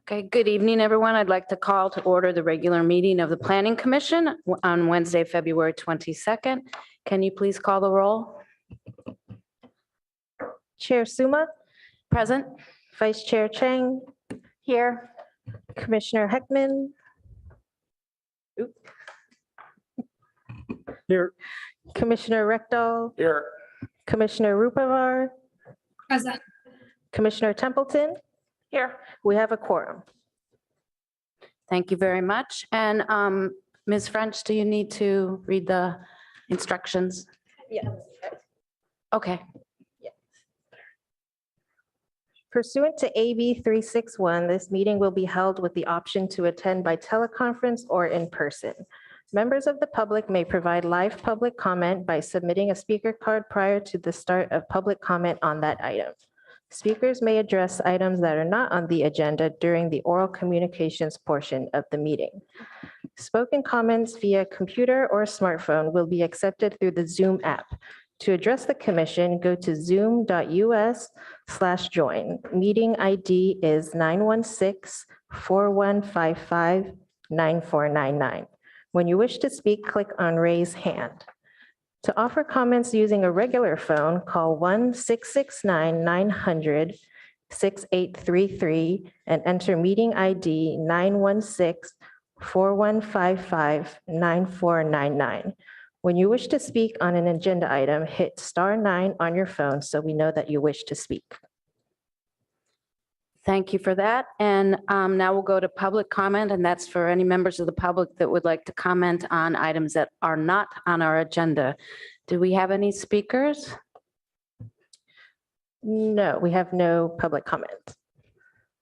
Okay, good evening, everyone. I'd like to call to order the regular meeting of the Planning Commission on Wednesday, February 22nd. Can you please call the roll? Chair Suma, Present? Vice Chair Chang, Here. Commissioner Heckman. Here. Commissioner Rectal, Here. Commissioner Rupavar, Present. Commissioner Templeton. Here. We have a quorum. Thank you very much. And Ms. French, do you need to read the instructions? Yes. Okay. Pursuant to AB 361, this meeting will be held with the option to attend by teleconference or in person. Members of the public may provide live public comment by submitting a speaker card prior to the start of public comment on that item. Speakers may address items that are not on the agenda during the oral communications portion of the meeting. Spoken comments via computer or smartphone will be accepted through the Zoom app. To address the commission, go to zoom.us/join. Meeting ID is 916-4155-9499. When you wish to speak, click on raise hand. To offer comments using a regular phone, call 1-669-900-6833 and enter meeting ID 916-4155-9499. When you wish to speak on an agenda item, hit *9 on your phone so we know that you wish to speak. Thank you for that. And now we'll go to public comment, and that's for any members of the public that would like to comment on items that are not on our agenda. Do we have any speakers? No, we have no public comment.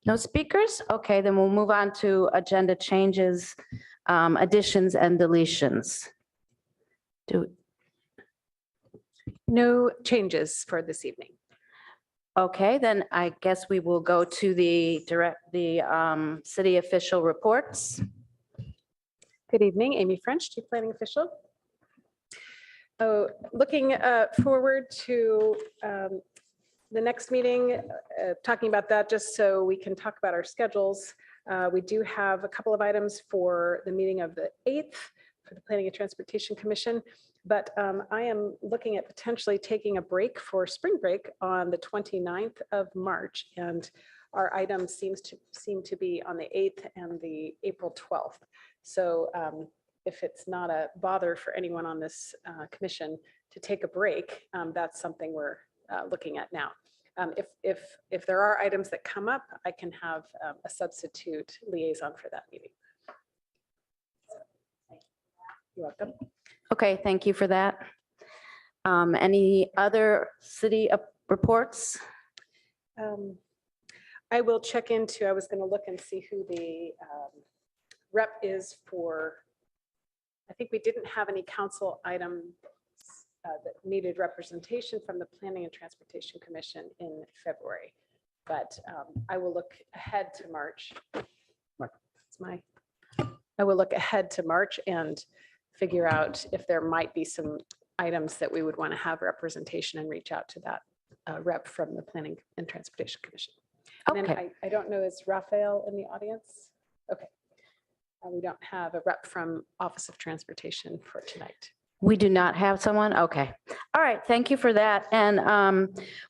No speakers? Okay, then we'll move on to agenda changes, additions and deletions. No changes for this evening. Okay, then I guess we will go to the city official reports. Good evening, Amy French, Chief Planning Official. Looking forward to the next meeting, talking about that just so we can talk about our schedules. We do have a couple of items for the meeting of the 8th for the Planning and Transportation Commission, but I am looking at potentially taking a break for spring break on the 29th of March, and our item seem to be on the 8th and the April 12th. So if it's not a bother for anyone on this commission to take a break, that's something we're looking at now. If there are items that come up, I can have a substitute liaison for that meeting. You're welcome. Okay, thank you for that. Any other city reports? I will check into, I was going to look and see who the rep is for, I think we didn't have any council items that needed representation from the Planning and Transportation Commission in February, but I will look ahead to March. I will look ahead to March and figure out if there might be some items that we would want to have representation and reach out to that rep from the Planning and Transportation Commission. And then Okay. I don't know, is Raphael in the audience? Okay. We don't have a rep from Office of Transportation for tonight. We do not have someone? Okay. All right, thank you for that. And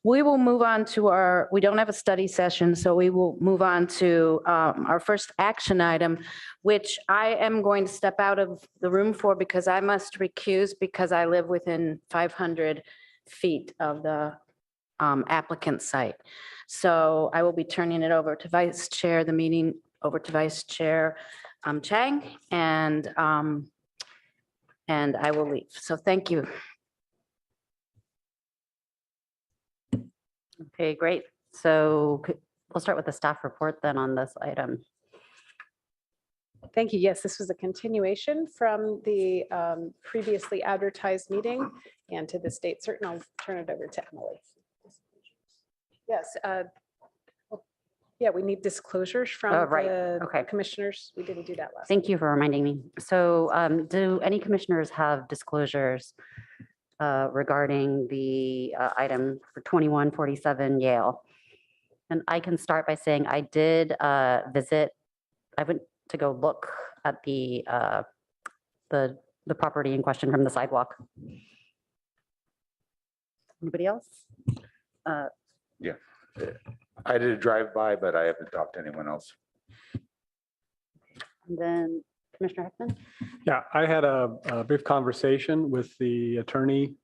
we will move on to we don't have a study session, so we will move on to our first action item, which I am going to step out of the room for because I must recuse because I live within 500 feet of the applicant site. So I will be turning it over to Vice Chair, the meeting over to Vice Chair Chang, and I will leave. So thank you. Okay, great. So we'll start with the staff report then on this item. Thank you. Yes, this was a continuation from the previously advertised meeting, and to this date certain, I'll turn it over to Emily. Yes. Yeah, we need disclosures from right. the Okay. commissioners. We didn't do that last. Thank you for reminding me. So do any commissioners have disclosures regarding the item for 2147 Yale? And I can start by saying I did visit, I went to go look at the property in question from the sidewalk. Anybody else? Yeah. I did a drive-by, but I haven't talked to anyone else. And then Commissioner Heckman? Yeah, I had a brief conversation with the attorney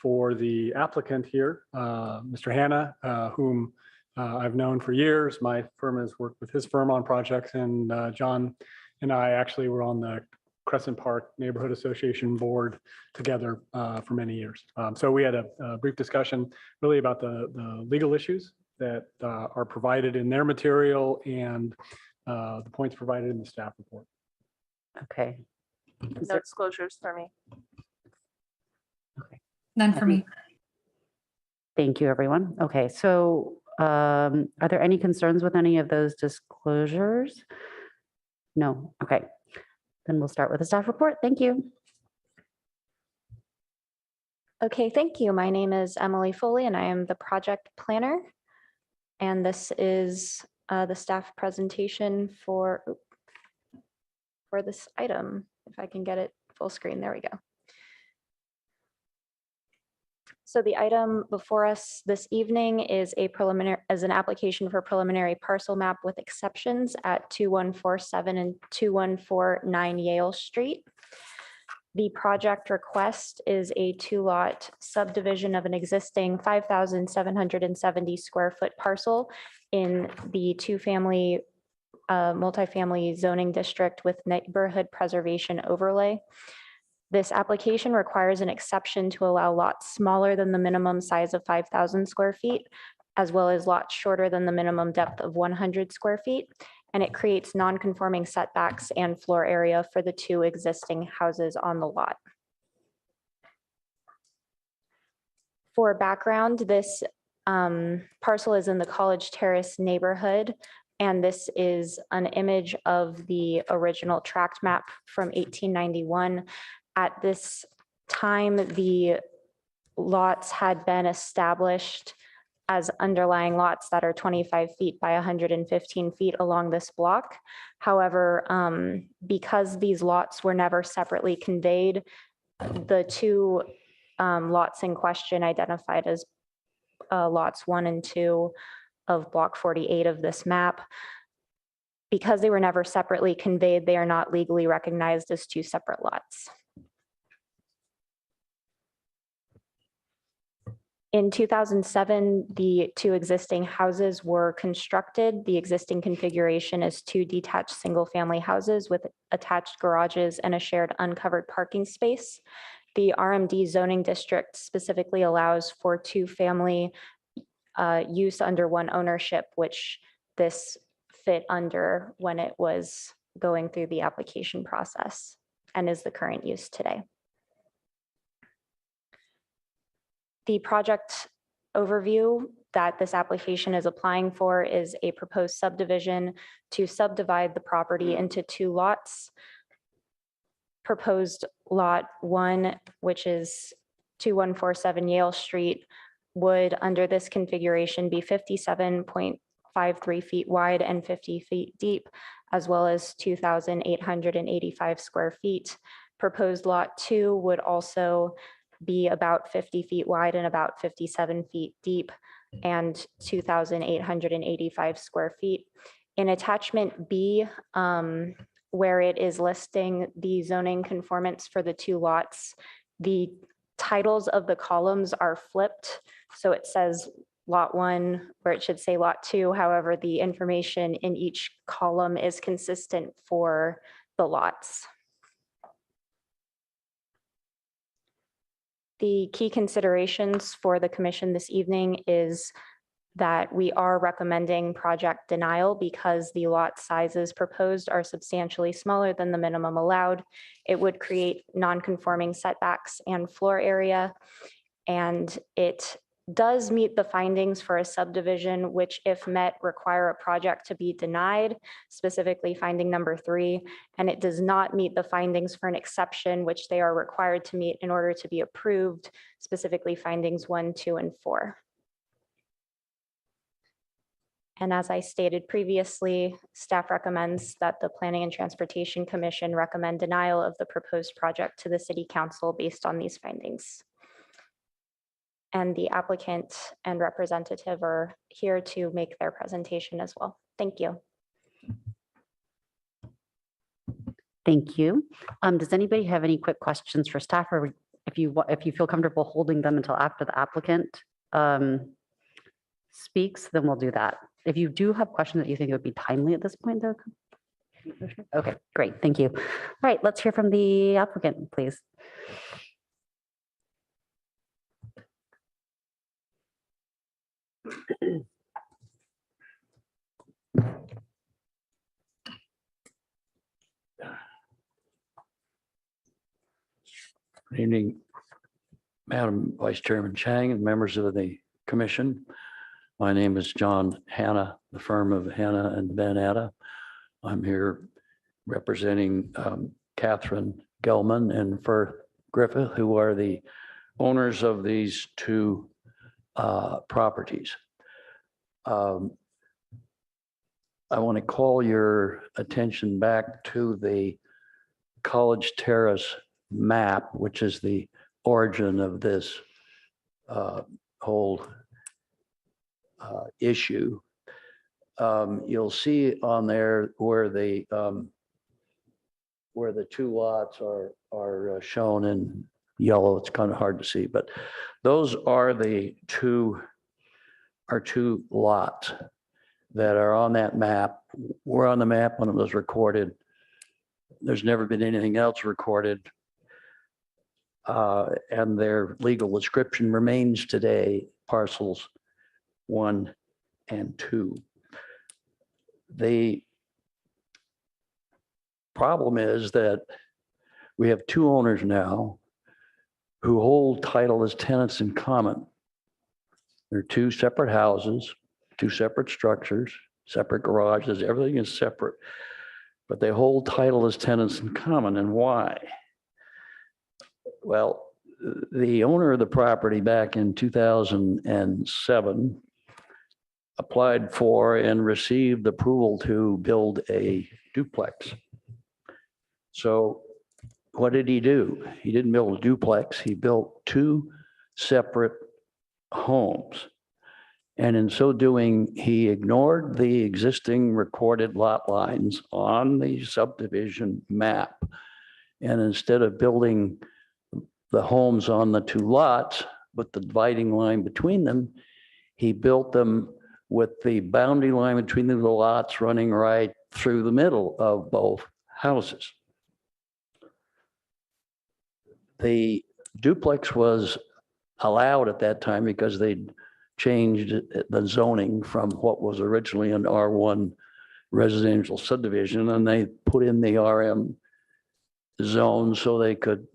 for the applicant here, Mr. Hanna, whom I've known for years. My firm has worked with his firm on projects, and John and I actually were on the Crescent Park Neighborhood Association board together for many years. So we had a brief discussion really about the legal issues that are provided in their material and the points provided in the staff report. Okay. Is No there- disclosures for me. None for me. Thank you, everyone. Okay, so are there any concerns with any of those disclosures? No, okay. Then we'll start with the staff report. Thank you. Okay, thank you. My name is Emily Foley and I am the project planner. And this is the staff presentation for this item. If I can get it full screen, there we go. So the item before us this evening is an application for preliminary parcel map with exceptions at 2147 and 2149 Yale Street. The project request is a 2-lot subdivision of an existing 5,770 square foot parcel in the 2-family multifamily zoning district with neighborhood preservation overlay. This application requires an exception to allow lots smaller than the minimum size of 5,000 square feet, as well as lots shorter than the minimum depth of 100 square feet. And it creates non-conforming setbacks and floor area for the 2 existing houses on the lot. For background, this parcel is in the College Terrace neighborhood, and this is an image of the original tract map from 1891. At this time, the lots had been established as underlying lots that are 25 feet by 115 feet along this block. However, because these lots were never separately conveyed, the 2 lots in question identified as lots 1 and 2 of block 48 of this map. Because they were never separately conveyed, they are not legally recognized as 2 separate lots. In 2007, the 2 existing houses were constructed. The existing configuration is 2 detached single-family houses with attached garages and a shared uncovered parking space. The RMD zoning district specifically allows for 2-family use under 1 ownership, which this fit under when it was going through the application process and is the current use today. The project overview that this application is applying for is a proposed subdivision to subdivide the property into 2 lots. Proposed lot 1, which is 2147 Yale Street, would under this configuration be 57.53 feet wide and 50 feet deep, as well as 2,885 square feet. Proposed lot 2 would also be about 50 feet wide and about 57 feet deep and 2,885 square feet. In attachment B, where it is listing the zoning conformance for the 2 lots, the titles of the columns are flipped. So it says lot 1 where it should say lot 2. However, the information in each column is consistent for the lots. The key considerations for the commission this evening is that we are recommending project denial because the lot sizes proposed are substantially smaller than the minimum allowed. It would create non-conforming setbacks and floor area, and it does meet the findings for a subdivision, which if met require a project to be denied, specifically finding number 3, and it does not meet the findings for an exception, which they are required to meet in order to be approved, specifically findings 1, 2, and 4. And as I stated previously, staff recommends that the Planning and Transportation Commission recommend denial of the proposed project to the City Council based on these findings. And the applicant and representative are here to make their presentation as well. Thank you. Thank you. Does anybody have any quick questions for staff, or if you feel comfortable holding them until after the applicant speaks, then we'll do that. If you do have questions that you think would be timely at this point, though. Okay, great. Thank you. All right, let's hear from the applicant, please. Good evening, Madam Vice Chairman Chang and members of the commission. My name is John Hanna, the firm of Hanna and Van Atta. I'm here representing Catherine Gelman and Firth Griffith, who are the owners of these two properties. I want to call your attention back to the College Terrace map, which is the origin of this whole issue. You'll see on there where the two lots are shown in yellow. It's kind of hard to see, but those are the two lots that are on that map. We're on the map when it was recorded. There's never been anything else recorded. And their legal description remains today, parcels 1 and 2. The problem is that we have two owners now who hold title as tenants in common. They're two separate houses, two separate structures, separate garages, everything is separate, but they hold title as tenants in common. And why? Well, the owner of the property back in 2007 applied for and received approval to build a duplex. So what did he do? He didn't build a duplex. He built two separate homes. And in so doing, he ignored the existing recorded lot lines on the subdivision map. And instead of building the homes on the two lots with the dividing line between them, he built them with the boundary line between the lots running right through the middle of both houses. The duplex was allowed at that time because they'd changed the zoning from what was originally an R1 residential subdivision, and they put in the RM zone so they could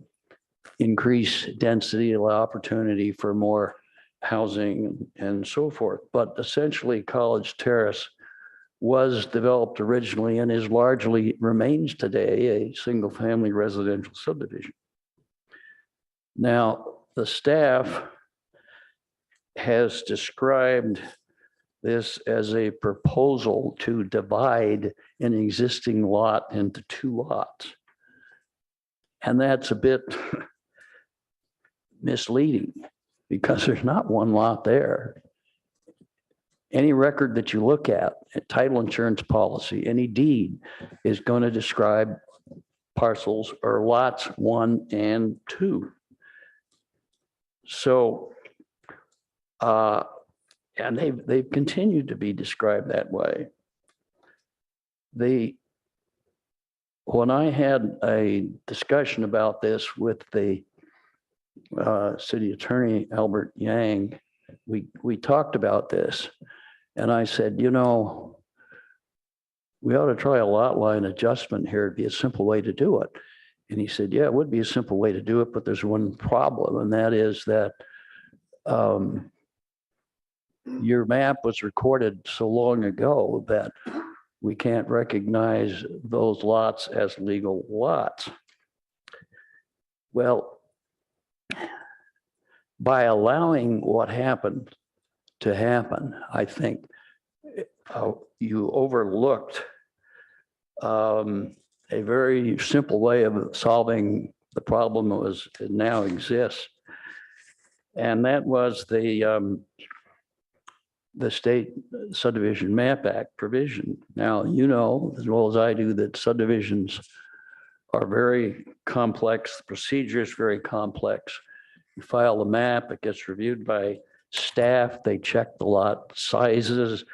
increase density, allow opportunity for more housing and so forth. But essentially, College Terrace was developed originally and is largely remains today a single-family residential subdivision. Now, the staff has described this as a proposal to divide an existing lot into two lots. And that's a bit misleading because there's not one lot there. Any record that you look at, a title insurance policy, any deed is going to describe parcels or lots 1 and 2. So, and they've continued to be described that way. When I had a discussion about this with the city attorney, Albert Yang, we talked about this. And I said, you know, we ought to try a lot line adjustment here. It'd be a simple way to do it. And he said, yeah, it would be a simple way to do it, but there's one problem, and that is that your map was recorded so long ago that we can't recognize those lots as legal lots. Well, by allowing what happened to happen, I think you overlooked a very simple way of solving the problem that now exists. And that was the State Subdivision Map Act provision. Now, you know as well as I do that subdivisions are very complex, the procedure is very complex. You file the map, it gets reviewed by staff, they check the lot sizes,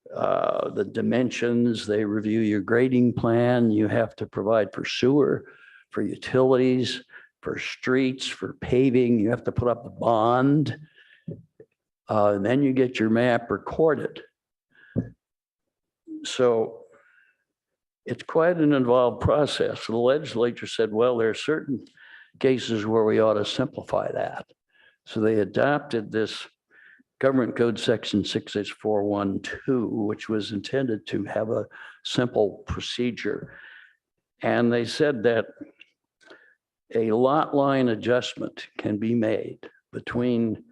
the dimensions, they review your grading plan, you have to provide for sewer, for utilities, for streets, for paving, you have to put up a bond. And then you get your map recorded. So it's quite an involved process. So the legislature said, well, there are certain cases where we ought to simplify that. So they adopted this Government Code Section 66412, which was intended to have a simple procedure. And they said that a lot line adjustment can be made between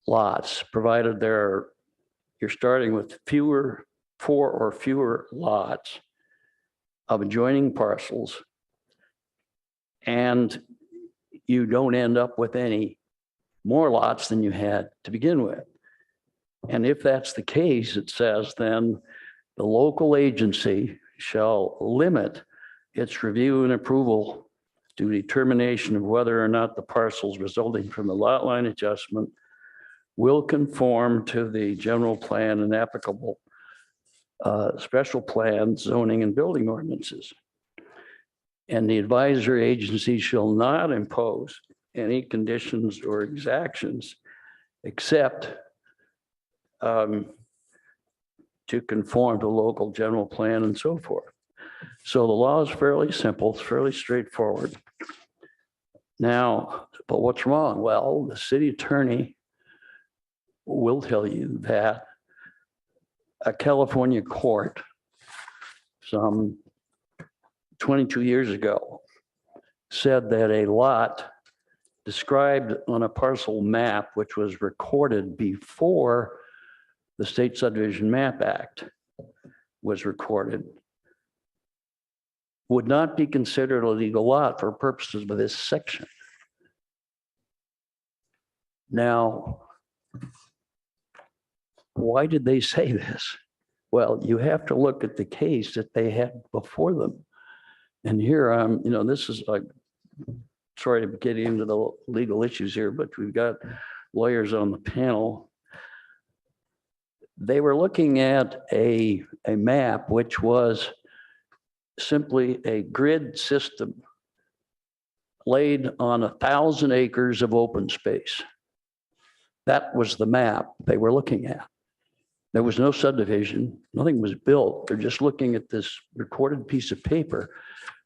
lots, provided you're starting with 4 or fewer lots of adjoining parcels, and you don't end up with any more lots than you had to begin with. And if that's the case, it says then the local agency shall limit its review and approval to determination of whether or not the parcels resulting from the lot line adjustment will conform to the general plan and applicable special plans, zoning and building ordinances. And the advisory agency shall not impose any conditions or exactions except to conform to local general plan and so forth. So the law is fairly simple, it's fairly straightforward. Now, but what's wrong? Well, the city attorney will tell you that a California court some 22 years ago said that a lot described on a parcel map, which was recorded before the State Subdivision Map Act was recorded, would not be considered a legal lot for purposes of this section. Now, why did they say this? Well, you have to look at the case that they had before them. And here, this is like, sorry to get into the legal issues here, but we've got lawyers on the panel. They were looking at a map which was simply a grid system laid on 1,000 acres of open space. That was the map they were looking at. There was no subdivision, nothing was built. They're just looking at this recorded piece of paper.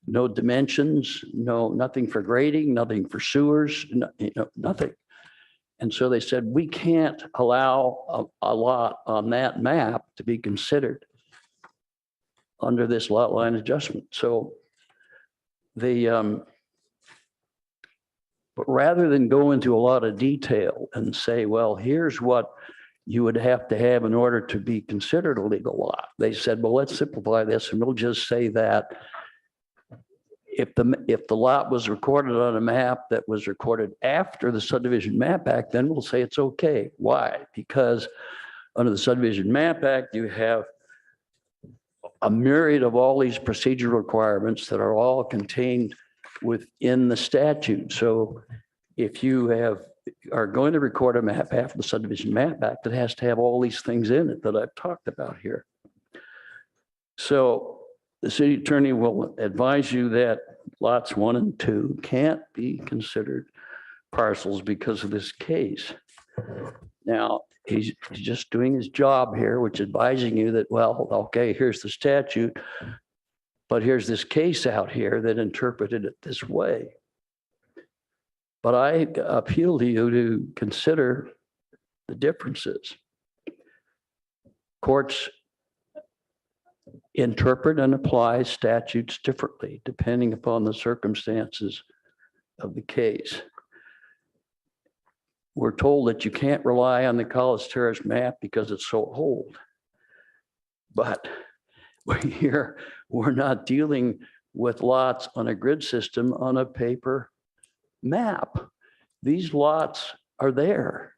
No dimensions, nothing for grading, nothing for sewers, nothing. And so they said, we can't allow a lot on that map to be considered under this lot line adjustment. So but rather than go into a lot of detail and say, well, here's what you would have to have in order to be considered a legal lot, they said, well, let's simplify this and we'll just say that if the lot was recorded on a map that was recorded after the Subdivision Map Act, then we'll say it's okay. Why? Because under the Subdivision Map Act, you have a myriad of all these procedural requirements that are all contained within the statute. So if you are going to record a map after the Subdivision Map Act, it has to have all these things in it that I've talked about here. So the city attorney will advise you that lots 1 and 2 can't be considered parcels because of this case. Now, he's just doing his job here, which is advising you that, well, okay, here's the statute, but here's this case out here that interpreted it this way. But I appeal to you to consider the differences. Courts interpret and apply statutes differently depending upon the circumstances of the case. We're told that you can't rely on the College Terrace map because it's so old. But we're not dealing with lots on a grid system on a paper map. These lots are there.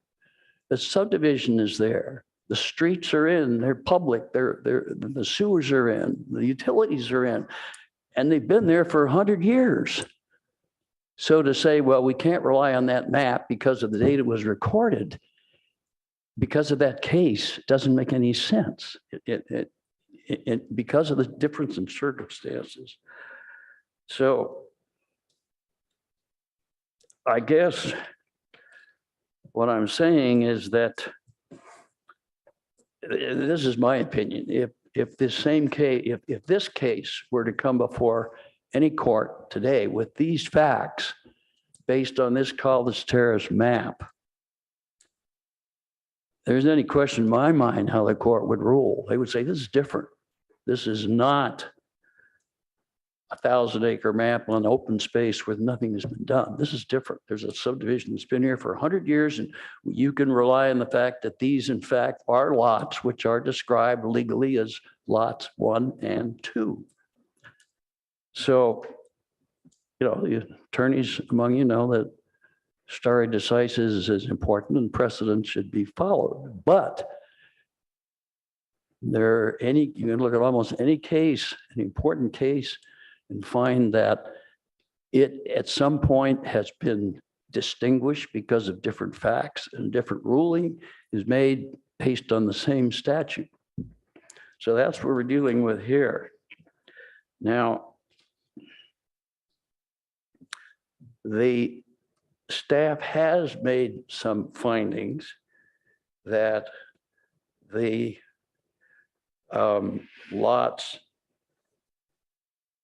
The subdivision is there. The streets are in, they're public, the sewers are in, the utilities are in, and they've been there for 100 years. So to say, well, we can't rely on that map because of the date it was recorded, because of that case, doesn't make any sense. Because of the difference in circumstances. So I guess what I'm saying is that this is my opinion. If this same case, if this case were to come before any court today with these facts based on this Caldas Terrace map, there's any question in my mind how the court would rule. They would say, this is different. This is not a 1,000-acre map on open space where nothing has been done. This is different. There's a subdivision that's been here for 100 years, and you can rely on the fact that these, in fact, are lots which are described legally as lots 1 and 2. So, you know, the attorneys among you know that stare decisis is important and precedent should be followed. But you can look at almost any case, an important case, and find that it at some point has been distinguished because of different facts, and different ruling is made based on the same statute. So that's what we're dealing with here. Now, the staff has made some findings that the lots,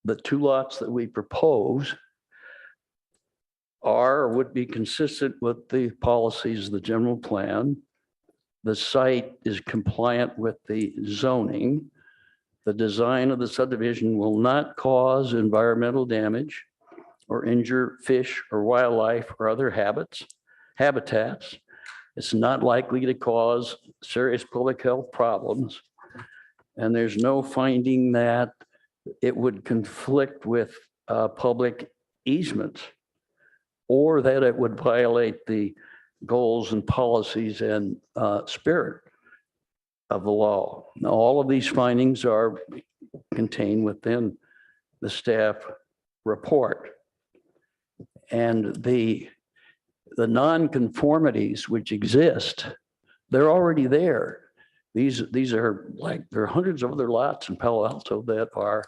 the 2 lots that we propose are or would be consistent with the policies of the general plan. The site is compliant with the zoning. The design of the subdivision will not cause environmental damage or injure fish or wildlife or other habitats. It's not likely to cause serious public health problems. And there's no finding that it would conflict with public easements, or that it would violate the goals and policies and spirit of the law. Now, all of these findings are contained within the staff report. And the nonconformities which exist, they're already there. These are like, there are hundreds of other lots in Palo Alto that are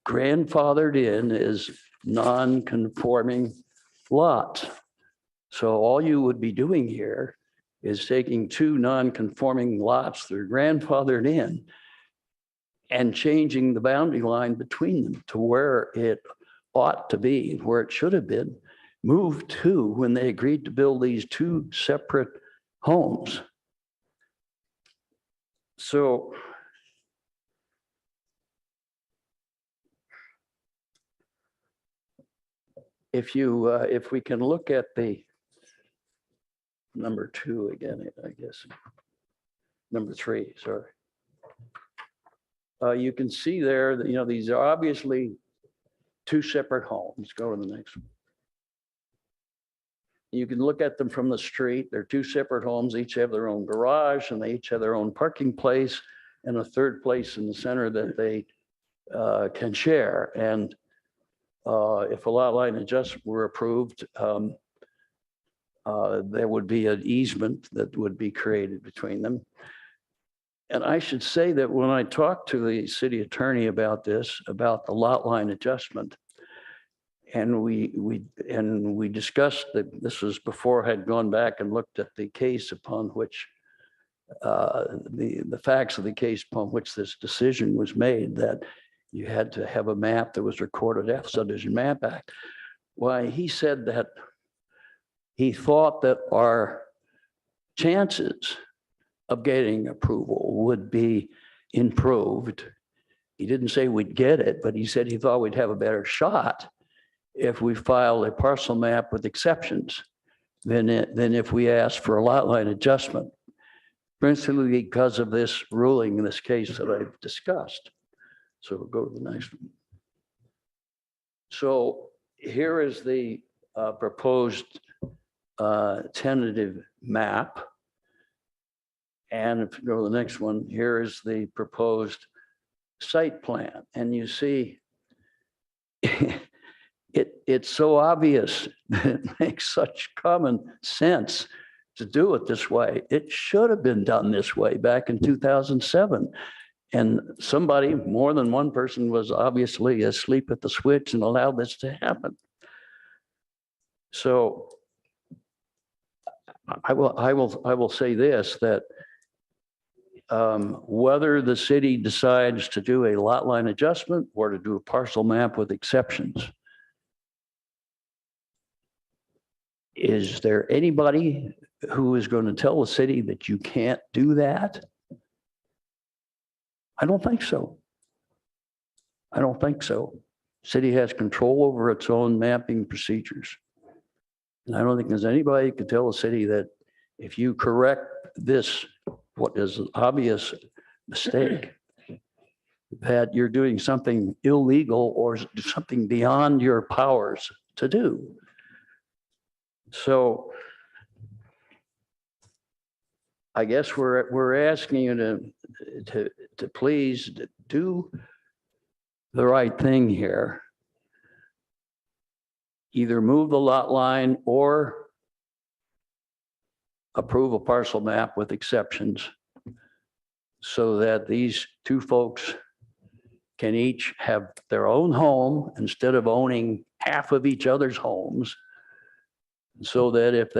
grandfathered in as non-conforming lots. So all you would be doing here is taking 2 non-conforming lots that are grandfathered in and changing the boundary line between them to where it ought to be, where it should have been moved to when they agreed to build these 2 separate homes. So if we can look at the number 2 again, I guess, number 3, sorry. You can see there that, you know, these are obviously 2 separate homes. Go to the next one. You can look at them from the street. They're 2 separate homes, each have their own garage, and they each have their own parking place and a third place in the center that they can share. And if a lot line adjustment were approved, there would be an easement that would be created between them. And I should say that when I talked to the city attorney about this, about the lot line adjustment, and we discussed that this was before I had gone back and looked at the case upon which the facts of the case upon which this decision was made, that you had to have a map that was recorded after Subdivision Map Act. Why, he said that he thought that our chances of getting approval would be improved. He didn't say we'd get it, but he said he thought we'd have a better shot if we filed a parcel map with exceptions than if we asked for a lot line adjustment. principally because of this ruling in this case that I've discussed. So we'll go to the next one. So here is the proposed tentative map. And if you go to the next one, here is the proposed site plan. And you see, it's so obvious, it makes such common sense to do it this way. It should have been done this way back in 2007. And somebody, more than one person, was obviously asleep at the switch and allowed this to happen. So I will say this, that whether the city decides to do a lot line adjustment or to do a parcel map with exceptions, is there anybody who is going to tell the city that you can't do that? I don't think so. I don't think so. City has control over its own mapping procedures. And I don't think there's anybody who can tell the city that if you correct this, what is an obvious mistake, that you're doing something illegal or something beyond your powers to do. So I guess we're asking you to please do the right thing here. Either move the lot line or approve a parcel map with exceptions so that these two folks can each have their own home instead of owning half of each other's homes. So that if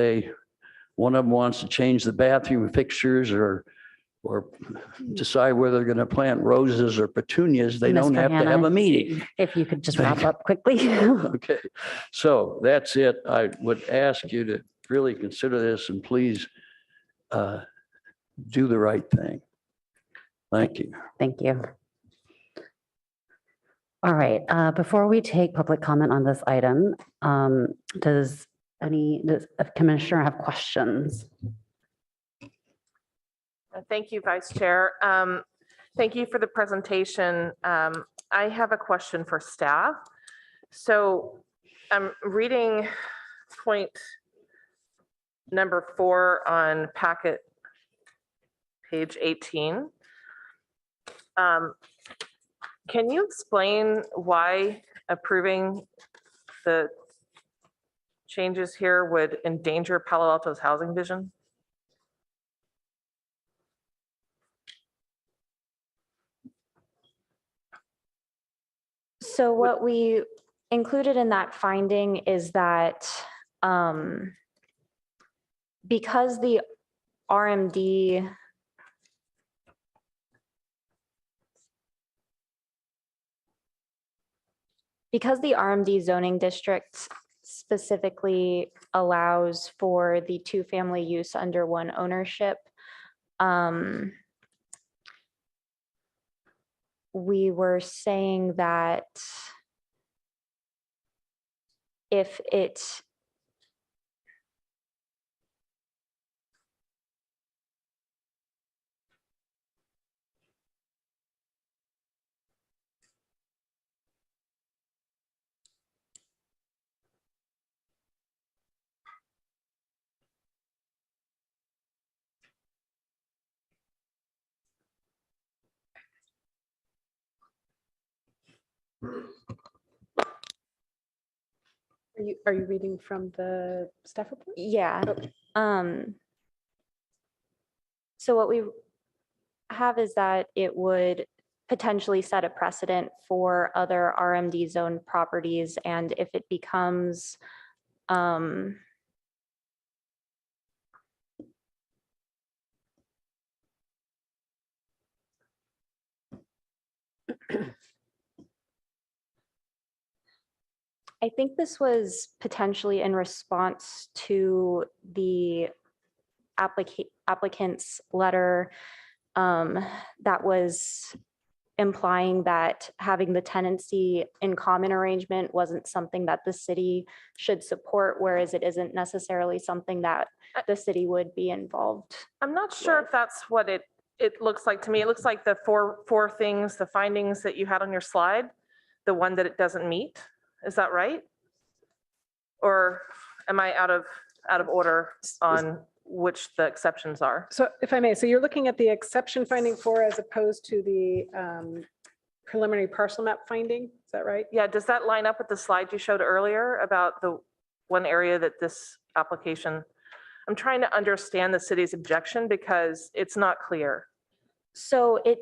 one of them wants to change the bathroom fixtures or decide whether they're going to plant roses or petunias, they don't Mr. have to have Hannah, a meeting. If you could just wrap up quickly. Okay, so that's it. I would ask you to really consider this and please do the right thing. Thank you. Thank you. All right, before we take public comment on this item, does a commissioner have questions? Thank you, Vice Chair. Thank you for the presentation. I have a question for staff. So I'm reading point number 4 on packet page 18. Can you explain why approving the changes here would endanger Palo Alto's housing vision? So what we included in that finding is that because the RMD zoning district specifically allows for the two-family use under one ownership, we were saying that if it Are you reading from the staff report? Yeah. Okay. So what we have is that it would potentially set a precedent for other RMD zone properties, and if it becomes I think this was potentially in response to the applicant's letter that was implying that having the tenancy in common arrangement wasn't something that the city should support, whereas it isn't necessarily something that the city would be involved. I'm not sure if that's what it looks like to me. It looks like the four things, the findings that you had on your slide, the one that it doesn't meet. Is that right? Or am I out of order on which the exceptions are? So if I may, so you're looking at the exception finding 4 as opposed to the preliminary parcel map finding, is that right? Yeah, does that line up with the slide you showed earlier about the one area that this application, I'm trying to understand the city's objection because it's not clear. So it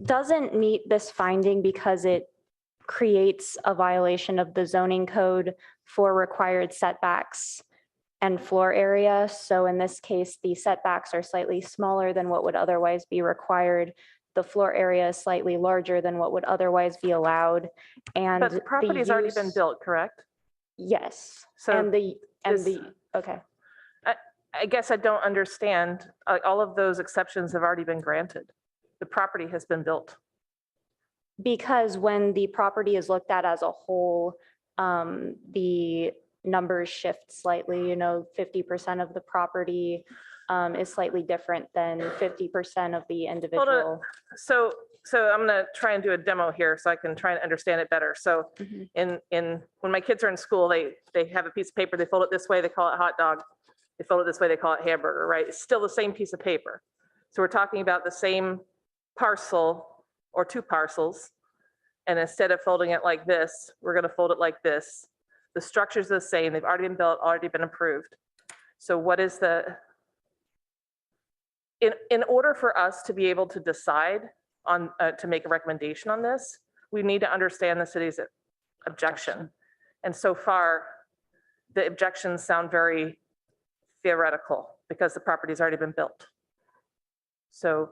doesn't meet this finding because it creates a violation of the zoning code for required setbacks and floor area. So in this case, the setbacks are slightly smaller than what would otherwise be required. The floor area is slightly larger than what would otherwise be allowed. And But the property's already been use- built, correct? Yes, So this- okay. I guess I don't understand, all of those exceptions have already been granted. The property has been built. Because when the property is looked at as a whole, the numbers shift slightly, 50% of the property is slightly different than 50% of the individual. So I'm gonna try and do a demo here so I can try and understand it better. So Mhm. when my kids are in school, they have a piece of paper, they fold it this way, they call it hot dog. They fold it this way, they call it hamburger, right? It's still the same piece of paper. So we're talking about the same parcel or two parcels. And instead of folding it like this, we're gonna fold it like this. The structure's the same, they've already been built, already been approved. So what is in order for us to be able to decide on, to make a recommendation on this, we need to understand the city's objection. And so far, the objections sound very theoretical because the property's already been built. So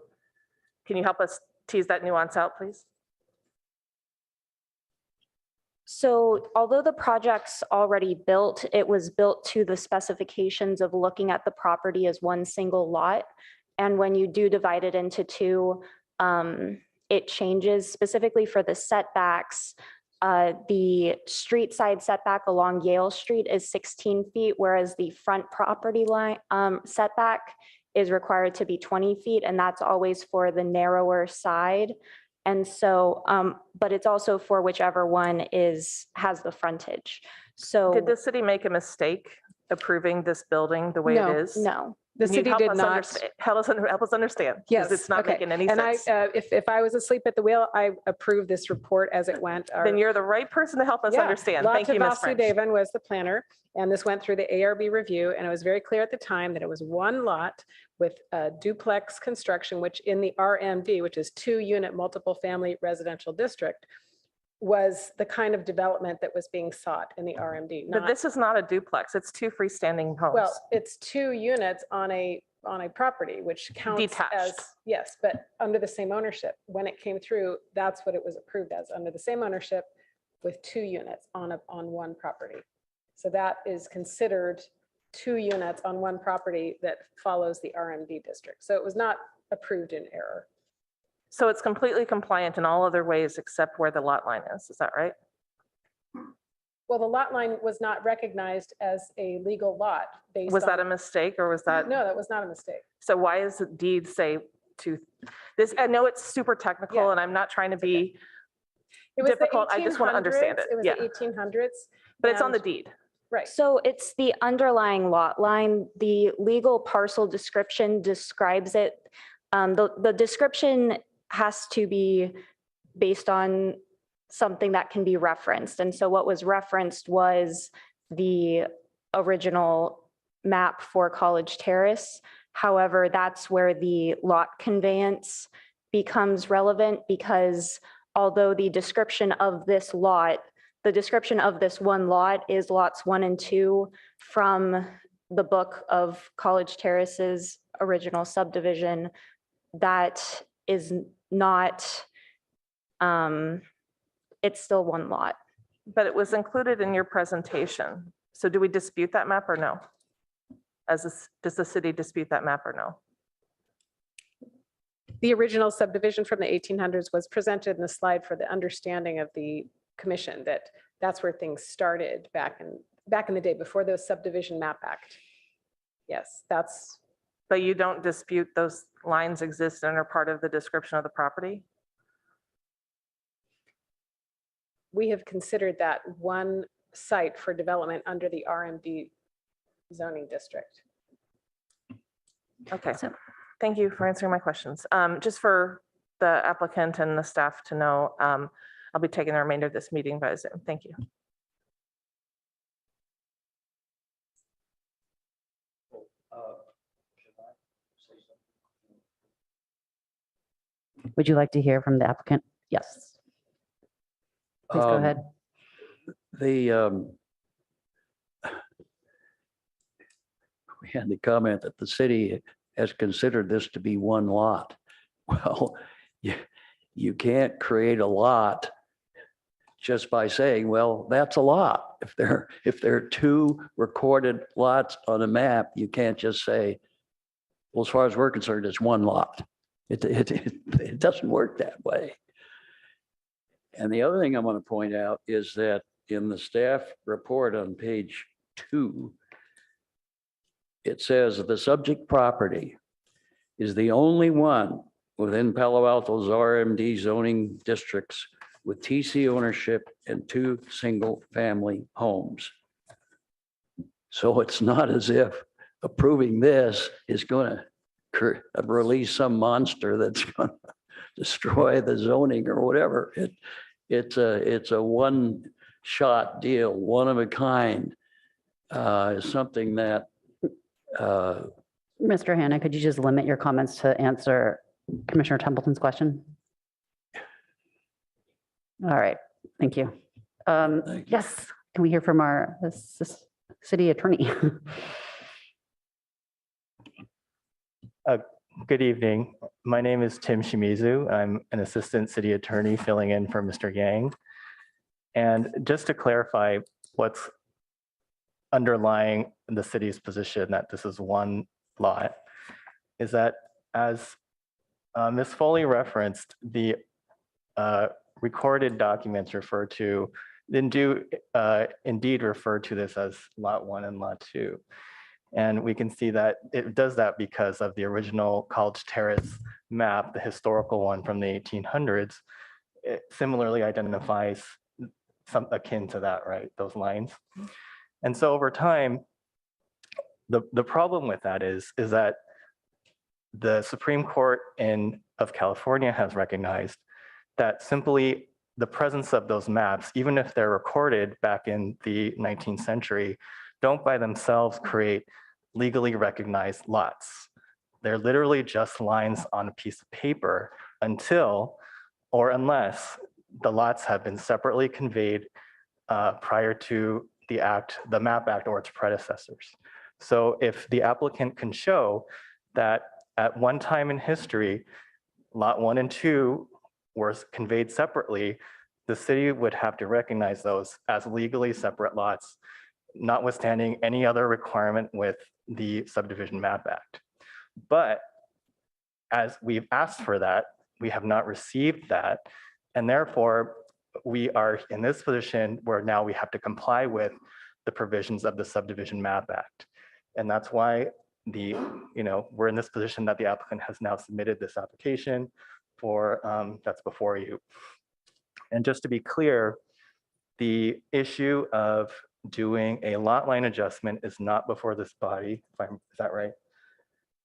can you help us tease that nuance out, please? So although the project's already built, it was built to the specifications of looking at the property as one single lot. And when you do divide it into two, it changes specifically for the setbacks. The street side setback along Yale Street is 16 feet, whereas the front property line setback is required to be 20 feet, and that's always for the narrower side. And so, but it's also for whichever one has the frontage. So. Did the city make a mistake approving this building the way No. it is? No. The Can you city help did us not. understand- Help us understand. 'Cause Yes. It's not okay. making any And sense. if I was asleep at the wheel, I approved this report as it went. Then you're the right person to help us Yeah, understand. Thank you, Ms. French. Vasudevan was the planner, and this went through the ARB review, and it was very clear at the time that it was one lot with a duplex construction, which in the RMD, which is 2-unit multiple family residential district, was the kind of development that was being sought in the RMD. But not- this is not a duplex. It's two freestanding homes. Well, it's 2 units on a property, which counts as, Detached. yes, but under the same ownership. When it came through, that's what it was approved as, under the same ownership with 2 units on one property. So that is considered 2 units on one property that follows the RMD district. So it was not approved in error. So it's completely compliant in all other ways except where the lot line is. Is that right? Well, the lot line was not recognized as a legal lot based on. Was that a mistake or was that? No, that was not a mistake. So why does the deed say to this? I know it's super technical Yeah. and I'm not trying to be, It was the difficult. I just wanna understand 1800s. it. It was Yeah. the 1800s. but it's on the and- deed. Right. So it's the underlying lot line. The legal parcel description describes it. The description has to be based on something that can be referenced. And so what was referenced was the original map for College Terrace. However, that's where the lot conveyance becomes relevant because although the description of this lot, the description of this one lot is lots 1 and 2 from the book of College Terrace's original subdivision. That is not, it's still one lot. But it was included in your presentation. So do we dispute that map or no? Does the city dispute that map or no? the original subdivision from the 1800s was presented in the slide for the understanding of the commission, that that's where things started back in the day before the Subdivision Map Act. Yes, that's, But you don't dispute those lines exist and are part of the description of the property? we have considered that one site for development under the RMD zoning district. Okay, So- thank you for answering my questions. Just for the applicant and the staff to know, I'll be taking the remainder of this meeting via Zoom. Thank you. Would you like to hear from the applicant? Yes. Please go ahead. The, we had the comment that the city has considered this to be one lot. Well, you can't create a lot just by saying, well, that's a lot. If there are two recorded lots on a map, you can't just say, well, as far as we're concerned, it's one lot. It doesn't work that way. And the other thing I want to point out is that in the staff report on page 2, it says that the subject property is the only one within Palo Alto's RMD zoning districts with TC ownership and 2 single-family homes. So it's not as if approving this is going to release some monster that's going to destroy the zoning or whatever. It's a one-shot deal, one of a kind. Something that Mr. Hannah, could you just limit your comments to answer Commissioner Templeton's question? All right, thank you. Thank you. Yes, can we hear from our city attorney? Good evening. My name is Tim Shimizu. I'm an assistant city attorney filling in for Mr. Yang. And just to clarify what's underlying the city's position that this is one lot, is that as Ms. Foley referenced, the recorded documents refer to, then do indeed refer to this as lot 1 and lot 2. And we can see that it does that because of the original College Terrace map, the historical one from the 1800s. It similarly identifies some akin to that, right? Those lines. And so over time, the problem with that is that the Supreme Court of California has recognized that simply the presence of those maps, even if they're recorded back in the 19th century, don't by themselves create legally recognized lots. They're literally just lines on a piece of paper until or unless the lots have been separately conveyed prior to the MAP Act or its predecessors. So if the applicant can show that at one time in history, lot 1 and 2 were conveyed separately, the city would have to recognize those as legally separate lots, notwithstanding any other requirement with the Subdivision Map Act. But as we've asked for that, we have not received that. And therefore, we are in this position where now we have to comply with the provisions of the Subdivision Map Act. And that's why we're in this position that the applicant has now submitted this application for that's before you. And just to be clear, the issue of doing a lot line adjustment is not before this body, is that right?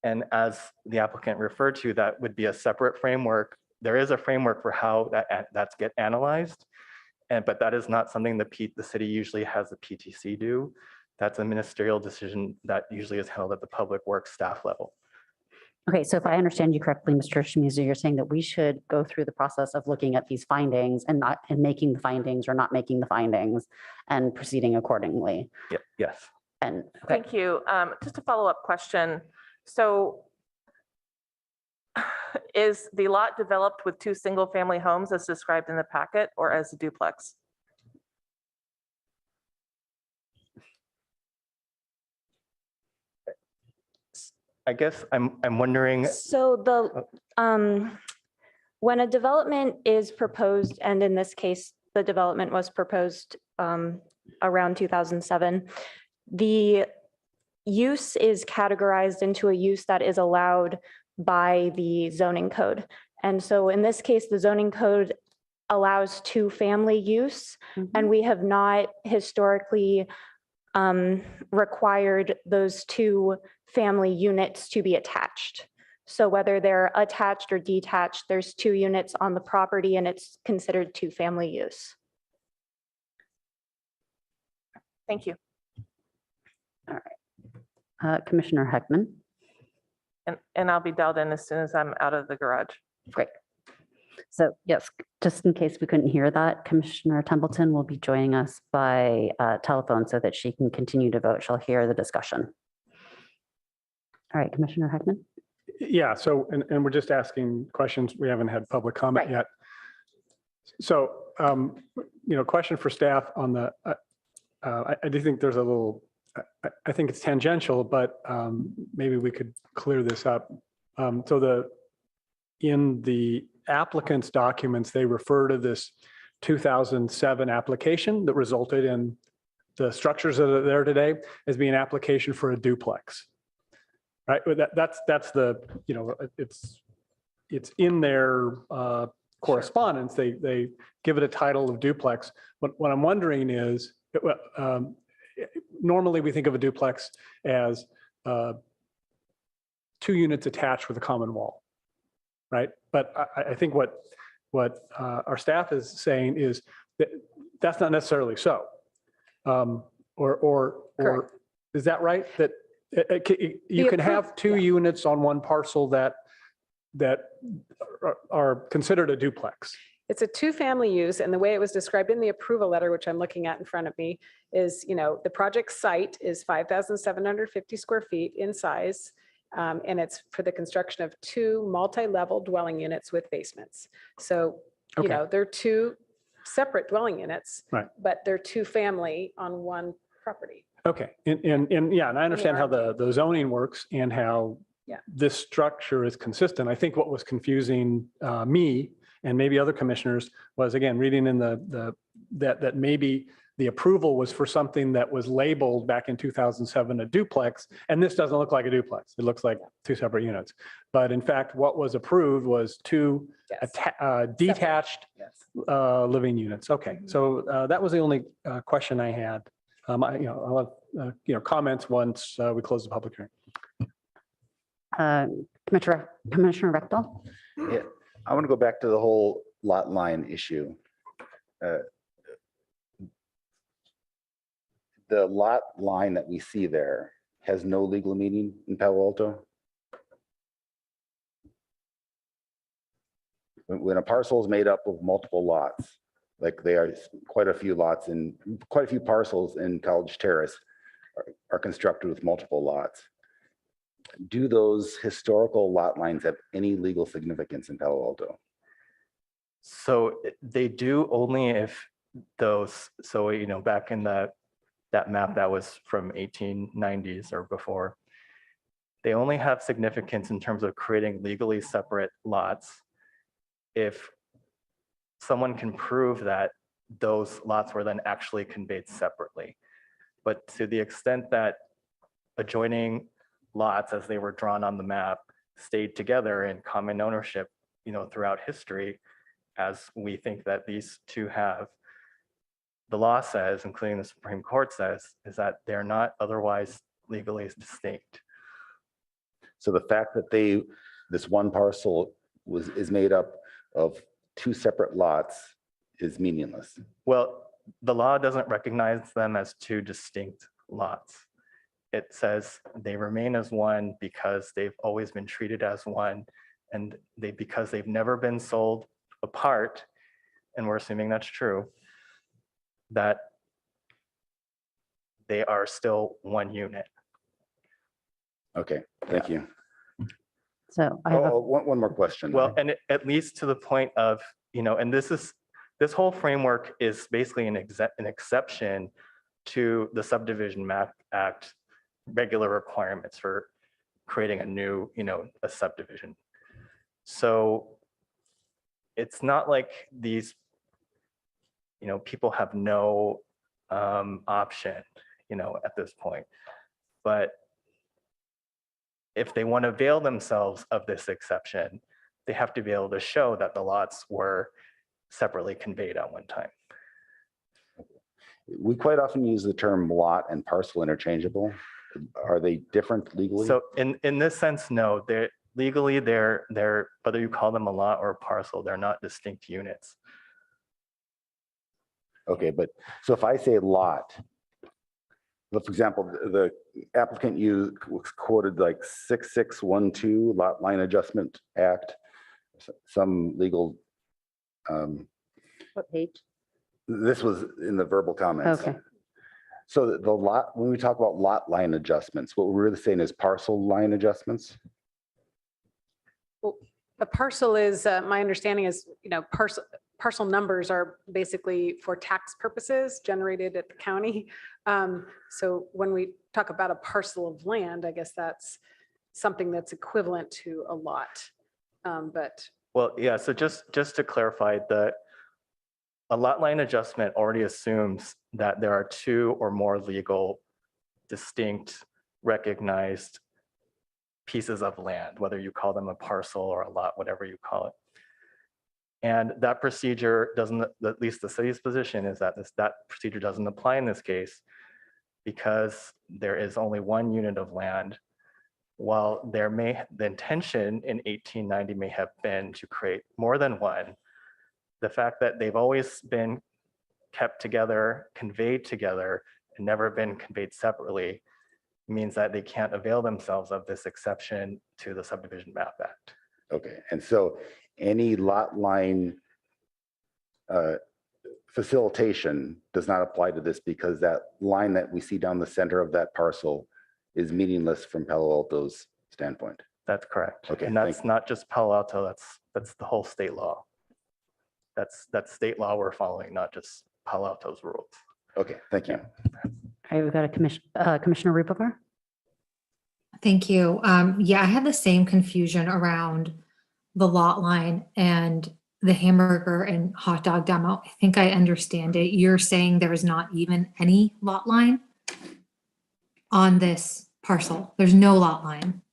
And as the applicant referred to, that would be a separate framework. There is a framework for how that's get analyzed, but that is not something the city usually has the PTC do. That's a ministerial decision that usually is held at the public works staff level. Okay, so if I understand you correctly, Mr. Shimizu, you're saying that we should go through the process of looking at these findings and making the findings or not making the findings and proceeding accordingly. Yep. Yes. And okay. Thank you. Just a follow-up question. So is the lot developed with 2 single-family homes as described in the packet or as a duplex? I guess I'm wondering, So when a development is proposed, and in this case, the development was proposed around 2007, the use is categorized into a use that is allowed by the zoning code. And so in this case, the zoning code allows two-family use, and we have not historically required those two family units to be attached. So whether they're attached or detached, there's two units on the property and it's considered two-family use. Thank you. Commissioner Heckman. And I'll be dialed in as soon as I'm out of the garage. Great. So yes, just in case we couldn't hear that, Commissioner Templeton will be joining us by telephone so that she can continue to vote. She'll hear the discussion. All right, Commissioner Heckman. Yeah, so, and we're just asking questions. We haven't had public comment Right. yet. So, question for staff on the, I do think there's a little, I think it's tangential, but maybe we could clear this up. In the applicant's documents, they refer to this 2007 application that resulted in the structures that are there today as being an application for a duplex. Right, that's the, it's in their correspondence. They give it a title of duplex. What I'm wondering is, normally we think of a duplex as 2 units attached with a common wall, right? But I think what our staff is saying is that that's not necessarily so. Or is that right? That you can have 2 units on one parcel that are considered a duplex. It's a two-family use, and the way it was described in the approval letter, which I'm looking at in front of me, is, the project site is 5,750 square feet in size, and it's for the construction of 2 multi-level dwelling units with basements. So, they're 2 separate dwelling units, Right. but they're two-family on one property. Okay, and I understand how the zoning works and how Yeah. this structure is consistent. I think what was confusing me and maybe other commissioners was, again, reading in that maybe the approval was for something that was labeled back in 2007 a duplex, and this doesn't look like a duplex. It looks like 2 separate units. But in fact, what was approved was 2 Yes. detached Yes. living units. Okay, so that was the only question I had. I'll have, comments once we close the public hearing. Commissioner Rectal. Yeah, I want to go back to the whole lot line issue. The lot line that we see there has no legal meaning in Palo Alto. When a parcel is made up of multiple lots, like they are quite a few lots and quite a few parcels in College Terrace are constructed with multiple lots. Do those historical lot lines have any legal significance in Palo Alto? so they do only if those, so, back in that map that was from 1890s or before, they only have significance in terms of creating legally separate lots if someone can prove that those lots were then actually conveyed separately. But to the extent that adjoining lots, as they were drawn on the map, stayed together in common ownership, throughout history, as we think that these 2 have, the law says, including the Supreme Court says, is that they're not otherwise legally distinct. So the fact that this one parcel is made up of 2 separate lots is meaningless. Well, the law doesn't recognize them as 2 distinct lots. It says they remain as one because they've always been treated as one, and because they've never been sold apart, and we're assuming that's true, that they are still one unit. Okay, thank you. So I have a One more question. Well, and at least to the point of, and this whole framework is basically an exception to the Subdivision Map Act regular requirements for creating a new, a subdivision. So it's not like these, people have no option, at this point. But if they want to avail themselves of this exception, they have to be able to show that the lots were separately conveyed at one time. We quite often use the term lot and parcel interchangeable. Are they different legally? So in this sense, no, they're legally, they're, whether you call them a lot or a parcel, they're not distinct units. Okay, but so if I say lot, for example, the applicant quoted like 6612 Lot Line Adjustment Act, some legal, What page? this was in the verbal comments. Okay. So the lot, when we talk about lot line adjustments, what we're really saying is parcel line adjustments? The parcel is, my understanding is, parcel numbers are basically for tax purposes generated at the county. So when we talk about a parcel of land, I guess that's something that's equivalent to a lot. But Well, yeah, so just to clarify, a lot line adjustment already assumes that there are two or more legal, distinct, recognized pieces of land, whether you call them a parcel or a lot, whatever you call it. And that procedure doesn't, at least the city's position is that that procedure doesn't apply in this case because there is only one unit of land. While the intention in 1890 may have been to create more than one, the fact that they've always been kept together, conveyed together, and never been conveyed separately means that they can't avail themselves of this exception to the Subdivision Map Act. Okay, and so any lot line facilitation does not apply to this because that line that we see down the center of that parcel is meaningless from Palo Alto's standpoint. That's correct. Okay, And that's not just Palo Alto, that's the whole state law. That's state law we're following, not just Palo Alto's rules. Okay, thank you. All right, we've got a Commissioner Rupert. Thank you. Yeah, I had the same confusion around the lot line and the hamburger and hot dog demo. I think I understand it. You're saying there is not even any lot line on this parcel. There's no lot line.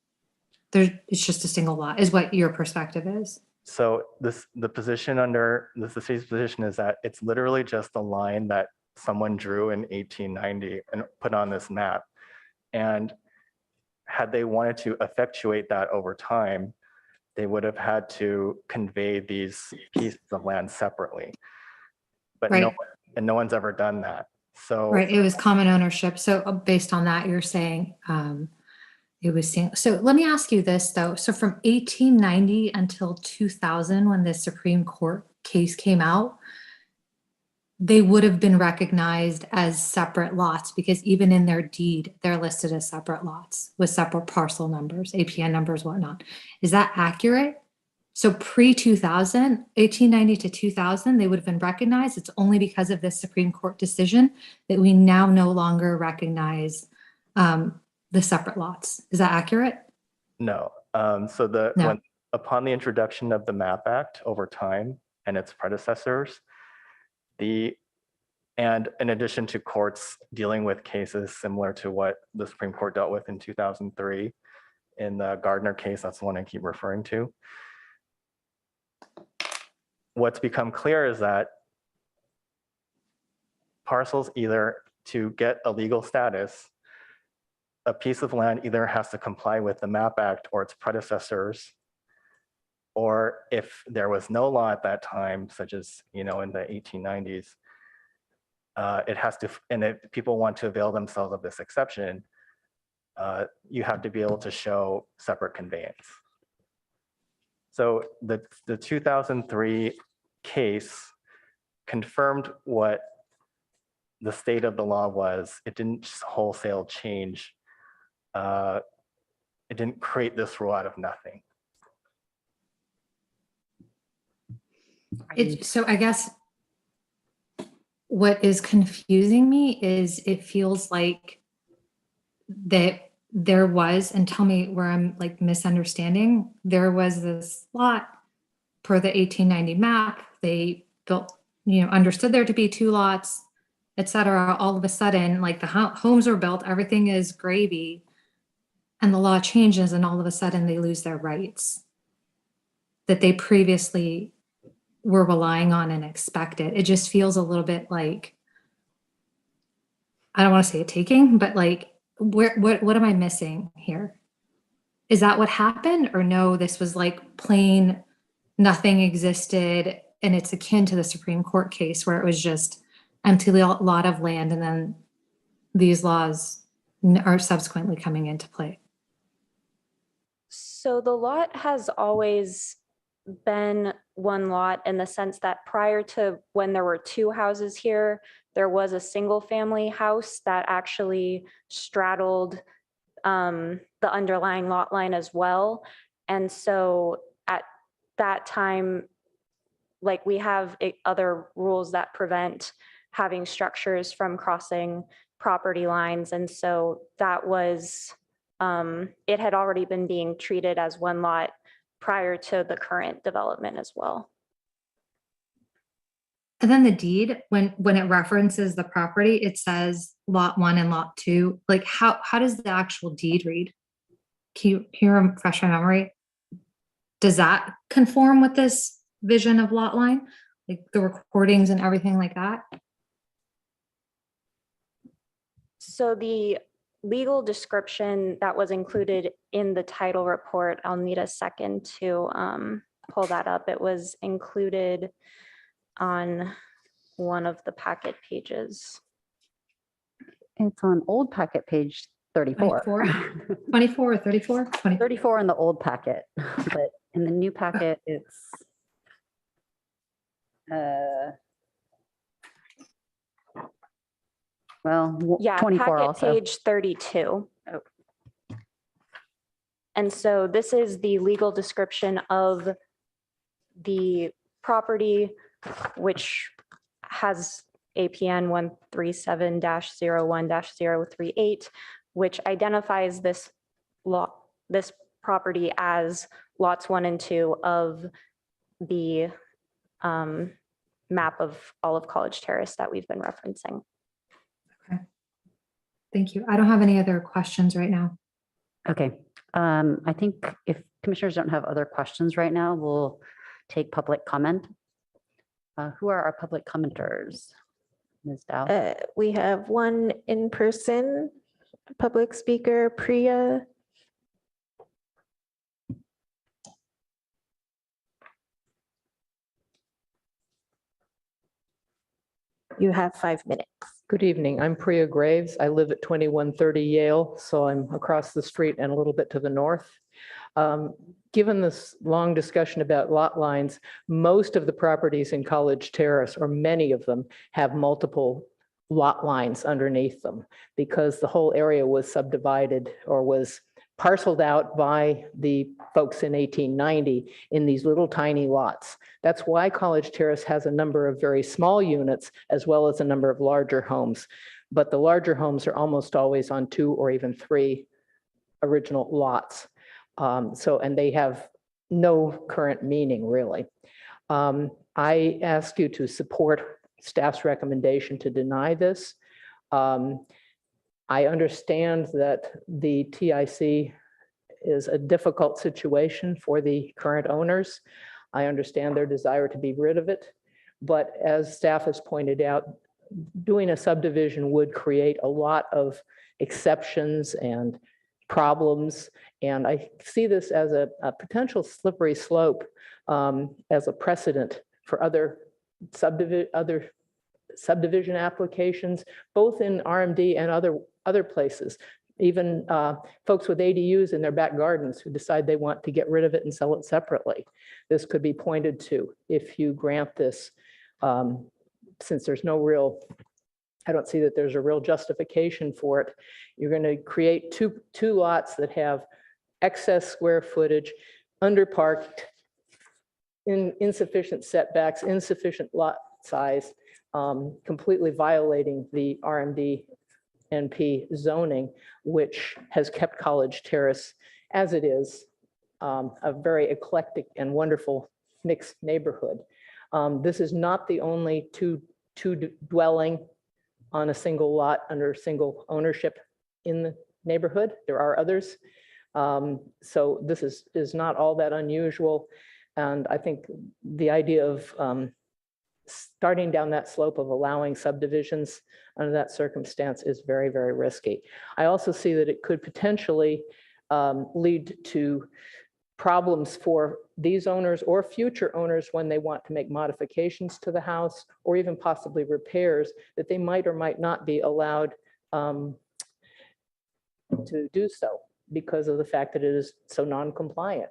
It's just a single lot is what your perspective is. So the position under the city's position is that it's literally just a line that someone drew in 1890 and put on this map. And had they wanted to effectuate that over time, they would have had to convey these pieces of land separately. But Right. no one's ever done that. So Right, it was common ownership. So based on that, you're saying it was single. So let me ask you this though. So from 1890 until 2000, when the Supreme Court case came out, they would have been recognized as separate lots because even in their deed, they're listed as separate lots with separate parcel numbers, APN numbers, whatnot. Is that accurate? So pre-2000, 1890 to 2000, they would have been recognized. It's only because of this Supreme Court decision that we now no longer recognize the separate lots. Is that accurate? no. No. Upon the introduction of the MAP Act over time and its predecessors, and in addition to courts dealing with cases similar to what the Supreme Court dealt with in 2003, in the Gardner case, that's the one I keep referring to. What's become clear is that parcels, either to get a legal status, a piece of land either has to comply with the MAP Act or its predecessors, or if there was no law at that time, such as, in the 1890s, it has to, and if people want to avail themselves of this exception, you have to be able to show separate conveyance. So the 2003 case confirmed what the state of the law was. It didn't just wholesale change. It didn't create this rule out of nothing. So I guess what is confusing me is it feels like that there was, and tell me where I'm like misunderstanding, there was this lot per the 1890 map, they built, understood there to be 2 lots, et cetera. All of a sudden, like the homes were built, everything is gravy, and the law changes, and all of a sudden they lose their rights that they previously were relying on and expected. It just feels a little bit like, I don't want to say a taking, but like, what am I missing here? Is that what happened? Or no, this was like plain, nothing existed, and it's akin to the Supreme Court case where it was just empty lot of land, and then these laws are subsequently coming into play. So the lot has always been one lot in the sense that prior to when there were 2 houses here, there was a single family house that actually straddled the underlying lot line as well. And so at that time, like we have other rules that prevent having structures from crossing property lines. And so that was, it had already been being treated as one lot prior to the current development as well. And then the deed, when it references the property, it says lot 1 and lot 2. Like how does the actual deed read? Can you refresh my memory? Does that conform with this vision of lot line? Like the recordings and everything like that? So the legal description that was included in the title report, I'll need a second to pull that up. It was included on one of the packet pages. It's on old packet page 34. 24 or 34? 34 in the old packet, but in the new packet, it's Yeah, 24 packet also. page 32. Oh. And so this is the legal description of the property, which has APN 137-01-038, which identifies this property as lots 1 and 2 of the map of all of College Terrace that we've been referencing. Okay. Thank you. I don't have any other questions right now. Okay. I think if commissioners don't have other questions right now, we'll take public comment. Who are our public commenters? Ms. Dow? We have one in-person public speaker, Priya. You have 5 minutes. Good evening. I'm Priya Graves. I live at 2130 Yale, so I'm across the street and a little bit to the north. Given this long discussion about lot lines, most of the properties in College Terrace, or many of them, have multiple lot lines underneath them because the whole area was subdivided or was parceled out by the folks in 1890 in these little tiny lots. That's why College Terrace has a number of very small units as well as a number of larger homes. But the larger homes are almost always on 2 or even 3 original lots. And they have no current meaning, really. I ask you to support staff's recommendation to deny this. I understand that the TIC is a difficult situation for the current owners. I understand their desire to be rid of it. But as staff has pointed out, doing a subdivision would create a lot of exceptions and problems. And I see this as a potential slippery slope as a precedent for other subdivision applications, both in RMD and other places. Even folks with ADUs in their back gardens who decide they want to get rid of it and sell it separately. This could be pointed to if you grant this, since there's no real, I don't see that there's a real justification for it. You're going to create two lots that have excess square footage, underparked, insufficient setbacks, insufficient lot size, completely violating the RMD NP zoning, which has kept College Terrace as it is, a very eclectic and wonderful mixed neighborhood. This is not the only two dwelling on a single lot under single ownership in the neighborhood. There are others. So this is not all that unusual. And I think the idea of starting down that slope of allowing subdivisions under that circumstance is very, very risky. I also see that it could potentially lead to problems for these owners or future owners when they want to make modifications to the house or even possibly repairs that they might or might not be allowed to do so because of the fact that it is so non-compliant.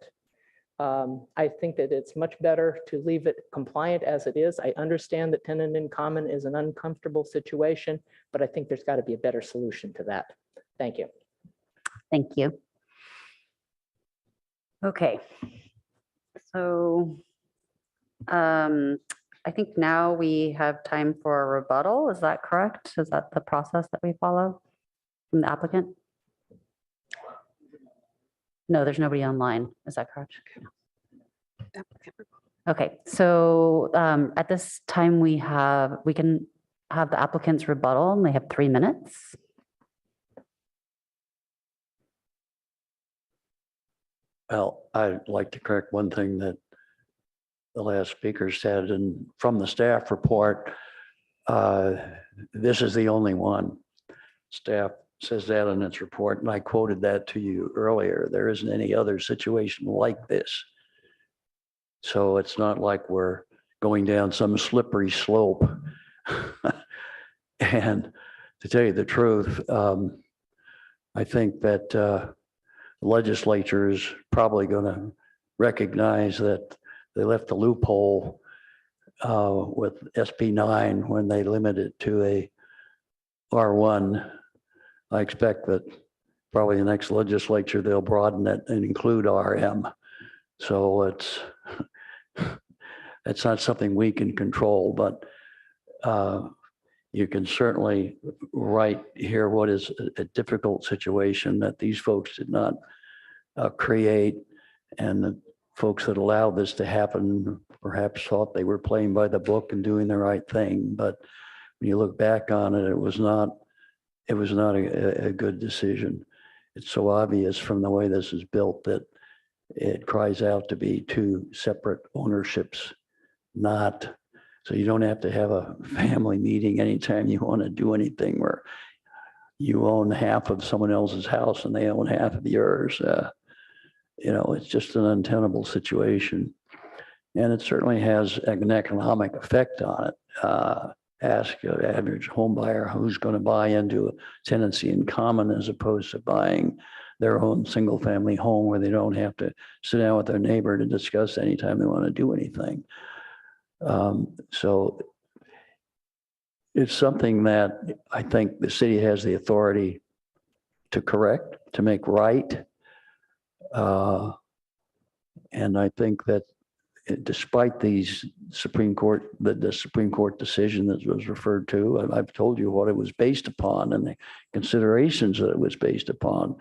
I think that it's much better to leave it compliant as it is. I understand that tenant in common is an uncomfortable situation, but I think there's got to be a better solution to that. Thank you. Thank you. Okay. So I think now we have time for a rebuttal. Is that correct? Is that the process that we follow from the applicant? No, there's nobody online. Is that correct? Okay, so at this time we can have the applicant's rebuttal and they have 3 minutes. Well, I'd like to correct one thing that the last speaker said, and from the staff report, this is the only one. Staff says that in its report, and I quoted that to you earlier. There isn't any other situation like this. So it's not like we're going down some slippery slope. And to tell you the truth, I think that the legislature is probably going to recognize that they left the loophole with SB9 when they limited it to a R1. I expect that probably the next legislature, they'll broaden it and include RM. So it's not something we can control, but you can certainly write here what is a difficult situation that these folks did not create. And the folks that allowed this to happen perhaps thought they were playing by the book and doing the right thing. But when you look back on it, it was not a good decision. It's so obvious from the way this is built that it cries out to be two separate ownerships, not, so you don't have to have a family meeting anytime you want to do anything where you own half of someone else's house and they own half of yours. It's just an untenable situation. And it certainly has an economic effect on it. Ask an average home buyer who's going to buy into a tenancy in common as opposed to buying their own single family home where they don't have to sit down with their neighbor to discuss anytime they want to do anything. So it's something that I think the city has the authority to correct, to make right. And I think that despite these the Supreme Court decision that was referred to, I've told you what it was based upon and the considerations that it was based upon,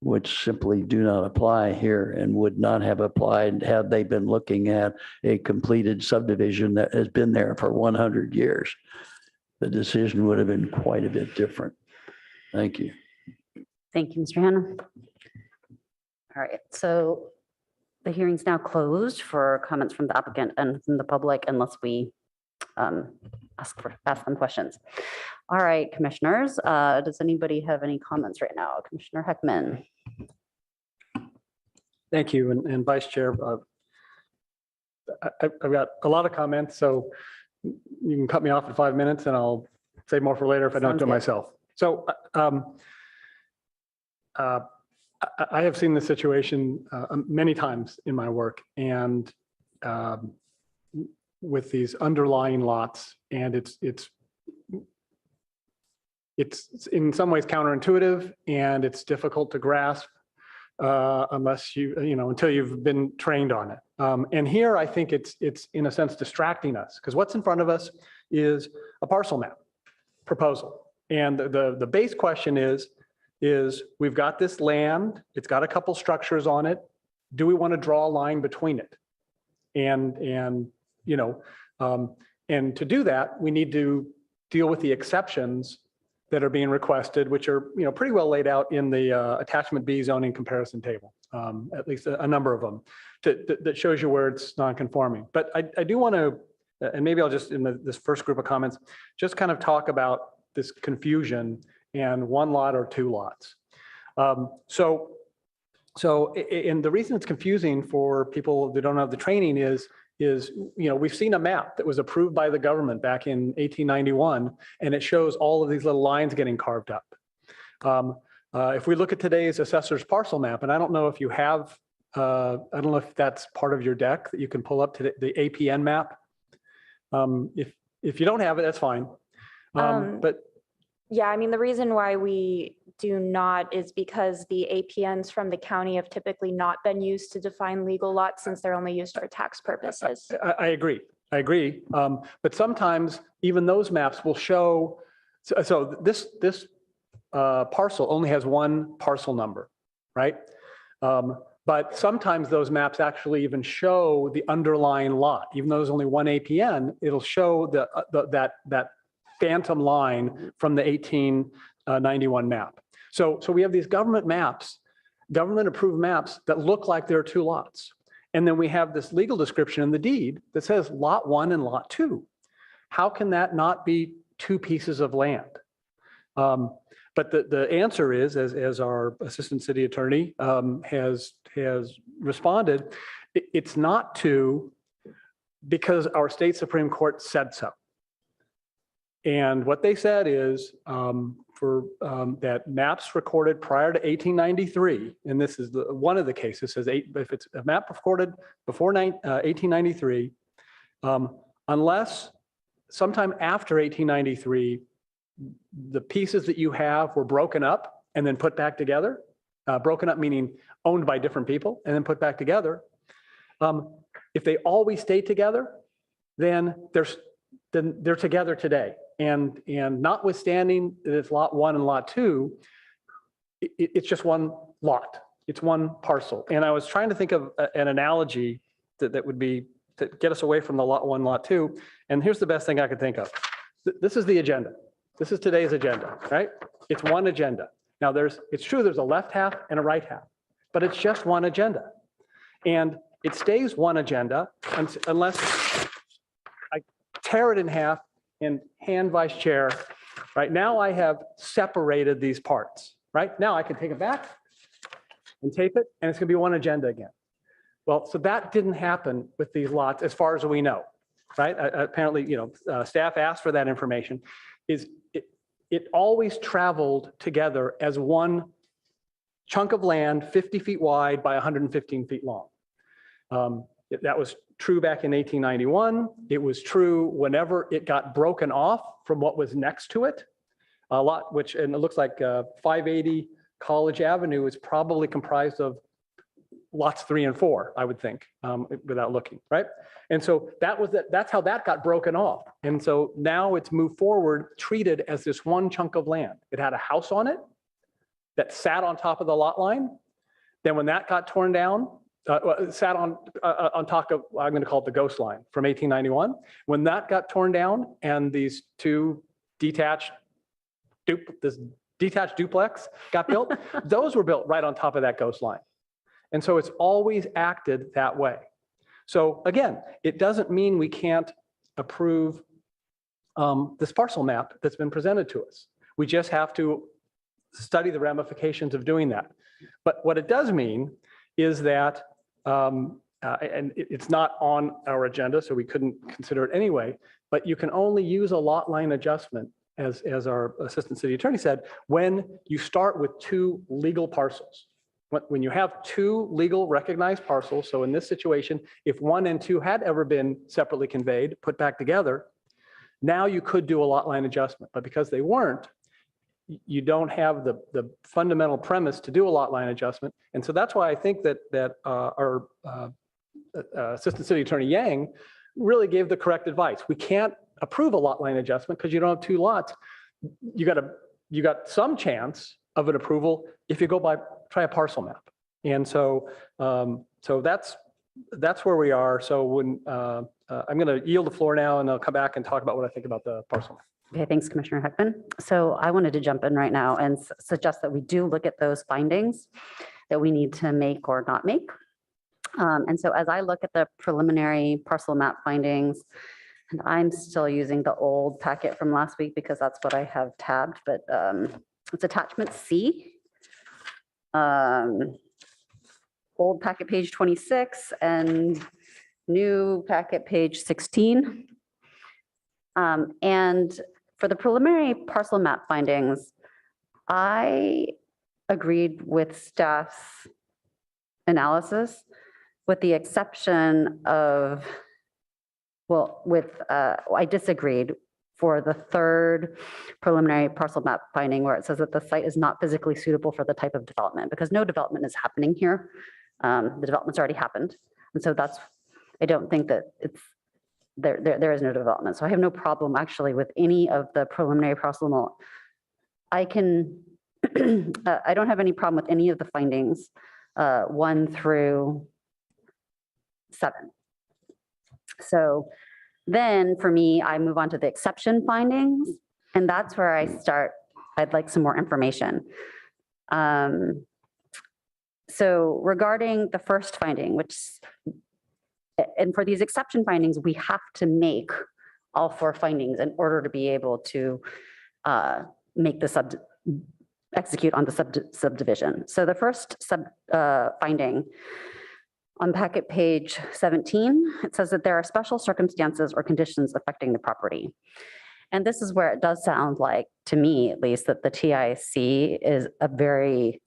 which simply do not apply here and would not have applied had they been looking at a completed subdivision that has been there for 100 years. The decision would have been quite a bit different. Thank you. Thank you, Mr. Hanna. All right, so the hearing's now closed for comments from the applicant and from the public unless we ask them questions. All right, commissioners, does anybody have any comments right now? Commissioner Heckman. Thank you. And Vice Chair, I've got a lot of comments, so you can cut me off in 5 minutes and I'll save more for later if I don't Sounds do it good. myself. So I have seen this situation many times in my work, and with these underlying lots, and it's in some ways counterintuitive, and it's difficult to grasp unless until you've been trained on it. And here I think it's in a sense distracting us, because what's in front of us is a parcel map proposal. And the base question is we've got this land, it's got a couple structures on it. Do we want to draw a line between it? And to do that, we need to deal with the exceptions that are being requested, which are, pretty well laid out in the attachment B zoning comparison table, at least a number of them that shows you where it's non-conforming. But I do want to, and maybe I'll just, in this first group of comments, just kind of talk about this confusion and one lot or two lots. And the reason it's confusing for people that don't have the training is, we've seen a map that was approved by the government back in 1891, and it shows all of these little lines getting carved up. If we look at today's assessor's parcel map, and I don't know if you have, I don't know if that's part of your deck that you can pull up to the APN map. If you don't have it, that's fine. But Yeah, I mean, the reason why we do not is because the APNs from the county have typically not been used to define legal lots since they're only used for tax purposes. I agree. But sometimes even those maps will show, so this parcel only has one parcel number, right? But sometimes those maps actually even show the underlying lot. Even though there's only one APN, it'll show that phantom line from the 1891 map. So we have these government maps, government approved maps that look like there are two lots. And then we have this legal description in the deed that says lot 1 and lot 2. How can that not be two pieces of land? But the answer is, as our assistant city attorney has responded, it's not two because our state Supreme Court said so. And what they said is that maps recorded prior to 1893, and this is one of the cases, says if it's a map recorded before 1893, unless sometime after 1893, the pieces that you have were broken up and then put back together, broken up meaning owned by different people and then put back together. If they always stay together, then they're together today. And notwithstanding that it's lot 1 and lot 2, it's just one lot. It's one parcel. And I was trying to think of an analogy that would be to get us away from the lot 1, lot 2. And here's the best thing I could think of. This is the agenda. This is today's agenda, right? It's one agenda. Now it's true there's a left half and a right half, but it's just one agenda. And it stays one agenda unless I tear it in half and hand vice chair. Right now I have separated these parts, right? Now I can take it back and tape it and it's gonna be one agenda again. Well, so that didn't happen with these lots as far as we know, right? Apparently, staff asked for that information. It always traveled together as one chunk of land, 50 feet wide by 115 feet long. That was true back in 1891. It was true whenever it got broken off from what was next to it. A lot, and it looks like 580 College Avenue is probably comprised of lots 3 and 4, I would think, without looking, right? And so that's how that got broken off. And so now it's moved forward, treated as this one chunk of land. It had a house on it that sat on top of the lot line. Then when that got torn down, it sat on top of, I'm going to call it the ghost line from 1891. When that got torn down and these two detached duplex got built, those were built right on top of that ghost line. And so it's always acted that way. So again, it doesn't mean we can't approve this parcel map that's been presented to us. We just have to study the ramifications of doing that. But what it does mean is that, and it's not on our agenda, so we couldn't consider it anyway, but you can only use a lot line adjustment, as our assistant city attorney said, when you start with two legal parcels. When you have two legal recognized parcels, so in this situation, if 1 and 2 had ever been separately conveyed, put back together, now you could do a lot line adjustment. But because they weren't, you don't have the fundamental premise to do a lot line adjustment. And so that's why I think that our assistant city attorney Yang really gave the correct advice. We can't approve a lot line adjustment because you don't have two lots. you got some chance of an approval if you try a parcel map. And so, that's where we are. So when, I'm going to yield the floor now and I'll come back and talk about what I think about the parcel map. Okay, thanks, Commissioner Heckman. So I wanted to jump in right now and suggest that we do look at those findings that we need to make or not make. And so as I look at the preliminary parcel map findings, and I'm still using the old packet from last week because that's what I have tabbed, but it's attachment C. Old packet page 26 and new packet page 16. And for the preliminary parcel map findings, I agreed with staff's analysis with the exception of, I disagreed for the third preliminary parcel map finding where it says that the site is not physically suitable for the type of development because no development is happening here. The development's already happened. And so I don't think that there is no development. So I have no problem actually with any of the preliminary parcel. I don't have any problem with any of the findings, 1 through 7. So then for me, I move on to the exception findings, and that's where I start. I'd like some more information. So regarding the first finding, and for these exception findings, we have to make all 4 findings in order to be able to execute on the subdivision. So the first finding on packet page 17, it says that there are special circumstances or conditions affecting the property. And this is where it does sound like, to me at least, that the TIC is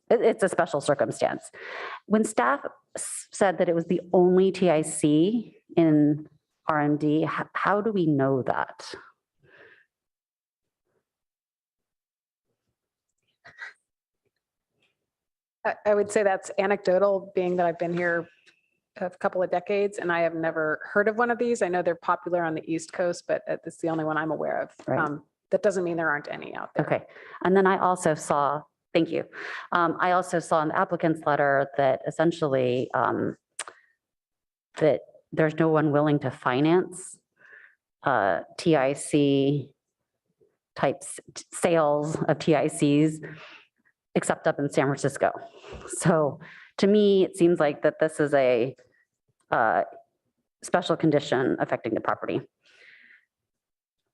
it's a special circumstance. When staff said that it was the only TIC in RMD, how do we know that? I would say that's anecdotal, being that I've been here a couple of decades and I have never heard of one of these. I know they're popular on the East Coast, but it's the only one I'm aware of. Right. That doesn't mean there aren't any out there. Okay. And then I also saw, thank you. I also saw in the applicant's letter that essentially that there's no one willing to finance TIC type sales of TICs except up in San Francisco. So to me, it seems like that this is a special condition affecting the property.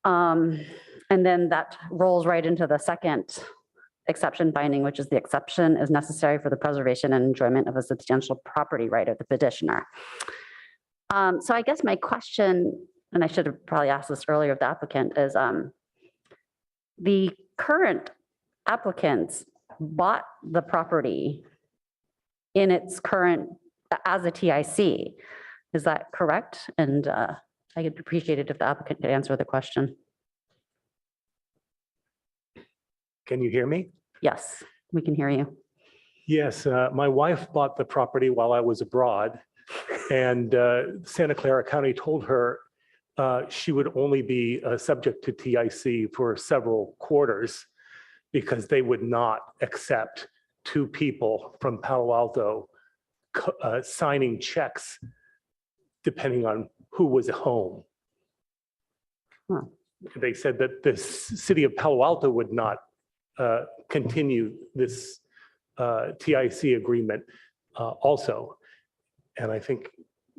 And then that rolls right into the second exception finding, which is the exception is necessary for the preservation and enjoyment of a substantial property right of the petitioner. So I guess my question, and I should have probably asked this earlier of the applicant, is the current applicants bought the property in its current, as a TIC. Is that correct? And I would appreciate it if the applicant could answer the question. Can you hear me? Yes, we can hear you. Yes, my wife bought the property while I was abroad, and Santa Clara County told her she would only be subject to TIC for several quarters because they would not accept 2 people from Palo Alto signing checks depending on who was home. Huh. They said that the city of Palo Alto would not continue this TIC agreement also. And I think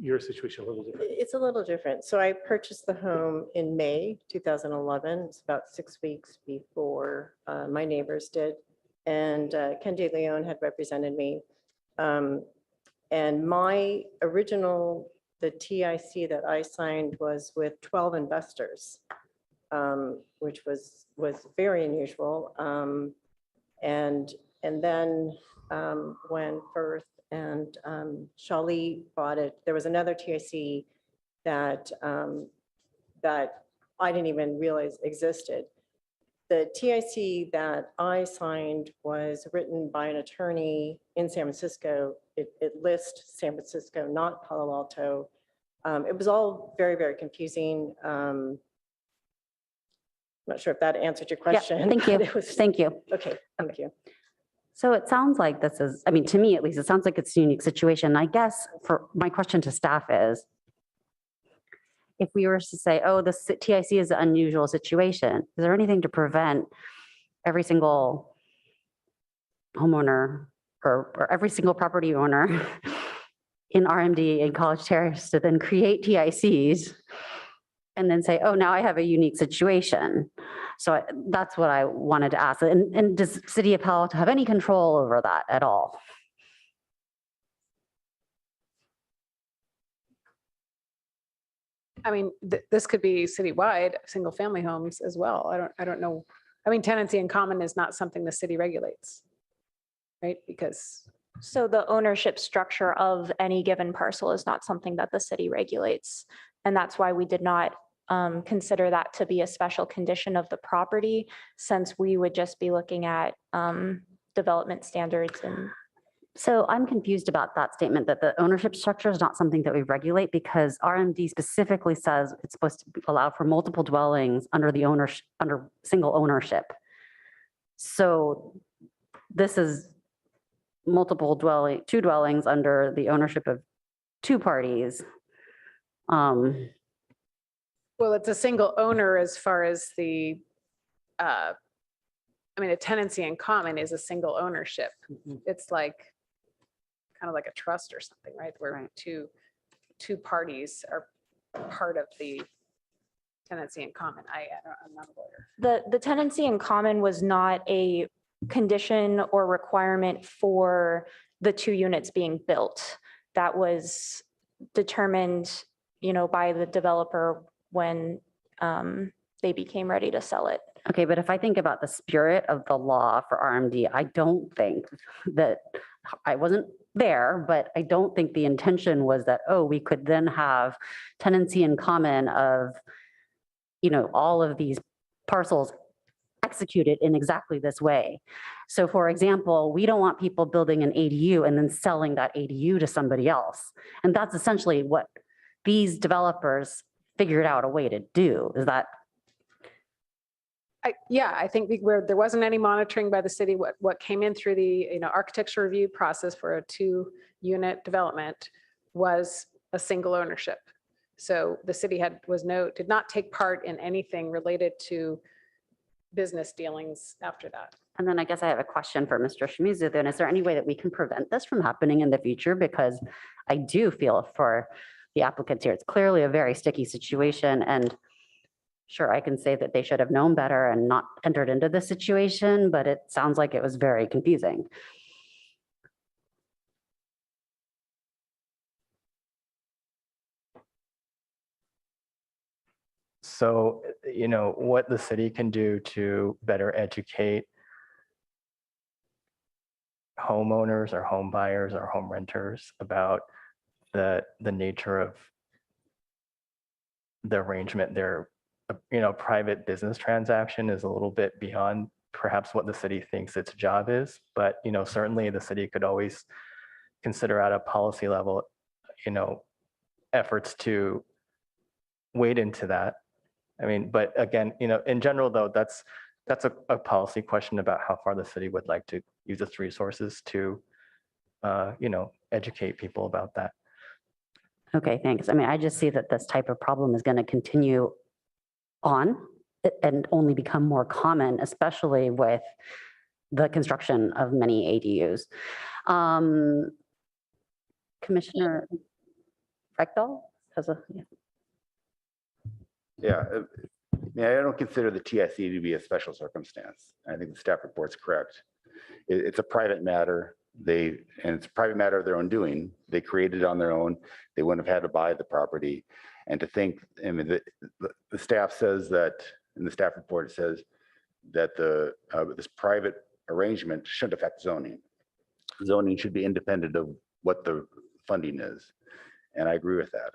your situation a little different. It's a little different. So I purchased the home in May 2011. It's about 6 weeks before my neighbors did. And Ken De Leon had represented me. And my original, the TIC that I signed was with 12 investors, which was very unusual. And then when Firth and Shali bought it, there was another TIC that that I didn't even realize existed. The TIC that I signed was written by an attorney in San Francisco. It lists San Francisco, not Palo Alto. It was all very, very confusing. not sure if that answered your Yeah, question. thank you. but it was- Thank you. Okay, thank you. So it sounds like this is, I mean, to me at least, it sounds like it's a unique situation. I guess for my question to staff is, if we were to say, oh, the TIC is an unusual situation, is there anything to prevent every single homeowner or every single property owner in RMD and College Terrace to then create TICs and then say, oh, now I have a unique situation? So that's what I wanted to ask. And does City of Palo Alto have any control over that at all? I mean, this could be citywide, single family homes as well. I don't know. I mean, tenancy in common is not something the city regulates, right? Because So the ownership structure of any given parcel is not something that the city regulates. And that's why we did not consider that to be a special condition of the property, since we would just be looking at development standards and. So I'm confused about that statement that the ownership structure is not something that we regulate, because RMD specifically says it's supposed to allow for multiple dwellings under the ownership, under single ownership. So this is multiple dwelling, two dwellings under the ownership of two parties. well, it's a single owner as far as the, I mean, a tenancy in common is a single ownership. It's like, kind of like a trust or something, right? Where Right. two parties are part of the tenancy in common. I'm not a lawyer. The tenancy in common was not a condition or requirement for the two units being built. That was determined, by the developer when they became ready to sell it. Okay, but if I think about the spirit of the law for RMD, I don't think that, I wasn't there, but I don't think the intention was that, oh, we could then have tenancy in common of, all of these parcels executed in exactly this way. So for example, we don't want people building an ADU and then selling that ADU to somebody else. And that's essentially what these developers figured out a way to do. Is that? I think where there wasn't any monitoring by the city, what came in through the, architecture review process for a 2-unit development was a single ownership. So the city did not take part in anything related to business dealings after that. And then I guess I have a question for Mr. Shimizu then. Is there any way that we can prevent this from happening in the future? Because I do feel for the applicants here, it's clearly a very sticky situation, and sure, I can say that they should have known better and not entered into this situation, but it sounds like it was very confusing. So, what the city can do to better educate homeowners or home buyers or home renters about the nature of the arrangement. Their, private business transaction is a little bit beyond perhaps what the city thinks its job is, but, certainly the city could always consider at a policy level, efforts to wade into that. I mean, but again, in general, though, that's a policy question about how far the city would like to use its resources to, educate people about that. Okay, thanks. I mean, I just see that this type of problem is going to continue on and only become more common, especially with the construction of many ADUs. Commissioner Frechtel has a. Yeah, I don't consider the TIC to be a special circumstance. I think the staff report's correct. It's a private matter. And it's a private matter of their own doing. They created it on their own. They wouldn't have had to buy the property. And to think, I mean, the staff says that, in the staff report, it says that this private arrangement shouldn't affect zoning. Zoning should be independent of what the funding is. And I agree with that.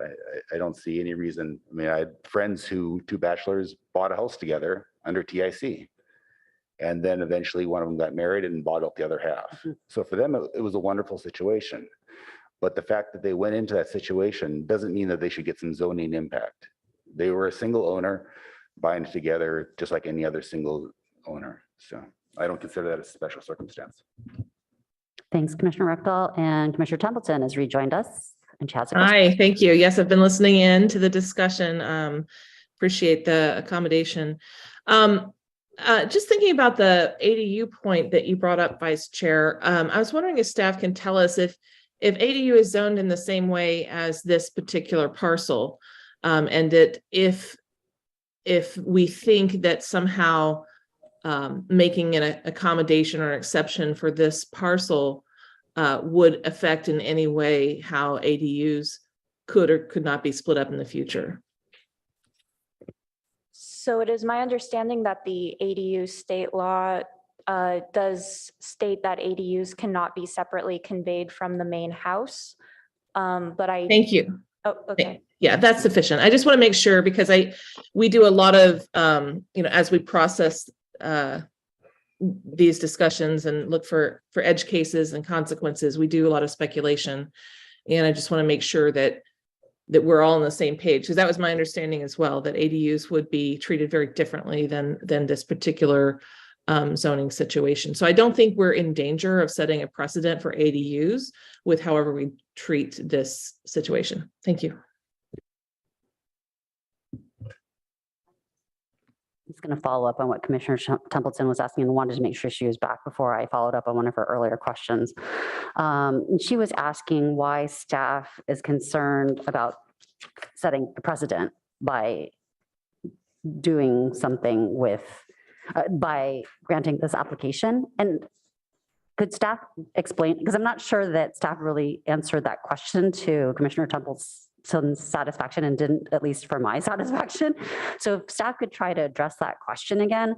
I don't see any reason. I mean, I had friends two bachelors bought a house together under TIC. And then eventually one of them got married and bought out the other half. So for them, it was a wonderful situation. But the fact that they went into that situation doesn't mean that they should get some zoning impact. They were a single owner. bind together just like any other single owner. So I don't consider that a special circumstance. Thanks, Commissioner Rexall, and Commissioner Templeton has rejoined us and she has a question. Hi, thank you. Yes, I've been listening in to the discussion. Appreciate the accommodation. Just thinking about the ADU point that you brought up, Vice Chair, I was wondering if staff can tell us if ADU is zoned in the same way as this particular parcel, and that if we think that somehow making an accommodation or exception for this parcel would affect in any way how ADUs could or could not be split up in the future. So it is my understanding that the ADU state law does state that ADUs cannot be separately conveyed from the main house. But I. Thank you. Oh, okay. Yeah, that's sufficient. I just want to make sure because we do a lot of, as we process these discussions and look for edge cases and consequences, we do a lot of speculation. And I just want to make sure that we're all on the same page, because that was my understanding as well, that ADUs would be treated very differently than this particular zoning situation. So I don't think we're in danger of setting a precedent for ADUs with however we treat this situation. Thank you. I'm just going to follow up on what Commissioner Templeton was asking and wanted to make sure she was back before I followed up on one of her earlier questions. She was asking why staff is concerned about setting a precedent by doing something with, by granting this application. And could staff explain, because I'm not sure that staff really answered that question to Commissioner Templeton's satisfaction and didn't, at least for my satisfaction. So if staff could try to address that question again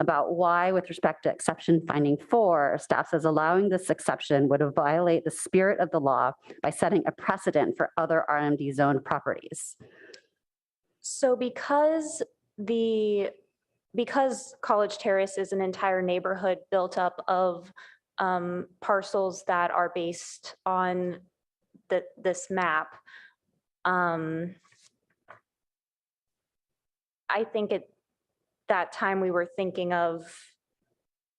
about why, with respect to exception finding 4, staff says allowing this exception would violate the spirit of the law by setting a precedent for other RMD zoned properties. So because College Terrace is an entire neighborhood built up of parcels that are based on this map, I think at that time we were thinking of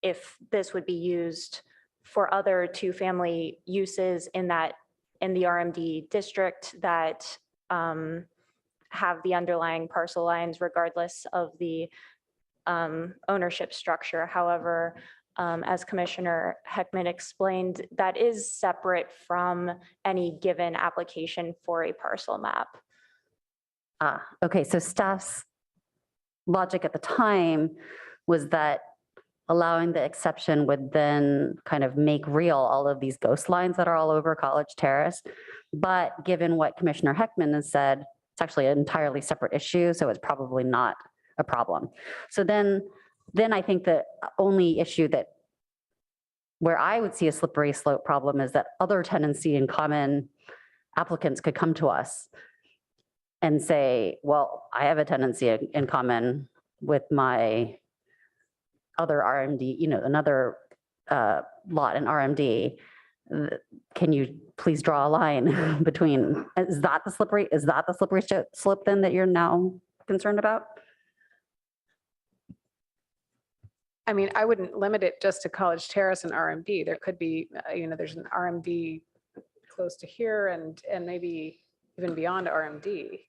if this would be used for other 2-family uses in the RMD district that have the underlying parcel lines regardless of the ownership structure. However, as Commissioner Heckman explained, that is separate from any given application for a parcel map. Okay, so staff's logic at the time was that allowing the exception would then kind of make real all of these ghost lines that are all over College Terrace. But given what Commissioner Heckman has said, it's actually an entirely separate issue, so it's probably not a problem. So then I think the only issue where I would see a slippery slope problem is that other tenancy in common applicants could come to us and say, well, I have a tenancy in common with my other RMD, another lot in RMD. Can you please draw a line between, is that the slippery slope then that you're now concerned about? I mean, I wouldn't limit it just to College Terrace and RMD. There could be, there's an RMD close to here and maybe even beyond RMD.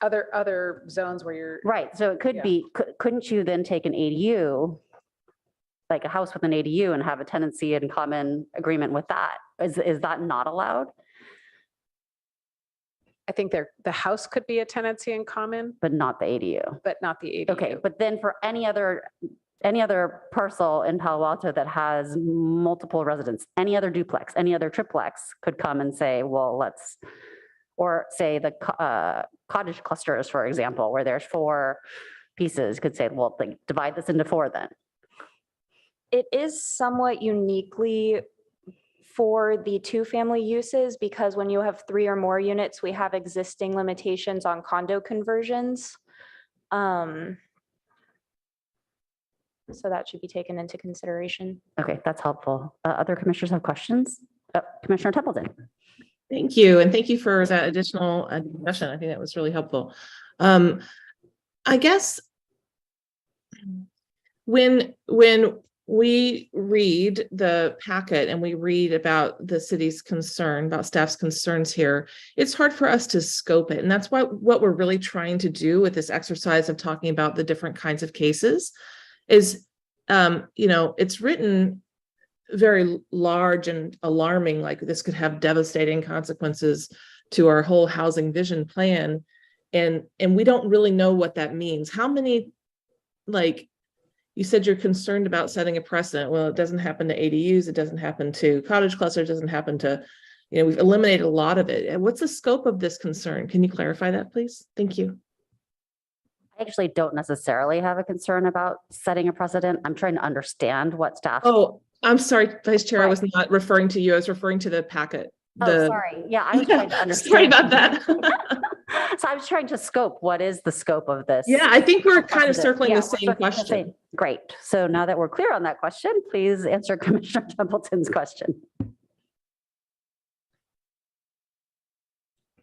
Other zones where you're. Right, so it could be, couldn't you then take an ADU, like a house with an ADU and have a tenancy in common agreement with that? Is that not allowed? I think the house could be a tenancy in common, But not the ADU? but not the ADU. Okay, but then for any other parcel in Palo Alto that has multiple residents, any other duplex, any other triplex could come and say, well, or say the cottage clusters, for example, where there's 4 pieces, could say, well, divide this into 4 then. It is somewhat uniquely for the 2-family uses, because when you have 3 or more units, we have existing limitations on condo conversions. So that should be taken into consideration. Okay, that's helpful. Other commissioners have questions? Commissioner Templeton. Thank you. And thank you for that additional discussion. I think that was really helpful. I guess when we read the packet and we read about the city's concern, about staff's concerns here, it's hard for us to scope it. And that's what we're really trying to do with this exercise of talking about the different kinds of cases is, it's written very large and alarming, like this could have devastating consequences to our whole housing vision plan. And we don't really know what that means. How many, like, you said you're concerned about setting a precedent. Well, it doesn't happen to ADUs. It doesn't happen to cottage clusters. It doesn't happen to, we've eliminated a lot of it. What's the scope of this concern? Can you clarify that, please? Thank you. I actually don't necessarily have a concern about setting a precedent. I'm trying to understand what staff. Oh, I'm sorry, Vice Chair. I was not referring to you. I was referring to the packet. Sorry. Yeah, I was trying to understand. Sorry about that. So I was trying to scope, what is the scope of this? Yeah, I think we're kind of circling Yeah, the we're same circling the question. same. Great. So now that we're clear on that question, please answer Commissioner Templeton's question.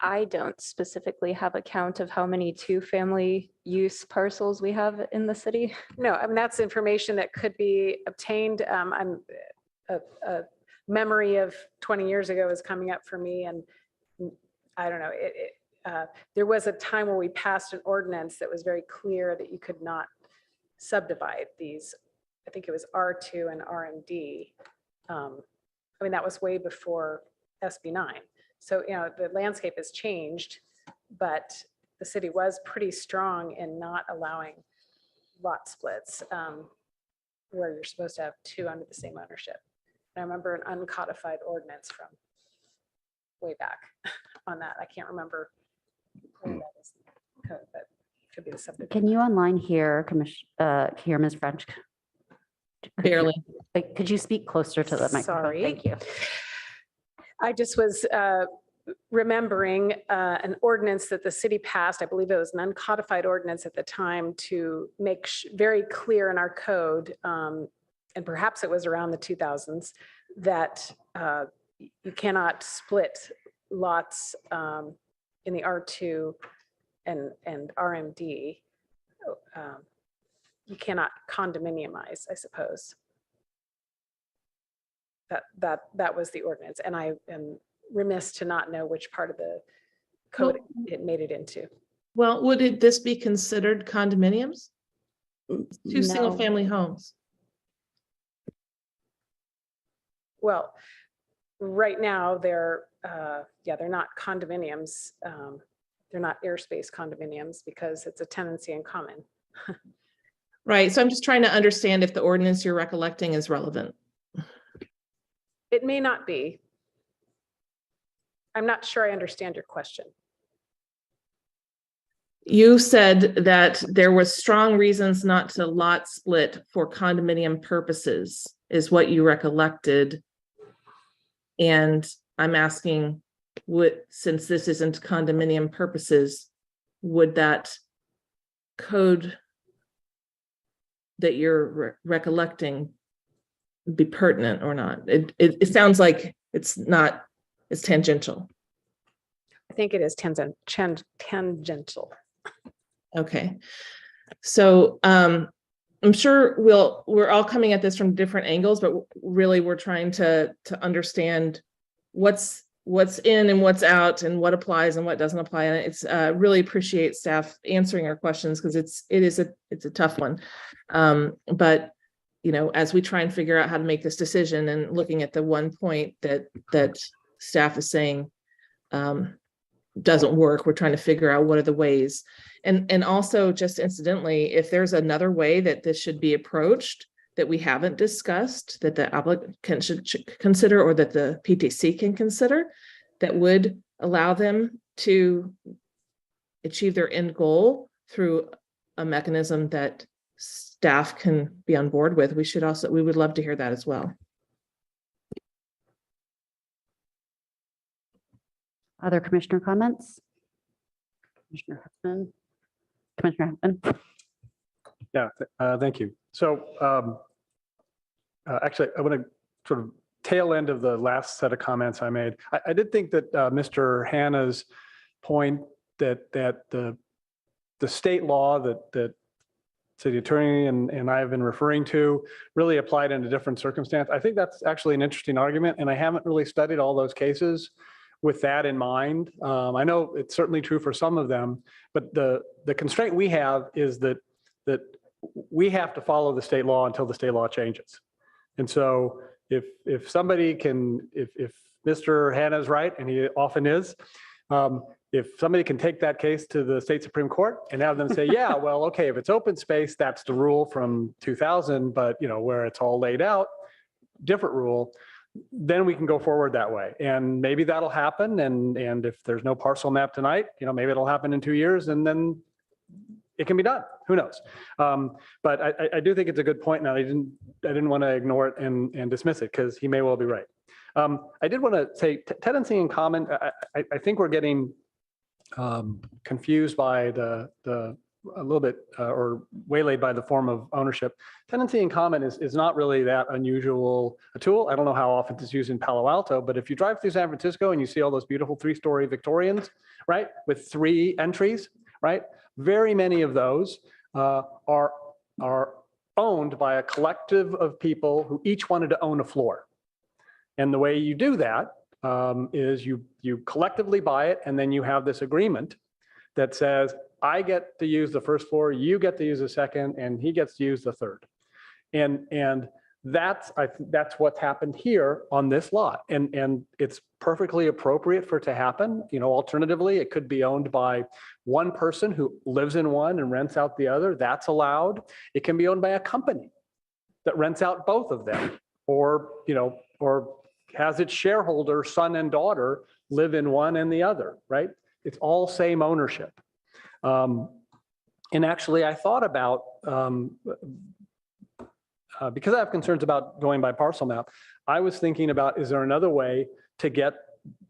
I don't specifically have a count of how many two-family use parcels we have in the city. No, I mean, that's information that could be obtained. A memory of 20 years ago is coming up for me, and I don't know, there was a time where we passed an ordinance that was very clear that you could not subdivide these. I think it was R2 and RMD. I mean, that was way before SB 9. So, the landscape has changed, but the city was pretty strong in not allowing lot splits where you're supposed to have two under the same ownership. And I remember an uncodified ordinance from way back on that. I can't remember where that is in the code, but it could be the subject. Can you online hear Ms. French? Barely. Could you speak closer to the microphone? Sorry. Thank you. I just was remembering an ordinance that the city passed. I believe it was an uncodified ordinance at the time to make very clear in our code, and perhaps it was around the 2000s, that you cannot split lots in the R2 and RMD. You cannot condominiumize, I suppose. That was the ordinance, and I am remiss to not know which part of the code it made it into. Well, would this be considered condominiums? Two No. single-family homes. Well, right now they're not condominiums. They're not airspace condominiums because it's a tenancy in common. Right. So I'm just trying to understand if the ordinance you're recollecting is relevant. It may not be. I'm not sure I understand your question. You said that there was strong reasons not to lot split for condominium purposes, is what you recollected. And I'm asking, since this isn't condominium purposes, would that code that you're recollecting be pertinent or not? It sounds like it's not, it's tangential. I think it is tangential. Okay. So I'm sure we're all coming at this from different angles, but really we're trying to understand what's in and what's out and what applies and what doesn't apply. And it's really appreciate staff answering our questions because it's a tough one. But as we try and figure out how to make this decision and looking at the one point that staff is saying doesn't work, we're trying to figure out what are the ways. And also just incidentally, if there's another way that this should be approached that we haven't discussed, that the applicant should consider, or that the PTC can consider, that would allow them to achieve their end goal through a mechanism that staff can be on board with, we would love to hear that as well. Other commissioner comments? Commissioner Huffman? Commissioner Huffman? Yeah, thank you. So actually, I want to sort of tail end of the last set of comments I made. I did think that Mr. Hannah's point that the the state law that city attorney and I have been referring to really applied in a different circumstance. I think that's actually an interesting argument, and I haven't really studied all those cases with that in mind. I know it's certainly true for some of them, but the constraint we have is that we have to follow the state law until the state law changes. And so if somebody can, if Mr. Hannah's right, and he often is, if somebody can take that case to the state Supreme Court and have them say, yeah, well, okay, if it's open space, that's the rule from 2000, but where it's all laid out, different rule, then we can go forward that way. And maybe that'll happen. And if there's no parcel map tonight, maybe it'll happen in 2 years and then it can be done. Who knows? But I do think it's a good point. Now, I didn't want to ignore it and dismiss it because he may well be right. I did want to say tenancy in common. I think we're getting confused by a little bit or waylaid by the form of ownership. Tenancy in common is not really that unusual a tool. I don't know how often it's used in Palo Alto, but if you drive through San Francisco and you see all those beautiful 3-story Victorians, right, with 3 entries, right, very many of those are owned by a collective of people who each wanted to own a floor. And the way you do that is you collectively buy it, and then you have this agreement that says, I get to use the first floor, you get to use the second, and he gets to use the third. And that's what's happened here on this lot. And it's perfectly appropriate for it to happen. Alternatively, it could be owned by one person who lives in one and rents out the other. That's allowed. It can be owned by a company that rents out both of them, or has its shareholder, son and daughter, live in one and the other, right? It's all same ownership. And actually, I thought about, because I have concerns about going by parcel map, I was thinking about, is there another way to get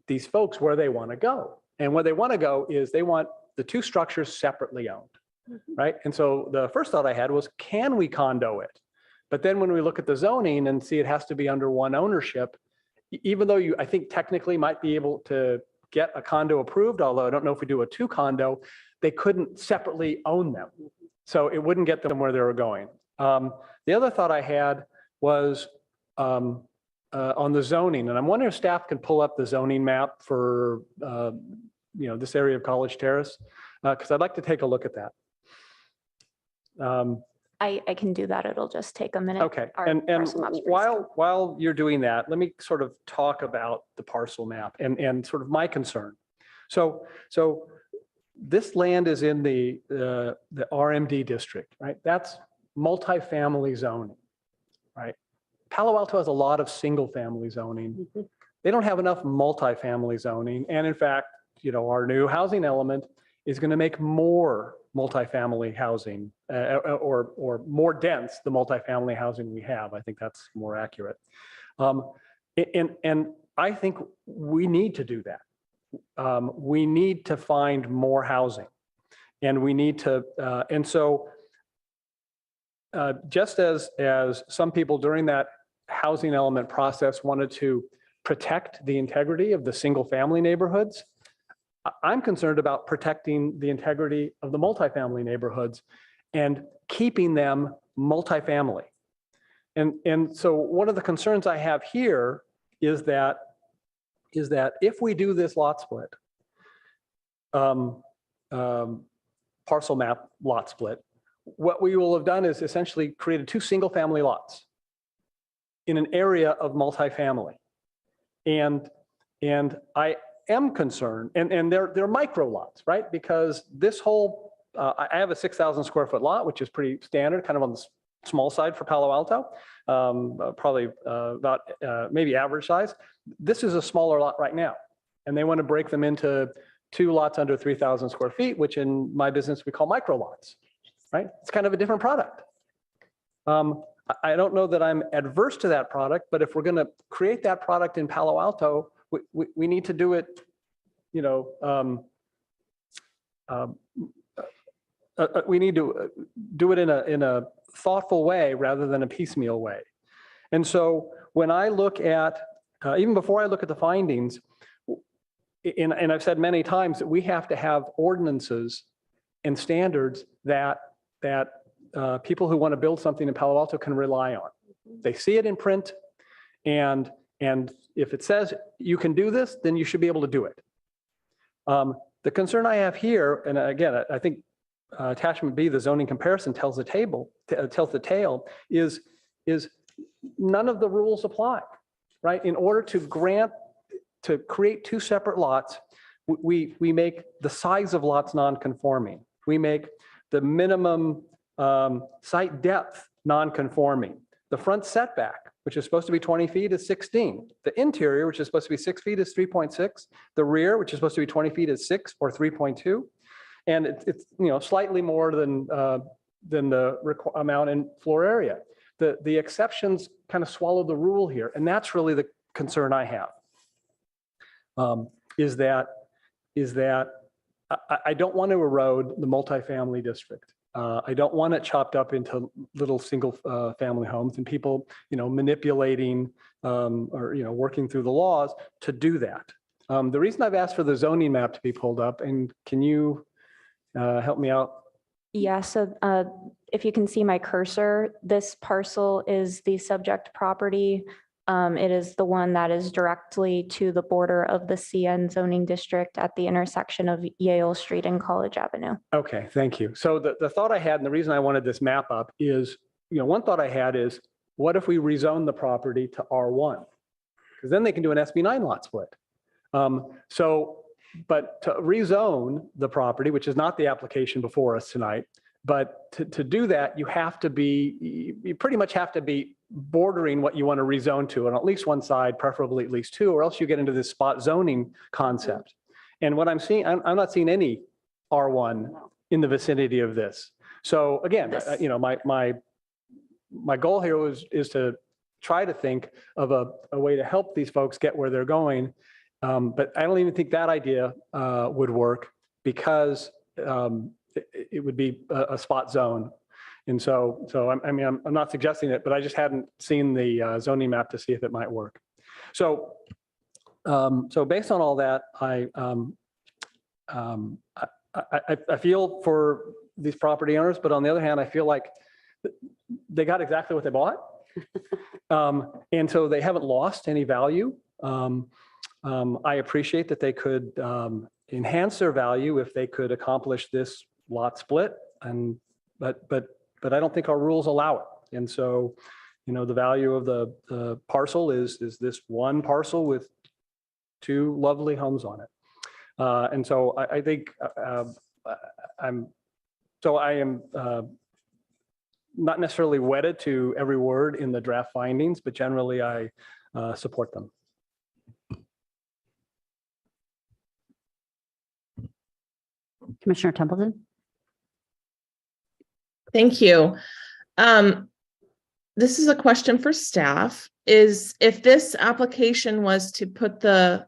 these folks where they want to go? And where they want to go is they want the 2 structures separately owned, right? And so the first thought I had was, can we condo it? But then when we look at the zoning and see it has to be under one ownership, even though I think technically might be able to get a condo approved, although I don't know if we do a 2 condo, they couldn't separately own them. So it wouldn't get them where they were going. The other thought I had was on the zoning, and I'm wondering if staff can pull up the zoning map for this area of College Terrace, because I'd like to take a look at that. I can do that. It'll just take a minute. Okay, Our and parcel map's pretty simple. while you're doing that, let me sort of talk about the parcel map and sort of my concern. So this land is in the RMD district, right? That's multifamily zoning, right? Palo Alto has a lot of single family zoning. They don't have enough multifamily zoning. And in fact, our new housing element is going to make more multifamily housing or more dense the multifamily housing we have. I think that's more accurate. And I think we need to do that. We need to find more housing, and we need to, and so just as some people during that housing element process wanted to protect the integrity of the single family neighborhoods, I'm concerned about protecting the integrity of the multifamily neighborhoods and keeping them multifamily. And so one of the concerns I have here is that if we do this lot split, parcel map lot split, what we will have done is essentially created 2 single family lots in an area of multifamily. And I am concerned, and they're micro lots, right? Because this whole, I have a 6,000 square foot lot, which is pretty standard, kind of on the small side for Palo Alto, probably about maybe average size. This is a smaller lot right now, and they want to break them into 2 lots under 3,000 square feet, which in my business we call micro lots, right? It's kind of a different product. I don't know that I'm adverse to that product, but if we're going to create that product in Palo Alto, we need to do it, we need to do it in a thoughtful way rather than a piecemeal way. And so when I look at, even before I look at the findings, and I've said many times that we have to have ordinances and standards that people who want to build something in Palo Alto can rely on. They see it in print, and if it says you can do this, then you should be able to do it. The concern I have here, and again, I think attachment B, the zoning comparison tells the tale, is none of the rules apply, right? In order to create two separate lots, we make the size of lots non-conforming. We make the minimum site depth non-conforming. The front setback, which is supposed to be 20 feet, is 16. The interior, which is supposed to be 6 feet, is 3.6. The rear, which is supposed to be 20 feet, is 6 or 3.2. And it's slightly more than the amount in floor area. The exceptions kind of swallow the rule here, and that's really the concern I have. Is that I don't want to erode the multifamily district. I don't want it chopped up into little single family homes and people, manipulating or working through the laws to do that. The reason I've asked for the zoning map to be pulled up, and can you help me out? Yeah, so if you can see my cursor, this parcel is the subject property. It is the one that is directly to the border of the CN zoning district at the intersection of Yale Street and College Avenue. Okay, thank you. So the thought I had, and the reason I wanted this map up is, one thought I had is, what if we rezone the property to R1? Because then they can do an SB9 lot split. But to rezone the property, which is not the application before us tonight, but to do that, you pretty much have to be bordering what you want to rezone to on at least one side, preferably at least two, or else you get into this spot zoning concept. And what I'm seeing, I'm not seeing any R1 in the vicinity of this. So again, my goal here is to try to think of a way to help these folks get where they're going. But I don't even think that idea would work because it would be a spot zone. And so I'm not suggesting it, but I just hadn't seen the zoning map to see if it might work. So based on all that, I feel for these property owners, but on the other hand, I feel like they got exactly what they bought. And so they haven't lost any value. I appreciate that they could enhance their value if they could accomplish this lot split, but I don't think our rules allow it. And so, the value of the parcel is this one parcel with two lovely homes on it. And so I think I am not necessarily wedded to every word in the draft findings, but generally I support them. Commissioner Templeton. Thank you. This is a question for staff. Is if this application was to put the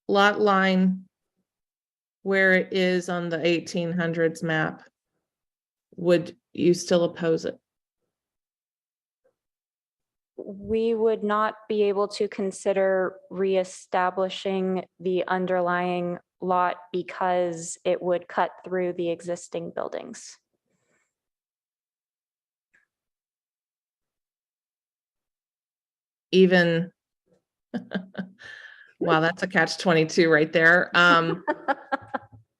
lot line where it is on the 1800s map, would you still oppose it? We would not be able to consider reestablishing the underlying lot because it would cut through the existing buildings. Even, wow, that's a catch-22 right there.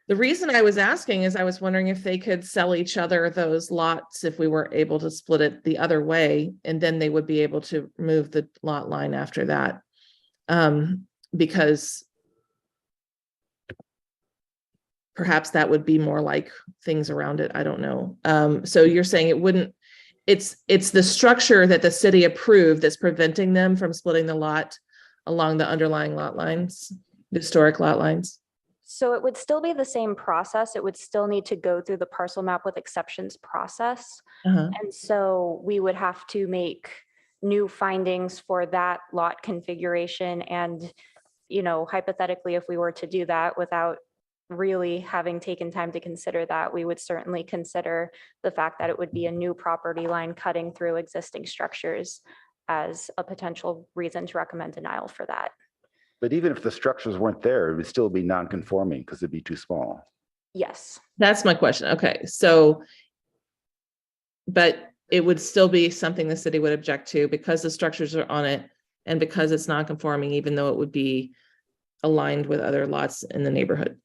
The reason I was asking is I was wondering if they could sell each other those lots if we were able to split it the other way, and then they would be able to move the lot line after that. Because perhaps that would be more like things around it. I don't know. So you're saying it wouldn't, it's the structure that the city approved that's preventing them from splitting the lot along the underlying lot lines, historic lot lines? So it would still be the same process. It would still need to go through the parcel map with exceptions process. And so we would have to make new findings for that lot configuration. And, hypothetically, if we were to do that without really having taken time to consider that, we would certainly consider the fact that it would be a new property line cutting through existing structures as a potential reason to recommend denial for that. But even if the structures weren't there, it would still be non-conforming because it'd be too small. Yes, That's my question. Okay, so, but it would still be something the city would object to because the structures are on it and because it's non-conforming, even though it would be aligned with other lots in the neighborhood.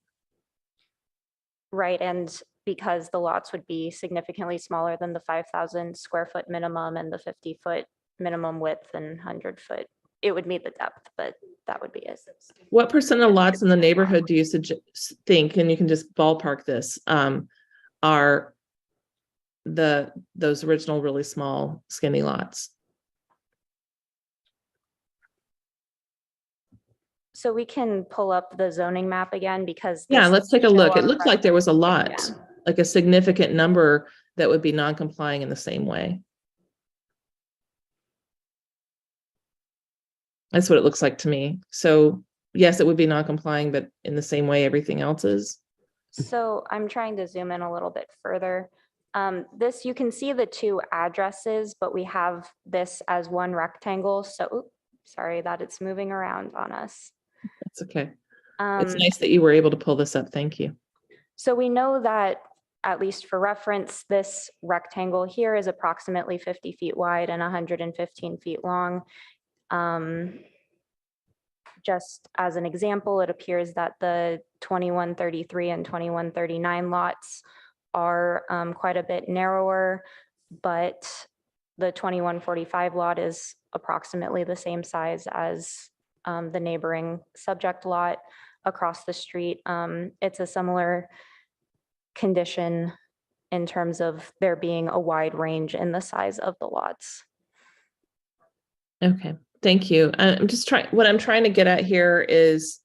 right. And because the lots would be significantly smaller than the 5,000 square foot minimum and the 50-foot minimum width and 100-foot, it would meet the depth, but that would be it. What percent of lots in the neighborhood do you think, and you can just ballpark this, are those original really small skinny lots? So we can pull up the zoning map again because. Yeah, this let's take a doesn't show look. It our looked like there was a lot, Yeah. like a significant number that would be non-complying in the same way. That's what it looks like to me. So yes, it would be non-complying, but in the same way everything else is. So I'm trying to zoom in a little bit further. This, you can see the two addresses, but we have this as one rectangle. So, oops, sorry that it's moving around on us. That's okay. It's Um, nice that you were able to pull this up. Thank you. So we know that, at least for reference, this rectangle here is approximately 50 feet wide and 115 feet long. Just as an example, it appears that the 2133 and 2139 lots are quite a bit narrower, but the 2145 lot is approximately the same size as the neighboring subject lot across the street. It's a similar condition in terms of there being a wide range in the size of the lots. Okay, thank you. I'm just trying, what I'm trying to get at here is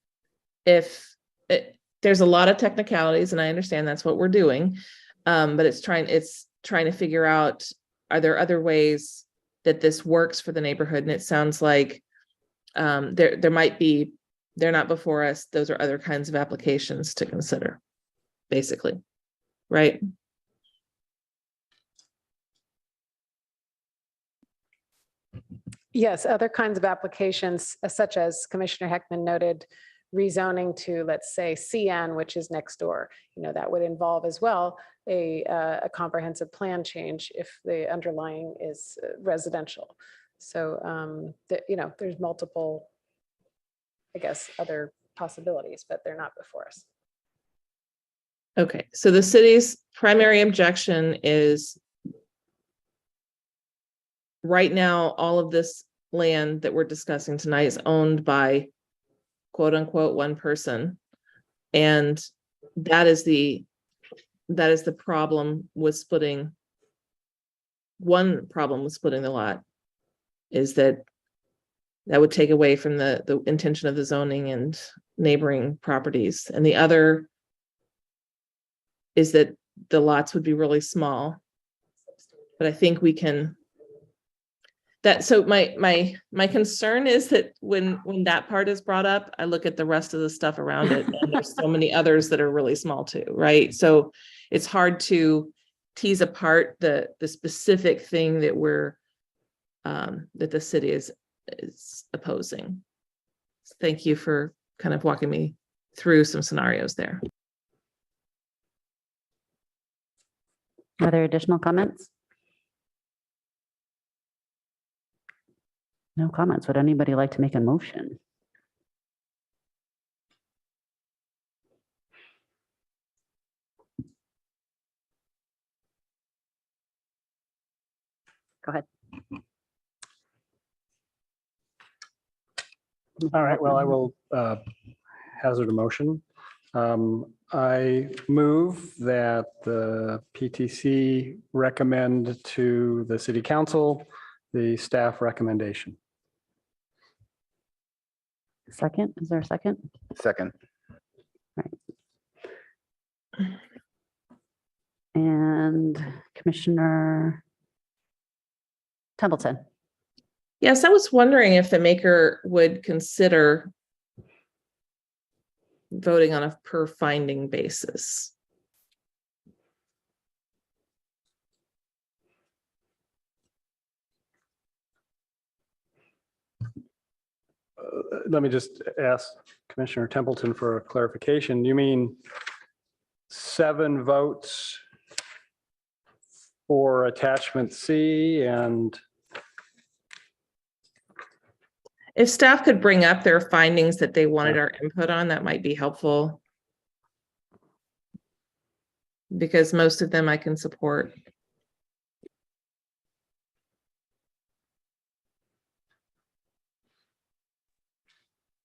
there's a lot of technicalities and I understand that's what we're doing. But it's trying to figure out, are there other ways that this works for the neighborhood? And it sounds like there might be, they're not before us. Those are other kinds of applications to consider, basically, right? Yes, other kinds of applications, such as Commissioner Heckman noted, rezoning to, let's say, CN, which is next door. That would involve as well a comprehensive plan change if the underlying is residential. So, there's multiple, I guess, other possibilities, but they're not before us. Okay, so the city's primary objection is right now, all of this land that we're discussing tonight is owned by quote unquote one person. And that is the problem with splitting. One problem with splitting the lot is that would take away from the intention of the zoning and neighboring properties. And the other is that the lots would be really small. But I think we can, so my concern is that when that part is brought up, I look at the rest of the stuff around it and there's so many others that are really small too, right? So it's hard to tease apart the specific thing that that the city is opposing. Thank you for kind of walking me through some scenarios there. Are there additional comments? No comments. Would anybody like to make a motion? Go ahead. All right, well, I will hazard a motion. I move that the PTC recommend to the city council the staff recommendation. Second, is there a second? Second. And Commissioner Templeton. Yes, I was wondering if the maker would consider voting on a per finding basis. Let me just ask Commissioner Templeton for a clarification. You mean 7 votes for attachment C, and If staff could bring up their findings that they wanted our input on, that might be helpful. Because most of them I can support.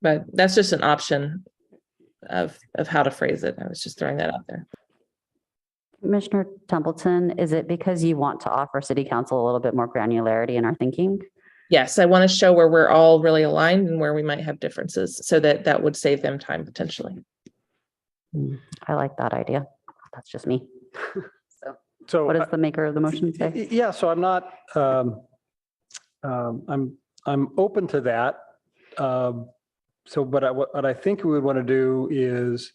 But that's just an option of how to phrase it. I was just throwing that out there. Commissioner Templeton, is it because you want to offer city council a little bit more granularity in our thinking? Yes, I want to show where we're all really aligned and where we might have differences, so that would save them time potentially. I like that idea. That's just me. so What does the maker of the motion say? yeah, so I'm not, I'm open to that. So, but what I think we would want to do is,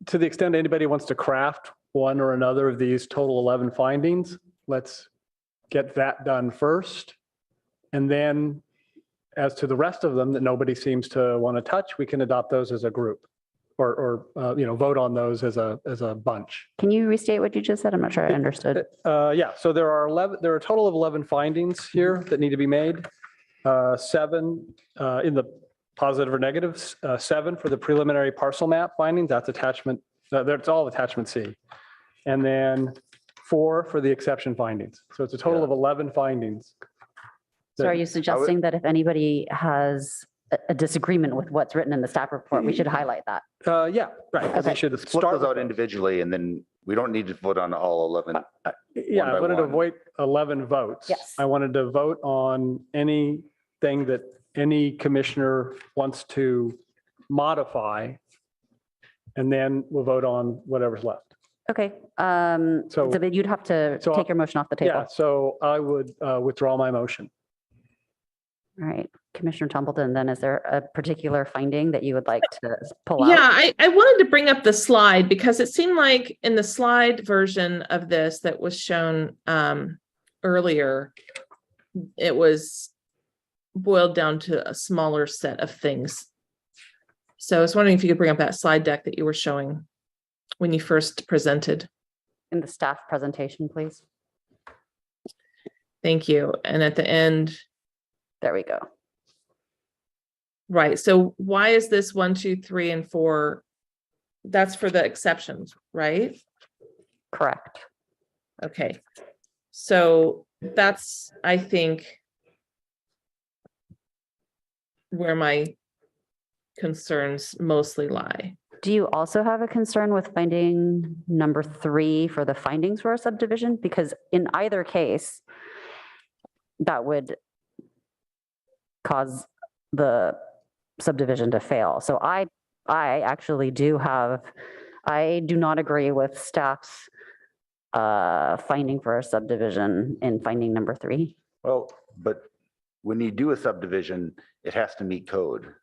to the extent anybody wants to craft one or another of these total 11 findings, let's get that done first. And then as to the rest of them that nobody seems to want to touch, we can adopt those as a group or vote on those as a bunch. Can you restate what you just said? I'm not sure I understood. Yeah, so there are a total of 11 findings here that need to be made. 7 in the positive or negatives, 7 for the preliminary parcel map findings, that's attachment, that's all attachment C. And then 4 for the exception findings. So it's a total of 11 findings. So are you suggesting that if anybody has a disagreement with what's written in the staff report, we should highlight that? Yeah, right. We should Split start those out with those. individually, and then we don't need to vote on all 11. Yeah, I by wanted to one. avoid 11 votes. Yes. I wanted to vote on anything that any commissioner wants to modify, and then we'll vote on whatever's left. Okay. So- So you'd have to so- take your motion off the table. Yeah, so I would withdraw my motion. All right, Commissioner Templeton, then is there a particular finding that you would like to pull out? Yeah, I wanted to bring up the slide because it seemed like in the slide version of this that was shown earlier, it was boiled down to a smaller set of things. So I was wondering if you could bring up that slide deck that you were showing when you first presented. In the staff presentation, please. Thank you. And at the end, There we go. right. So why is this 1, 2, 3, and 4? That's for the exceptions, right? Correct. Okay. So that's, I think, where my concerns mostly lie. Do you also have a concern with finding number 3 for the findings for a subdivision? Because in either case, that would cause the subdivision to fail. So I actually do not agree with staff's finding for a subdivision in finding number 3. Well, but when you do a subdivision, it has to meet code.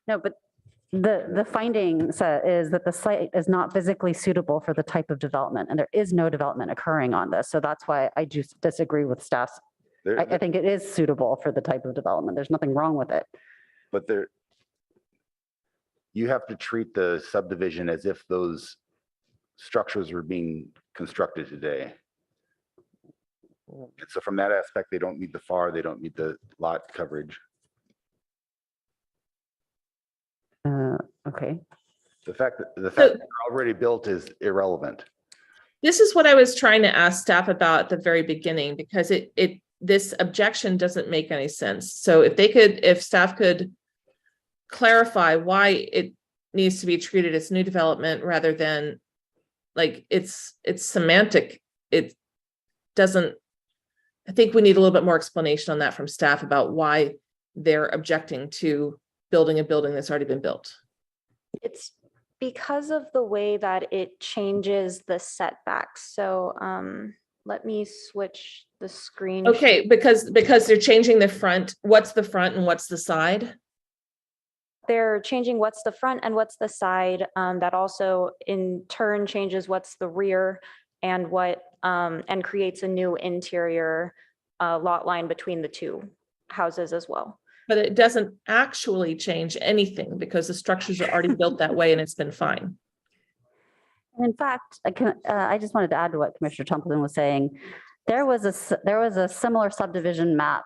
No, but the finding is that the site is not physically suitable for the type of development, and there is no development occurring on this. So that's why I do disagree with staff's. I think it is suitable for the type of development. There's nothing wrong with it. But you have to treat the subdivision as if those structures were being constructed today. And so from that aspect, they don't meet the FAR, they don't meet the lot coverage. Okay. The fact that they're already built is irrelevant. This is what I was trying to ask staff about at the very beginning, because this objection doesn't make any sense. So if staff could clarify why it needs to be treated as new development rather than like it's semantic. It doesn't, I think we need a little bit more explanation on that from staff about why they're objecting to building a building that's already been built. It's because of the way that it changes the setbacks. So let me switch the screen. Okay, because they're changing the front. What's the front and what's the side? They're changing what's the front and what's the side. That also in turn changes what's the rear and and creates a new interior lot line between the two houses as well. But it doesn't actually change anything because the structures are already built that way and it's been fine. And in fact, I just wanted to add to what Commissioner Templeton was saying. There was a similar subdivision map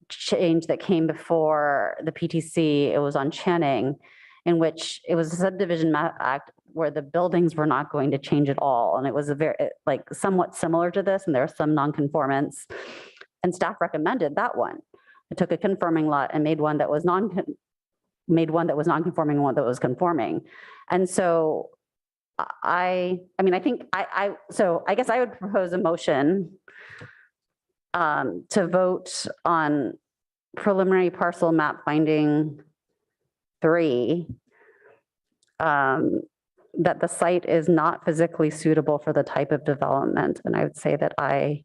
change that came before the PTC. It was on Channing, in which it was a subdivision map act where the buildings were not going to change at all. And it was a very, like, somewhat similar to this, and there are some non-conformance. And staff recommended that one. It took a conforming lot and made one that was non-conforming and one that was conforming. And so I guess I would propose a motion to vote on preliminary parcel map finding 3, that the site is not physically suitable for the type of development. And I would say that I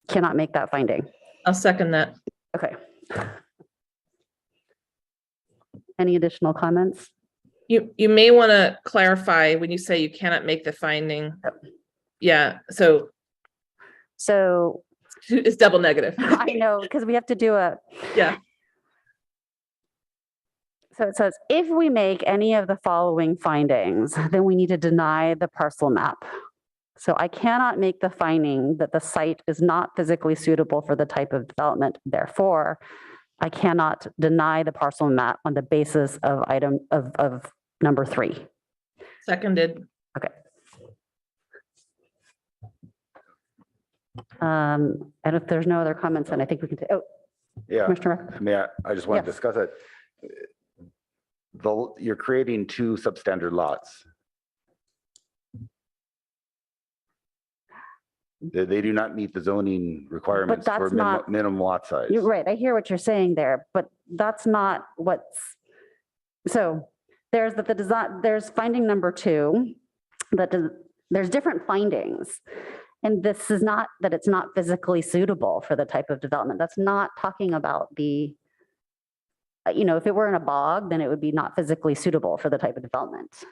cannot make that finding. I'll second that. Okay. Any additional comments? You may want to clarify when you say you cannot make the finding. Yeah, so it's double negative. I know, because we have to do a. Yeah. So it says, if we make any of the following findings, then we need to deny the parcel map. So I cannot make the finding that the site is not physically suitable for the type of development. Therefore, I cannot deny the parcel map on the basis of item of number 3. Seconded. Okay. And if there's no other comments, then I think we can take, Yeah, Commissioner. I just want to Yes. discuss it. You're creating 2 substandard lots. They do not meet the zoning requirements for that's not- minimum lot size. You're right. I hear what you're saying there, but that's not what's, so there's the design, there's finding number 2, there's different findings. And this is not that it's not physically suitable for the type of development. That's not talking about the, if it were in a bog, then it would be not physically suitable for the type of development.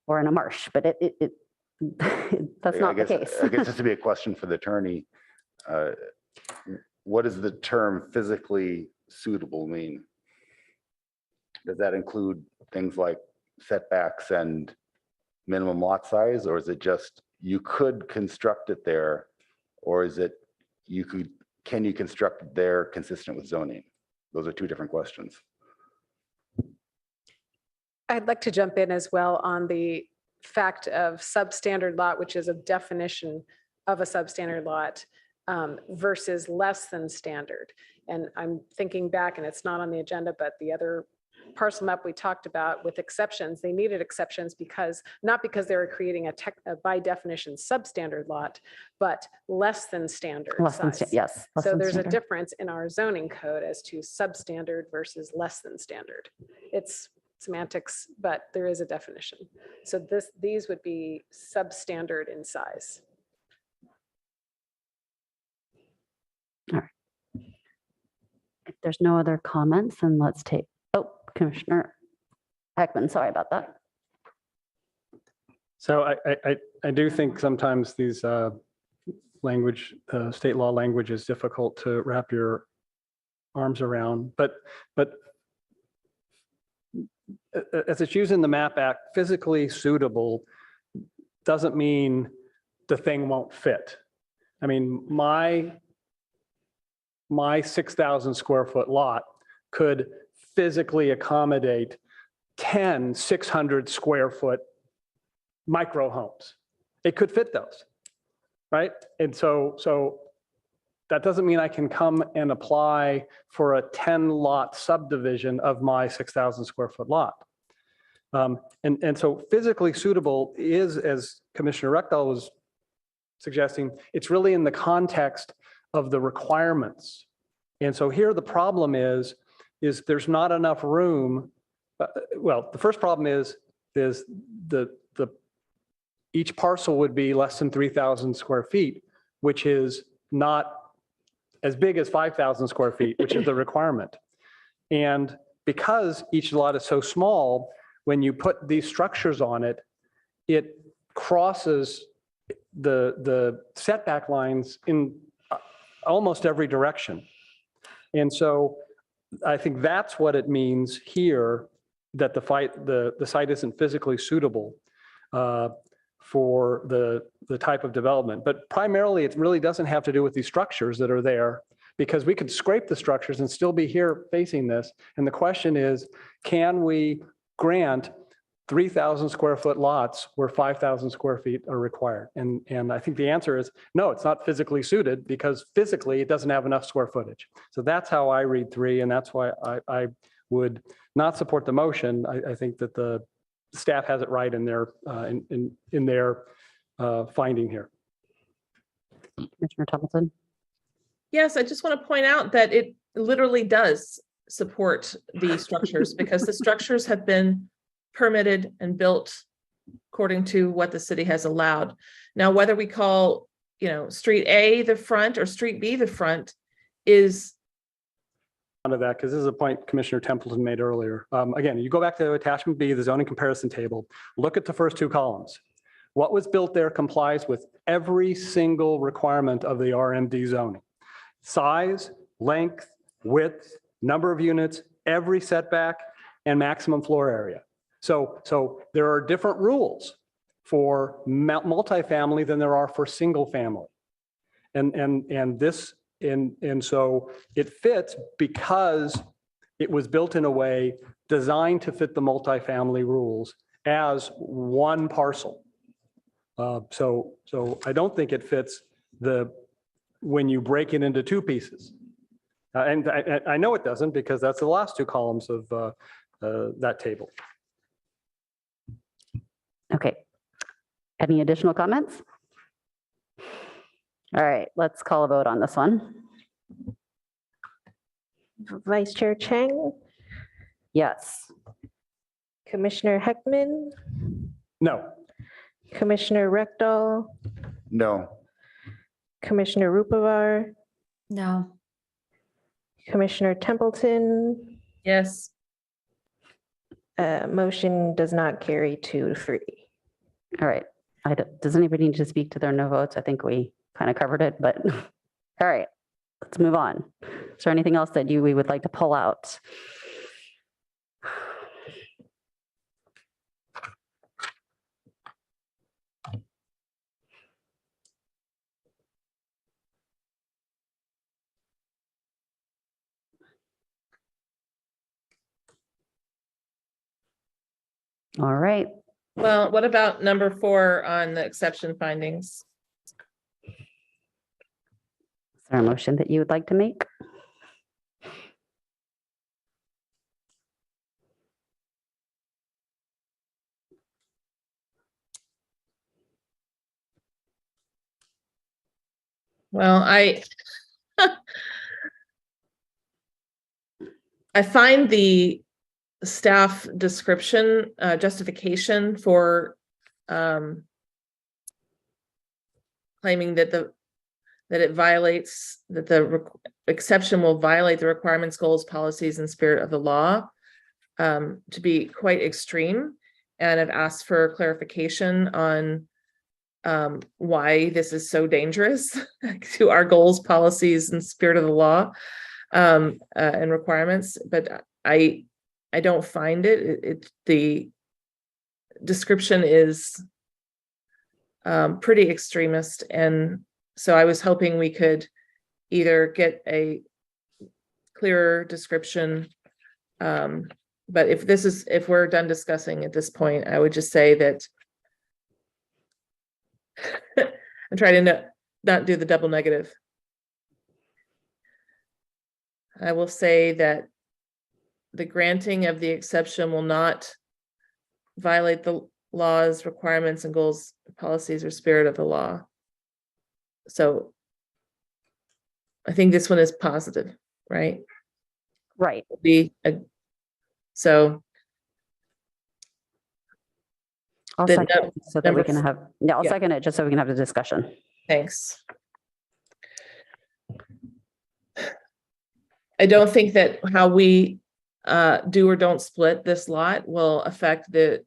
Or in a marsh, but that's not the case. I guess this would be a question for the attorney. What does the term physically suitable mean? Does that include things like setbacks and minimum lot size, or is it just you could construct it there, or is it can you construct it there consistent with zoning? Those are 2 different questions. I'd like to jump in as well on the fact of substandard lot, which is a definition of a substandard lot versus less than standard. And I'm thinking back, and it's not on the agenda, but the other parcel map we talked about with exceptions, they needed exceptions not because they were creating a by definition substandard lot, but less than standard size. Yes. less So than there's a standard. difference in our zoning code as to substandard versus less than standard. It's semantics, but there is a definition. So these would be substandard in size. If there's no other comments, then let's take, Commissioner Heckman, sorry about that. So I do think sometimes these state law language is difficult to wrap your arms around, but as it's used in the MAP Act, physically suitable doesn't mean the thing won't fit. I mean, my 6,000 square foot lot could physically accommodate 10 600 square foot micro homes. It could fit those, right? And so that doesn't mean I can come and apply for a 10 lot subdivision of my 6,000 square foot lot. And so physically suitable is, as Commissioner Reckdahl was suggesting, it's really in the context of the requirements. And so here the problem is there's not enough room. Well, the first problem is each parcel would be less than 3,000 square feet, which is not as big as 5,000 square feet, which is the requirement. And because each lot is so small, when you put these structures on it, it crosses the setback lines in almost every direction. And so I think that's what it means here, that the site isn't physically suitable for the type of development. But primarily, it really doesn't have to do with these structures that are there, because we could scrape the structures and still be here facing this. And the question is, can we grant 3,000 square foot lots where 5,000 square feet are required? And I think the answer is no, it's not physically suited, because physically it doesn't have enough square footage. So that's how I read 3, and that's why I would not support the motion. I think that the staff has it right in their finding here. Commissioner Templeton? Yes, I just want to point out that it literally does support the structures because the structures have been permitted and built according to what the city has allowed. Now, whether we call, street A the front or street B the front is Of that, because this is a point Commissioner Templeton made earlier. Again, you go back to attachment B, the zoning comparison table, look at the first 2 columns. What was built there complies with every single requirement of the RMD zoning. Size, length, width, number of units, every setback, and maximum floor area. So there are different rules for multifamily than there are for single family. And so it fits because it was built in a way designed to fit the multifamily rules as one parcel. So I don't think it fits when you break it into 2 pieces. And I know it doesn't, because that's the last 2 columns of that table. Okay. Any additional comments? All right, let's call a vote on this one. Vice Chair Chang, Yes. Commissioner Heckman, No. Commissioner Rekdal, No. Commissioner Rupavar, No. Commissioner Templeton. yes. Motion does not carry 2-3. All right. Does anybody need to speak to their no votes? I think we kind of covered it, but all right, let's move on. Is there anything else that we would like to pull out? All right. Well, what about number 4 on the exception findings? Is there a motion that you would like to make? Well, I find the staff description justification for claiming that it violates, that the exception will violate the requirements, goals, policies, and spirit of the law to be quite extreme. And I've asked for clarification on why this is so dangerous to our goals, policies, and spirit of the law and requirements. But I don't find it. The description is pretty extremist, and so I was hoping we could either get a clearer description. But if we're done discussing at this point, I would just say that I'm trying to not do the double negative. I will say that the granting of the exception will not violate the laws, requirements, and goals, policies, or spirit of the law. So I think this one is positive, right? Right. So I'll The second it so that we number can have, yeah, I'll yeah. second it just so we can have the discussion. Thanks. I don't think that how we do or don't split this lot will affect the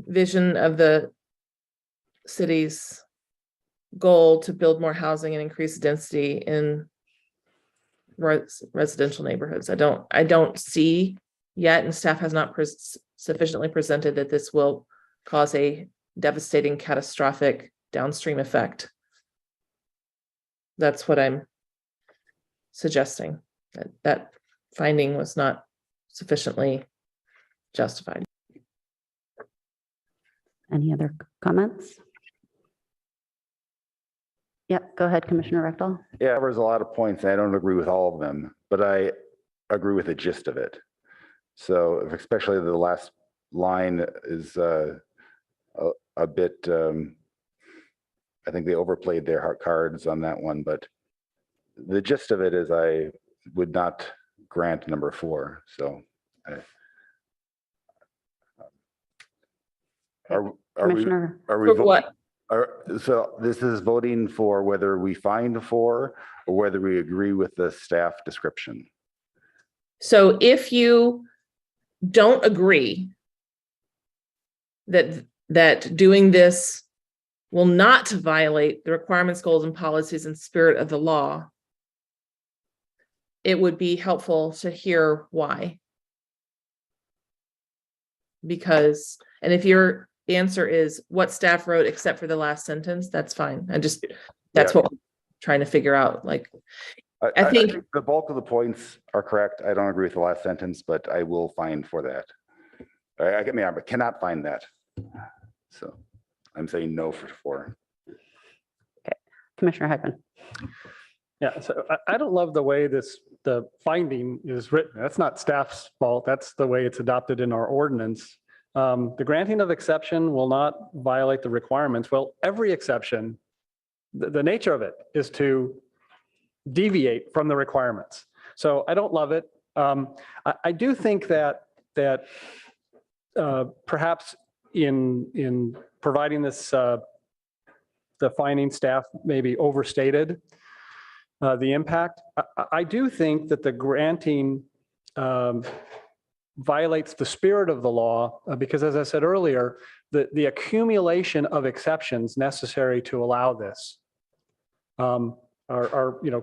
vision of the city's goal to build more housing and increase density in residential neighborhoods. I don't see yet, and staff has not sufficiently presented that this will cause a devastating, catastrophic downstream effect. That's what I'm suggesting, that finding was not sufficiently justified. Any other comments? Yep, go ahead, Commissioner Rectal. Yeah, there's a lot of points. I don't agree with all of them, but I agree with the gist of it. So especially the last line is a bit, I think they overplayed their cards on that one, but the gist of it is I would not grant number 4. So are Commissioner, we For what? so this is voting for whether we find 4 or whether we agree with the staff description. So if you don't agree that doing this will not violate the requirements, goals, and policies and spirit of the law, it would be helpful to hear why. Because, and if your answer is what staff wrote except for the last sentence, that's fine. That's what we're trying to figure out. Like, I think the bulk of the points are correct. I don't agree with the last sentence, but I will find for that. I cannot find that. So I'm saying no for 4. okay, Commissioner Heckman. Yeah, so I don't love the way the finding is written. That's not staff's fault. That's the way it's adopted in our ordinance. The granting of exception will not violate the requirements. Well, every exception, the nature of it is to deviate from the requirements. So I don't love it. I do think that perhaps in providing this, the finding, staff maybe overstated the impact. I do think that the granting violates the spirit of the law because, as I said earlier, the accumulation of exceptions necessary to allow this are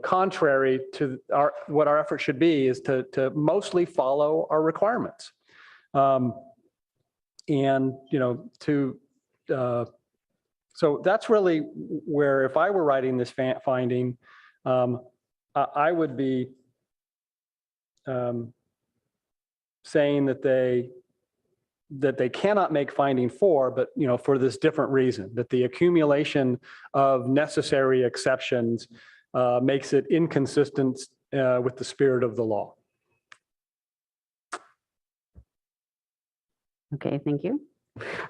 contrary to what our effort should be, is to mostly follow our requirements. So that's really where, if I were writing this finding, I would be saying that they cannot make finding 4, but for this different reason, that the accumulation of necessary exceptions makes it inconsistent with the spirit of the law. Okay, thank you.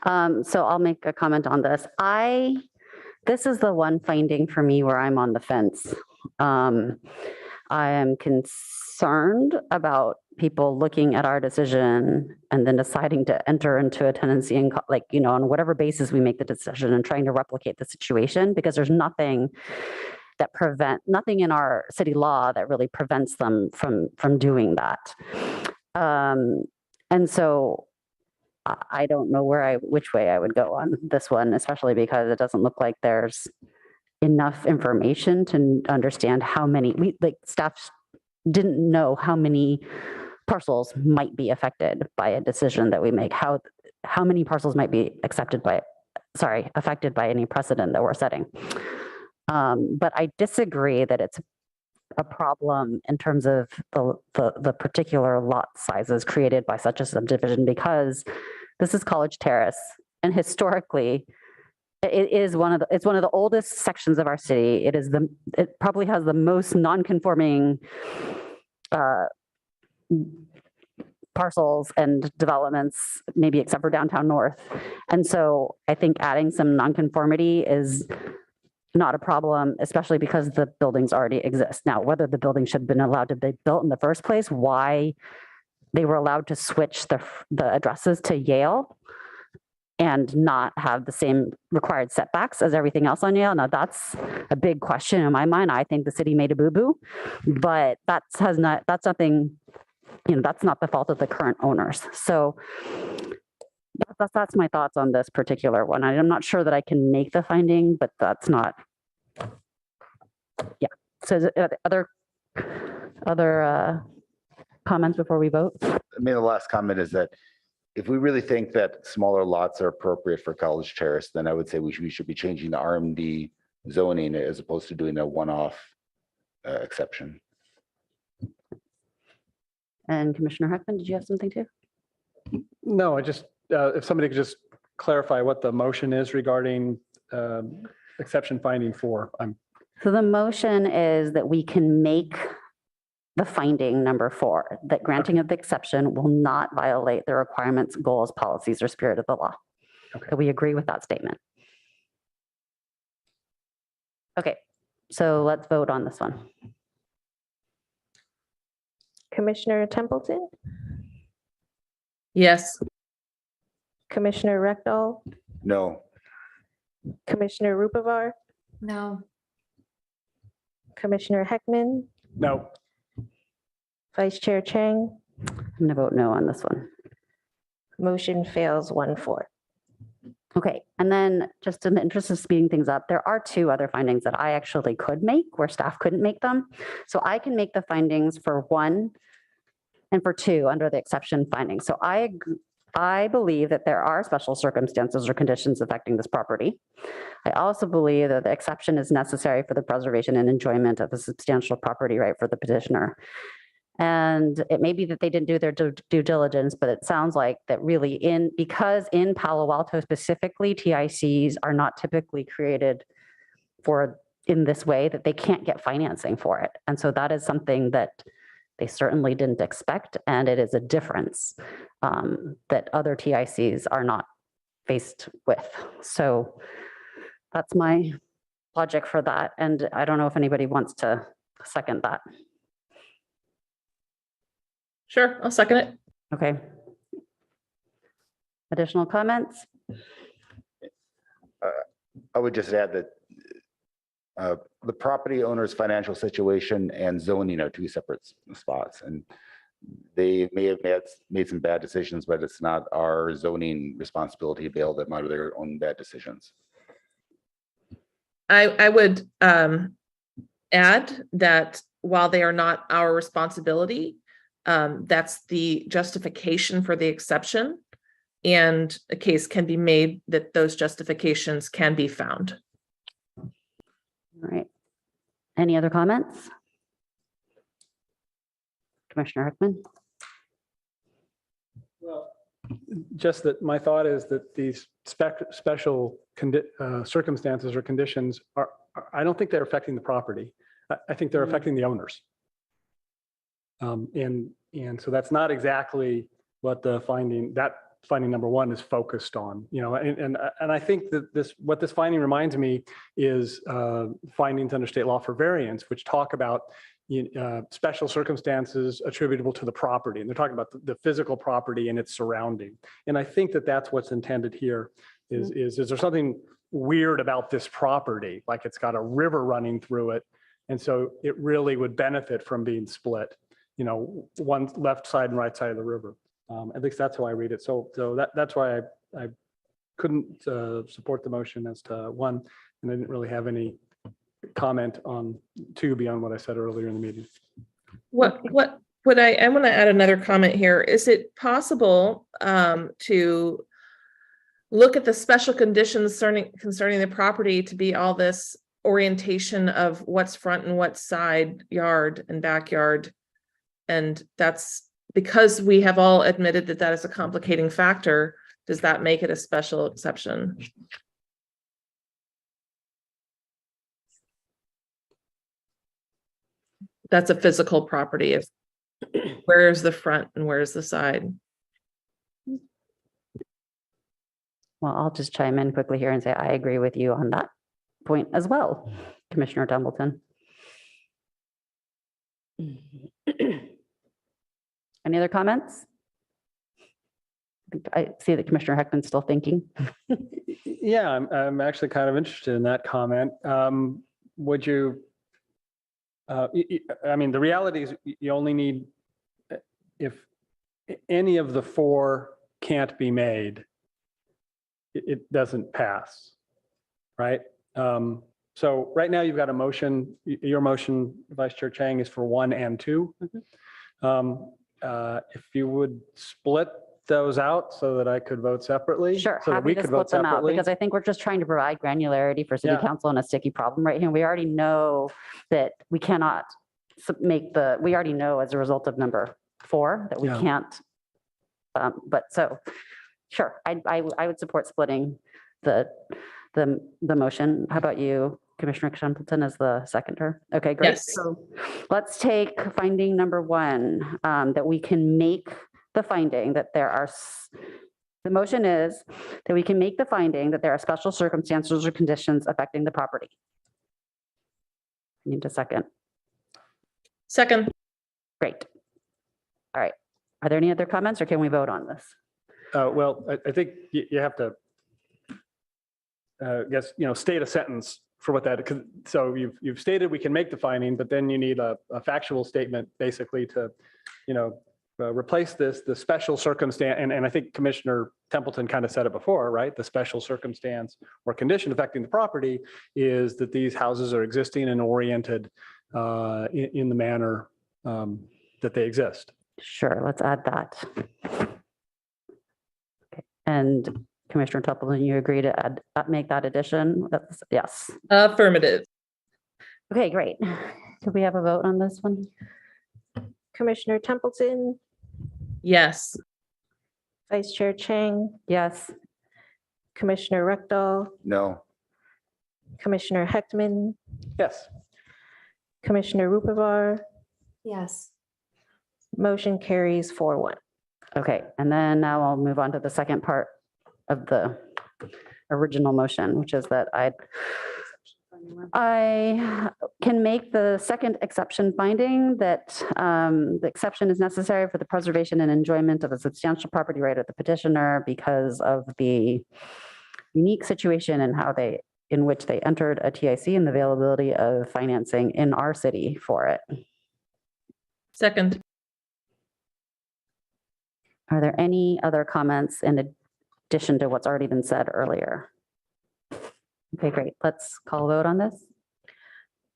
So I'll make a comment on this. This is the one finding for me where I'm on the fence. I am concerned about people looking at our decision and then deciding to enter into a tenancy and on whatever basis we make the decision and trying to replicate the situation, because there's nothing in our city law that really prevents them from doing that. And so I don't know which way I would go on this one, especially because it doesn't look like there's enough information to understand how many, staff didn't know how many parcels might be affected by a decision that we make, how many parcels might be affected by any precedent that we're setting. But I disagree that it's a problem in terms of the particular lot sizes created by such a subdivision, because this is College Terrace, and historically, it's one of the oldest sections of our city. It probably has the most non-conforming parcels and developments, maybe except for downtown North. And so I think adding some non-conformity is not a problem, especially because the buildings already exist. Now, whether the building should have been allowed to be built in the first place, why they were allowed to switch the addresses to Yale and not have the same required setbacks as everything else on Yale. Now, that's a big question in my mind. I think the city made a boo-boo, but that's not the fault of the current owners. So that's my thoughts on this particular one. I'm not sure that I can make the finding, but that's not, yeah. So other Other comments before we vote? I mean, the last comment is that if we really think that smaller lots are appropriate for College Terrace, then I would say we should be changing the RMD zoning as opposed to doing a one-off exception. And Commissioner Heckman, did you have something too? No, I just, if somebody could just clarify what the motion is regarding exception finding 4. So the motion is that we can make the finding number 4, that granting of the exception will not violate the requirements, goals, policies, or spirit of the law. Okay. So we agree with that statement. Okay, so let's vote on this one. Commissioner Templeton, Yes. Commissioner Rectal, No, Commissioner Rupavar, No. Commissioner Heckman, No, Vice Chair Chang. I'm going to vote no on this one. Motion fails 1-4. Okay, and then just in the interest of speeding things up, there are 2 other findings that I actually could make where staff couldn't make them. So I can make the findings for 1 and for 2 under the exception findings. So I believe that there are special circumstances or conditions affecting this property. I also believe that the exception is necessary for the preservation and enjoyment of a substantial property right for the petitioner. And it may be that they didn't do their due diligence, but it sounds like that really because in Palo Alto specifically, TICs are not typically created in this way, that they can't get financing for it. And so that is something that they certainly didn't expect. And it is a difference that other TICs are not faced with. So that's my logic for that. And I don't know if anybody wants to second that. Sure, I'll second it. Okay. Additional comments? I would just add that the property owner's financial situation and zoning are 2 separate spots. And they may have made some bad decisions, but it's not our zoning responsibility to bail them out of their own bad decisions. I would add that while they are not our responsibility, that's the justification for the exception. And a case can be made that those justifications can be found. All right. Any other comments? Commissioner Hickman? well, just that my thought is that these special circumstances or conditions I don't think they're affecting the property. I think they're affecting the owners. And so that's not exactly what finding number 1 is focused on, and I think that what this finding reminds me is findings under state law for variance, which talk about special circumstances attributable to the property. And they're talking about the physical property and its surrounding. And I think that that's what's intended here is there something weird about this property? Like it's got a river running through it. And so it really would benefit from being split, one left side and right side of the river. At least that's how I read it. So that's why I couldn't support the motion as to 1, and I didn't really have any comment on 2 beyond what I said earlier in the meeting. I want to add another comment here. Is it possible to look at the special conditions concerning the property to be all this orientation of what's front and what's side yard and backyard? And that's because we have all admitted that that is a complicating factor. Does that make it a special exception? That's a physical property. Where's the front and where's the side? Well, I'll just chime in quickly here and say I agree with you on that point as well, Commissioner Templeton. Any other comments? I see that Commissioner Heckman's still thinking. Yeah, I'm actually kind of interested in that comment. Would you, I mean, the reality is you only need, if any of the 4 can't be made, it doesn't pass, right? So right now you've got a motion, your motion, Vice Chair Chang, is for 1 and 2. If you would split those out so that I could vote separately. Sure, so that happy we to could vote split them out separately. because I think we're just trying to provide granularity for city Yeah. council on a sticky problem right here. We already know that we cannot we already know as a result of number 4 that we Yeah. can't. But so, sure, I would support splitting the motion. How about you, Commissioner Templeton, as the seconder? Okay, great. Yes. So let's take finding number 1, that we can make the finding that there are, the motion is that we can make the finding that there are special circumstances or conditions affecting the property. Need a second. Second. Great. All right. Are there any other comments or can we vote on this? Well, I think you have to, guess, state a sentence for what that, so you've stated we can make the finding, but then you need a factual statement basically to, replace the special circumstance. And I think Commissioner Templeton kind of said it before, right? The special circumstance or condition affecting the property is that these houses are existing and oriented in the manner that they exist. Sure, let's add that. Okay. And Commissioner Templeton, you agree to make that addition? Yes. Affirmative. Okay, great. Could we have a vote on this one? Commissioner Templeton, Yes. Vice Chair Chang, Yes. Commissioner Rekdal, No. Commissioner Heckman, Yes. Commissioner Rupavar, Yes. motion carries 4-1. Okay, and then now I'll move on to the second part of the original motion, which is that I can make the second exception finding that the exception is necessary for the preservation and enjoyment of a substantial property right of the petitioner because of the unique situation and in which they entered a TIC and the availability of financing in our city for it. Second. Are there any other comments in addition to what's already been said earlier? Okay, great. Let's call a vote on this.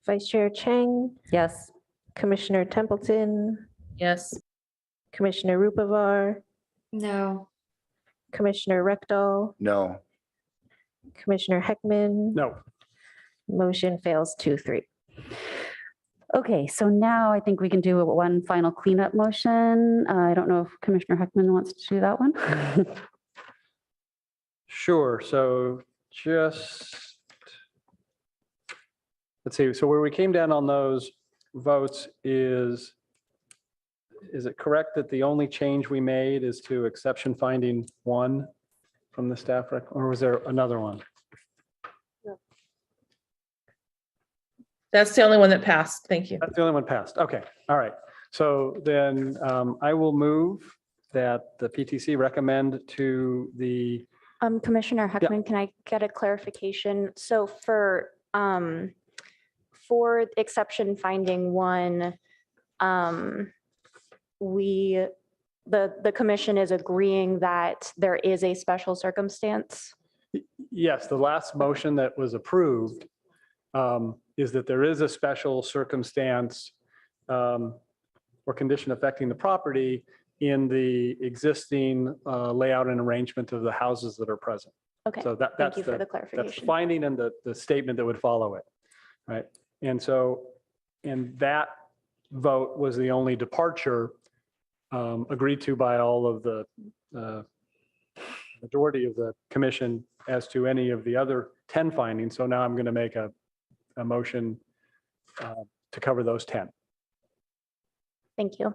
Vice Chair Chang, Yes. Commissioner Templeton, Yes. Commissioner Rupavar, No. Commissioner Rekdal, No. Commissioner Heckman, No. motion fails 2-3. Okay, so now I think we can do one final cleanup motion. I don't know if Commissioner Heckman wants to do that one. Sure. So just, let's see. So where we came down on those votes is it correct that the only change we made is to exception finding 1 from the staff rec, or was there another one? That's the only one that passed. Thank you. That's the only one passed. Okay, all right. So then I will move that the PTC recommend to the, Commissioner Heckman, can I get a clarification? So for exception finding 1, the commission is agreeing that there is a special circumstance. yes, the last motion that was approved is that there is a special circumstance or condition affecting the property in the existing layout and arrangement of the houses that are present. Okay, So thank that's you for the that's the clarification. finding and the statement that would follow it, right? And so, and that vote was the only departure agreed to by all of the majority of the commission as to any of the other 10 findings. So now I'm going to make a motion to cover those 10. Thank you.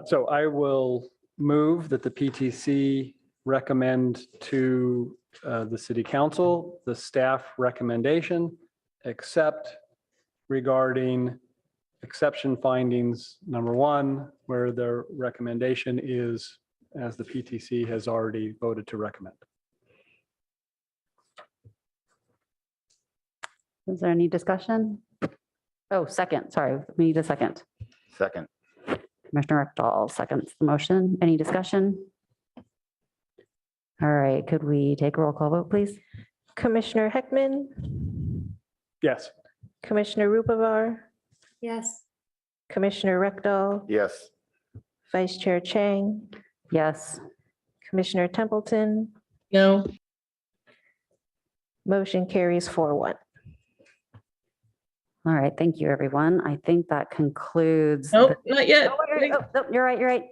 So I will move that the PTC recommend to the city council, the staff recommendation, except regarding exception findings, number 1, where the recommendation is, as the PTC has already voted to recommend. Is there any discussion? Oh, second, sorry, we need a second. Second. Commissioner Rekdal seconds the motion. Any discussion? All right, could we take a roll call vote, please? Commissioner Heckman, Yes. Commissioner Rupavar, Yes. Commissioner Rekdal, Yes. Vice Chair Chang, Yes. Commissioner Templeton, No, motion carries 4-1. All right, thank you, everyone. I think that concludes. nope, not yet. You're right, you're right.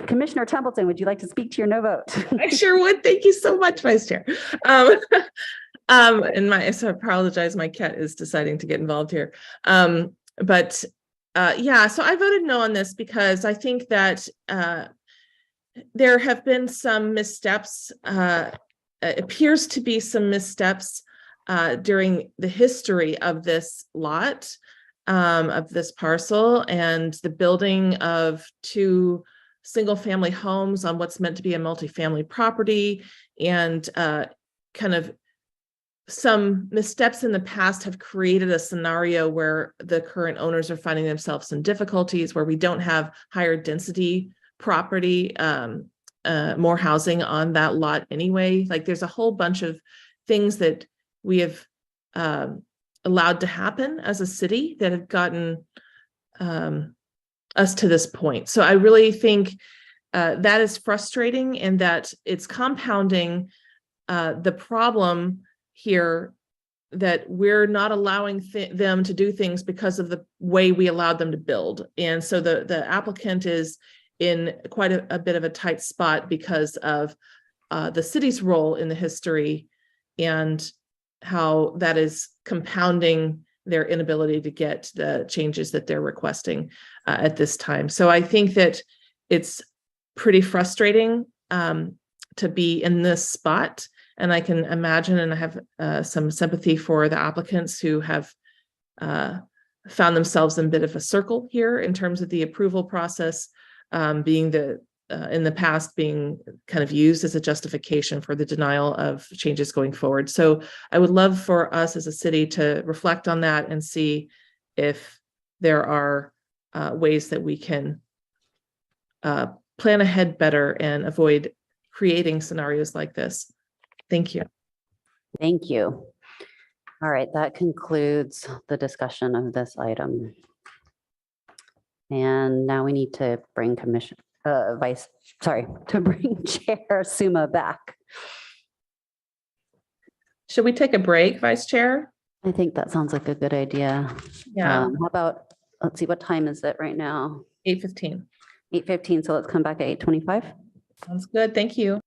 Commissioner Templeton, would you like to speak to your no vote? I sure would. Thank you so much, Vice Chair. So I apologize, my cat is deciding to get involved here. Yeah, so I voted no on this because I think that there have been some missteps. Appears to be some missteps during the history of this lot, of this parcel, and the building of 2 single-family homes on what's meant to be a multifamily property, and kind of some missteps in the past have created a scenario where the current owners are finding themselves in difficulties, where we don't have higher density property, more housing on that lot anyway. Like, there's a whole bunch of things that we have allowed to happen as a city that have gotten us to this point. So I really think that is frustrating, and that it's compounding the problem here, that we're not allowing them to do things because of the way we allowed them to build. And so the applicant is in quite a bit of a tight spot because of the city's role in the history, and how that is compounding their inability to get the changes that they're requesting at this time. So I think that it's pretty frustrating to be in this spot. And I can imagine, and I have some sympathy for the applicants who have found themselves in a bit of a circle here in terms of the approval process, being in the past being kind of used as a justification for the denial of changes going forward. So I would love for us as a city to reflect on that and see if there are ways that we can plan ahead better and avoid creating scenarios like this. Thank you. Thank you. All right, that concludes the discussion of this item. And now we need to bring bring Chair Suma back. Should we take a break, Vice Chair? I think that sounds like a good idea. Yeah, How about, let's see, what time is it right now? 8:15. 8:15, so let's come back at 8:25. Sounds good. Thank you.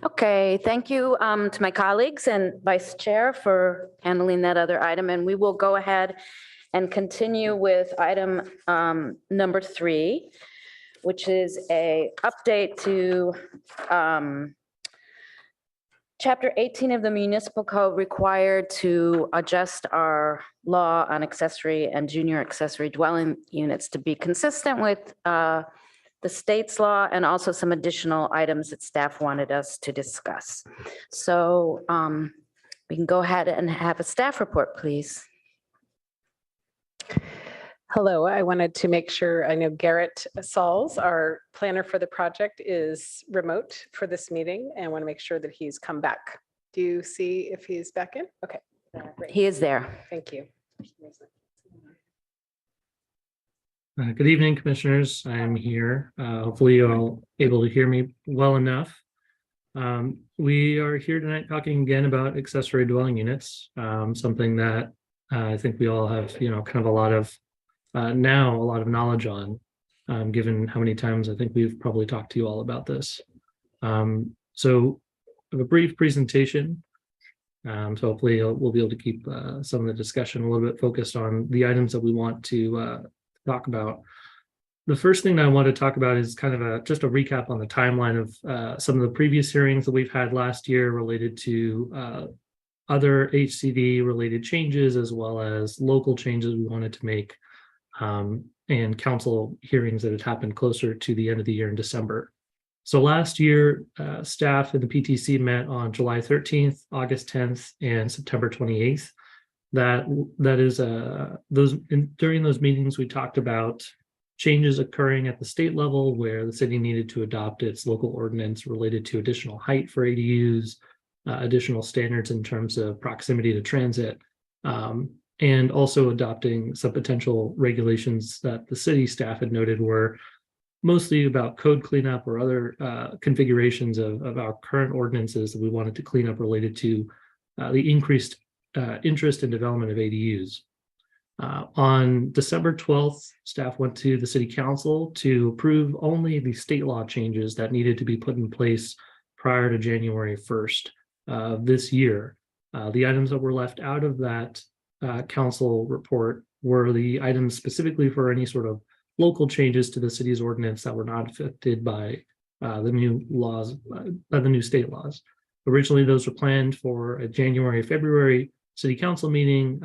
Okay, thank you to my colleagues and Vice Chair for handling that other item. And we will go ahead and continue with item number 3, which is a update to Chapter 18 of the Municipal Code required to adjust our law on accessory and junior accessory dwelling units to be consistent with the state's law and also some additional items that staff wanted us to discuss. So we can go ahead and have a staff report, please. Hello, I wanted to make sure, I know Garrett Sauls, our planner for the project, is remote for this meeting and want to make sure that he's come back. Do you see if he's back in? Okay. Great. He is there. Thank you. Good evening, commissioners. I'm here. Hopefully you're all able to hear me well enough. We are here tonight talking again about accessory dwelling units, something that I think we all have, kind of a lot of knowledge on, given how many times I think we've probably talked to you all about this. So I have a brief presentation. So hopefully we'll be able to keep some of the discussion a little bit focused on the items that we want to talk about. The first thing that I want to talk about is kind of just a recap on the timeline of some of the previous hearings that we've had last year related to other HCD related changes, as well as local changes we wanted to make, and council hearings that had happened closer to the end of the year in December. So last year, staff and the PTC met on July 13th, August 10th, and September 28th. During those meetings, we talked about changes occurring at the state level where the city needed to adopt its local ordinance related to additional height for ADUs, additional standards in terms of proximity to transit, and also adopting some potential regulations that the city staff had noted were mostly about code cleanup or other configurations of our current ordinances that we wanted to clean up related to the increased interest in development of ADUs. On December 12th, staff went to the city council to approve only the state law changes that needed to be put in place prior to January 1st this year. The items that were left out of that council report were the items specifically for any sort of local changes to the city's ordinance that were not affected by the new laws, by the new state laws. Originally, those were planned for a January-February city council meeting,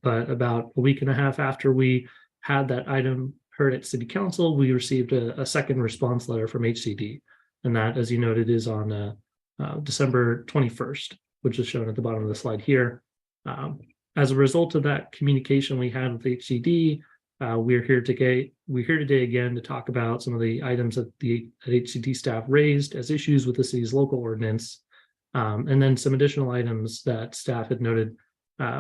but about a week and a half after we had that item heard at city council, we received a second response letter from HCD. And that, as you noted, is on December 21st, which is shown at the bottom of the slide here. As a result of that communication we had with HCD, we're here today again to talk about some of the items that HCD staff raised as issues with the city's local ordinance, and then some additional items that staff had noted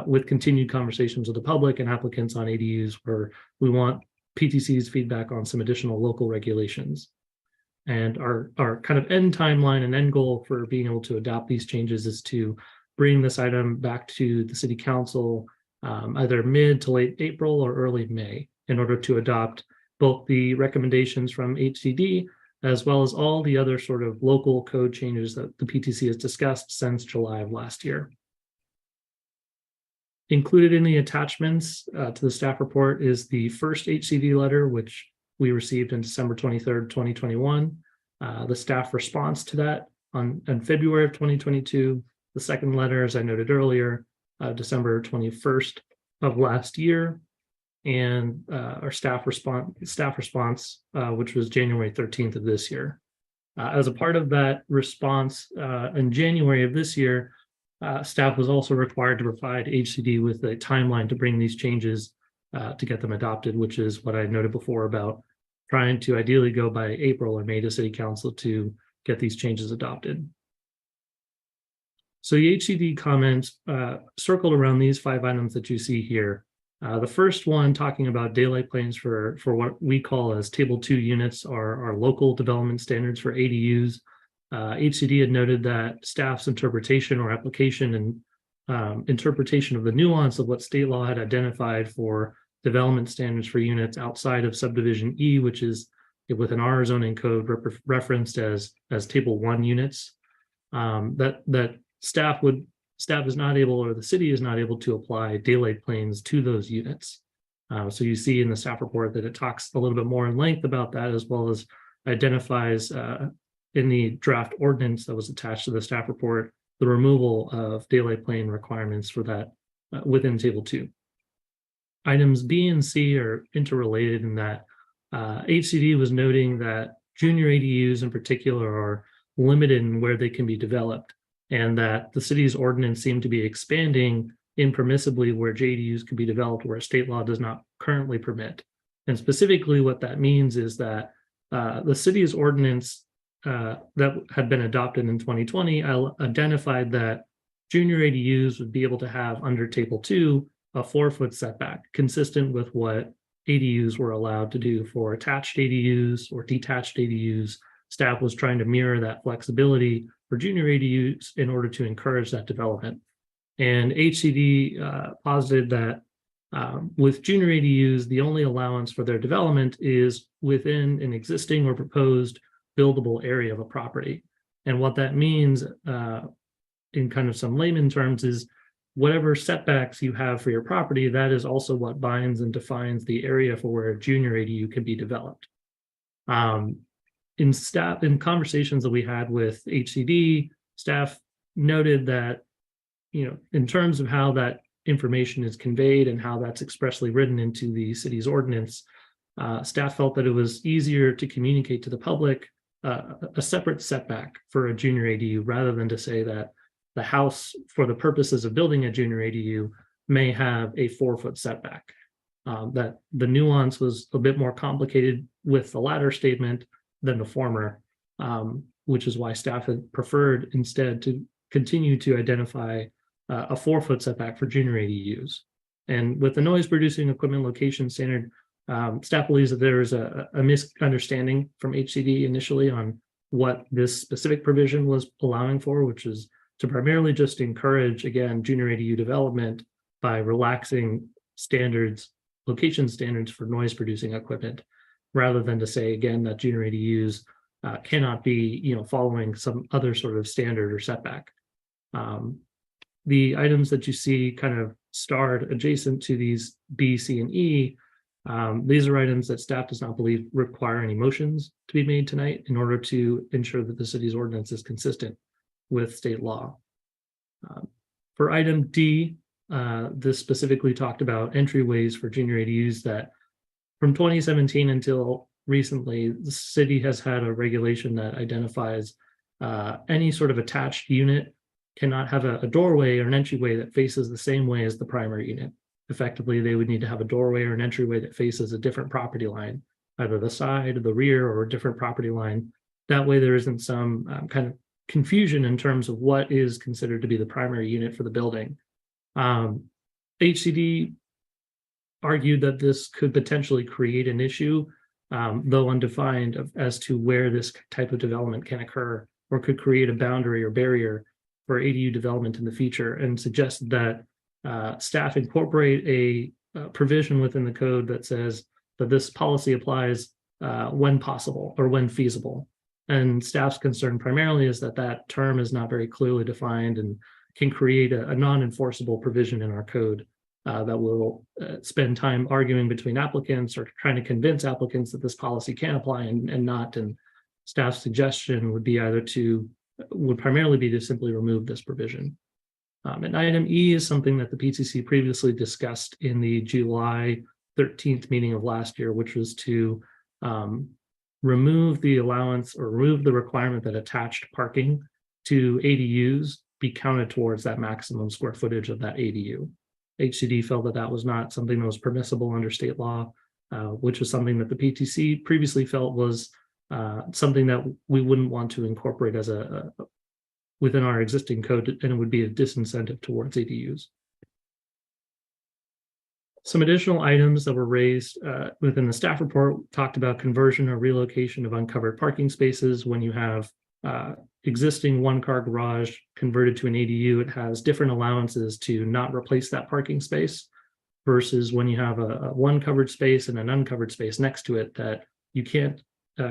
with continued conversations with the public and applicants on ADUs, where we want PTC's feedback on some additional local regulations. And our kind of end timeline and end goal for being able to adopt these changes is to bring this item back to the city council either mid to late April or early May in order to adopt both the recommendations from HCD as well as all the other sort of local code changes that the PTC has discussed since July of last year. Included in the attachments to the staff report is the first HCD letter, which we received on December 23rd, 2021. The staff response to that in February of 2022. The second letter, as I noted earlier, December 21st of last year, and our staff response, which was January 13th of this year. As a part of that response in January of this year, staff was also required to provide HCD with a timeline to bring these changes to get them adopted, which is what I noted before about trying to ideally go by April or May to City Council to get these changes adopted. So the HCD comments circled around these 5 items that you see here. The first one talking about daylight planes for what we call as Table 2 units are our local development standards for ADUs. HCD had noted that staff's interpretation or application and interpretation of the nuance of what state law had identified for development standards for units outside of subdivision E, which is within our zoning code referenced as Table 1 units. that staff is not able, or the city is not able to apply daylight planes to those units. So you see in the staff report that it talks a little bit more in length about that, as well as identifies in the draft ordinance that was attached to the staff report, the removal of daylight plane requirements for that within table 2. Items B and C are interrelated in that HCD was noting that junior ADUs in particular are limited in where they can be developed, and that the city's ordinance seemed to be expanding impermissibly where JDUs can be developed where state law does not currently permit. And specifically what that means is that the city's ordinance that had been adopted in 2020 identified that junior ADUs would be able to have under table 2 a 4-foot setback, consistent with what ADUs were allowed to do for attached ADUs or detached ADUs. Staff was trying to mirror that flexibility for junior ADUs in order to encourage that development. And HCD posited that with junior ADUs, the only allowance for their development is within an existing or proposed buildable area of a property. And what that means in kind of some layman terms is whatever setbacks you have for your property, that is also what binds and defines the area for where a junior ADU can be developed. In conversations that we had with HCD, staff noted that, in terms of how that information is conveyed and how that's expressly written into the city's ordinance, staff felt that it was easier to communicate to the public a separate setback for a junior ADU rather than to say that the house, for the purposes of building a junior ADU, may have a 4-foot setback. That the nuance was a bit more complicated with the latter statement than the former, which is why staff had preferred instead to continue to identify a 4-foot setback for junior ADUs. And with the noise producing equipment location standard, staff believes that there is a misunderstanding from HCD initially on what this specific provision was allowing for, which is to primarily just encourage, again, junior ADU development by relaxing standards, location standards for noise producing equipment, rather than to say, again, that junior ADUs cannot be, following some other sort of standard or setback. The items that you see kind of starred adjacent to these B, C, and E, these are items that staff does not believe require any motions to be made tonight in order to ensure that the city's ordinance is consistent with state law. For item D, this specifically talked about entryways for junior ADUs that from 2017 until recently, the city has had a regulation that identifies any sort of attached unit cannot have a doorway or an entryway that faces the same way as the primary unit. Effectively, they would need to have a doorway or an entryway that faces a different property line, either the side, the rear, or a different property line. That way there isn't some kind of confusion in terms of what is considered to be the primary unit for the building. HCD argued that this could potentially create an issue, though undefined, as to where this type of development can occur, or could create a boundary or barrier for ADU development in the future, and suggested that staff incorporate a provision within the code that says that this policy applies when possible or when feasible. And staff's concern primarily is that that term is not very clearly defined and can create a non-enforceable provision in our code that will spend time arguing between applicants or trying to convince applicants that this policy can apply and not. And staff's suggestion would be would primarily be to simply remove this provision. And item E is something that the PCC previously discussed in the July 13th meeting of last year, which was to remove the allowance or remove the requirement that attached parking to ADUs be counted towards that maximum square footage of that ADU. HCD felt that that was not something that was permissible under state law, which was something that the PTC previously felt was something that we wouldn't want to incorporate as within our existing code, and it would be a disincentive towards ADUs. Some additional items that were raised within the staff report talked about conversion or relocation of uncovered parking spaces. When you have existing one-car garage converted to an ADU, it has different allowances to not replace that parking space versus when you have a one covered space and an uncovered space next to it that you can't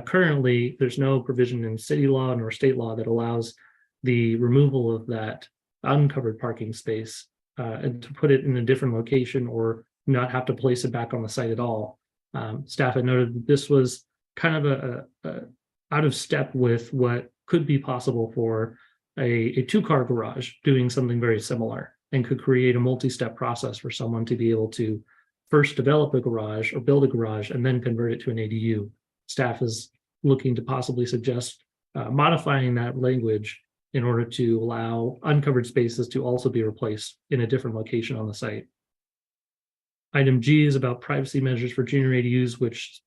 currently, there's no provision in city law nor state law that allows the removal of that uncovered parking space and to put it in a different location or not have to place it back on the site at all. Staff had noted that this was kind of a out of step with what could be possible for a two-car garage doing something very similar, and could create a multi-step process for someone to be able to first develop a garage or build a garage and then convert it to an ADU. Staff is looking to possibly suggest modifying that language in order to allow uncovered spaces to also be replaced in a different location on the site. Item G is about privacy measures for junior ADUs, which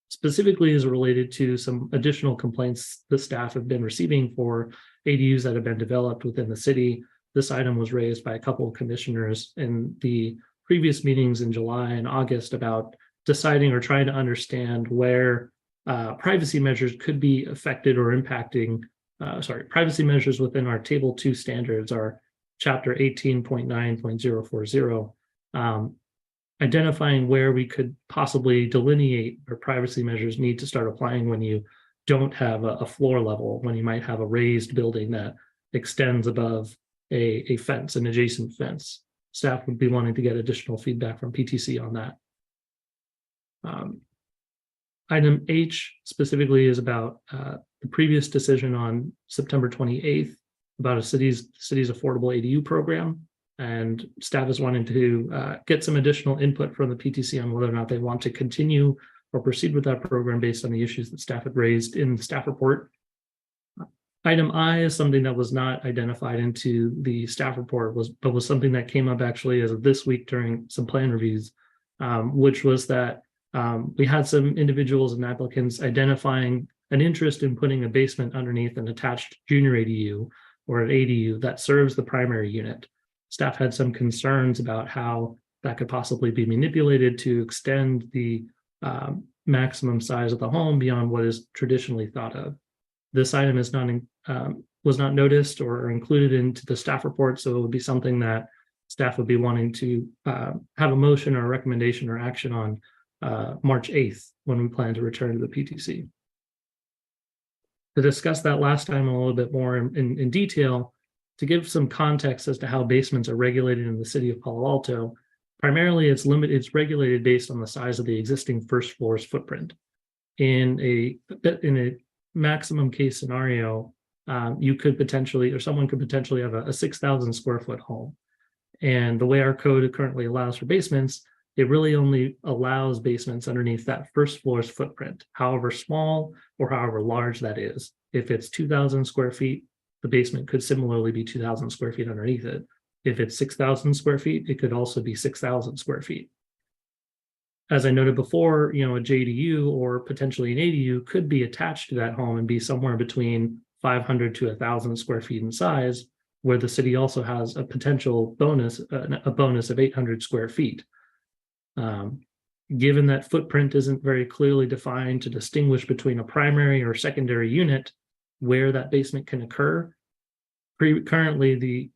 specifically is related to some additional complaints the staff have been receiving for ADUs that have been developed within the city. This item was raised by a couple of commissioners in the previous meetings in July and August about deciding or trying to understand where privacy measures could be affected or impacting, privacy measures within our Table 2 standards are Chapter 18.9.040. Identifying where we could possibly delineate where privacy measures need to start applying when you don't have a floor level, when you might have a raised building that extends above a fence, an adjacent fence. Staff would be wanting to get additional feedback from PTC on that. Item H specifically is about the previous decision on September 28th about a city's affordable ADU program. And staff is wanting to get some additional input from the PTC on whether or not they want to continue or proceed with that program based on the issues that staff had raised in the staff report. Item I is something that was not identified into the staff report, but was something that came up actually as of this week during some plan reviews, which was that we had some individuals and applicants identifying an interest in putting a basement underneath an attached junior ADU or an ADU that serves the primary unit. Staff had some concerns about how that could possibly be manipulated to extend the maximum size of the home beyond what is traditionally thought of. This item is was not noticed or included into the staff report, so it would be something that staff would be wanting to have a motion or a recommendation or action on March 8th when we plan to return to the PTC. To discuss that last time a little bit more in detail, to give some context as to how basements are regulated in the city of Palo Alto, primarily it's regulated based on the size of the existing first floor's footprint. In a maximum case scenario, you could potentially, or someone could potentially have a 6,000 square foot home. And the way our code currently allows for basements, it really only allows basements underneath that first floor's footprint, however small or however large that is. If it's 2,000 square feet, the basement could similarly be 2,000 square feet underneath it. If it's 6,000 square feet, it could also be 6,000 square feet. As I noted before, a JDU or potentially an ADU could be attached to that home and be somewhere between 500 to 1,000 square feet in size, where the city also has a potential bonus, a bonus of 800 square feet. Given that footprint isn't very clearly defined to distinguish between a primary or secondary unit where that basement can occur, currently the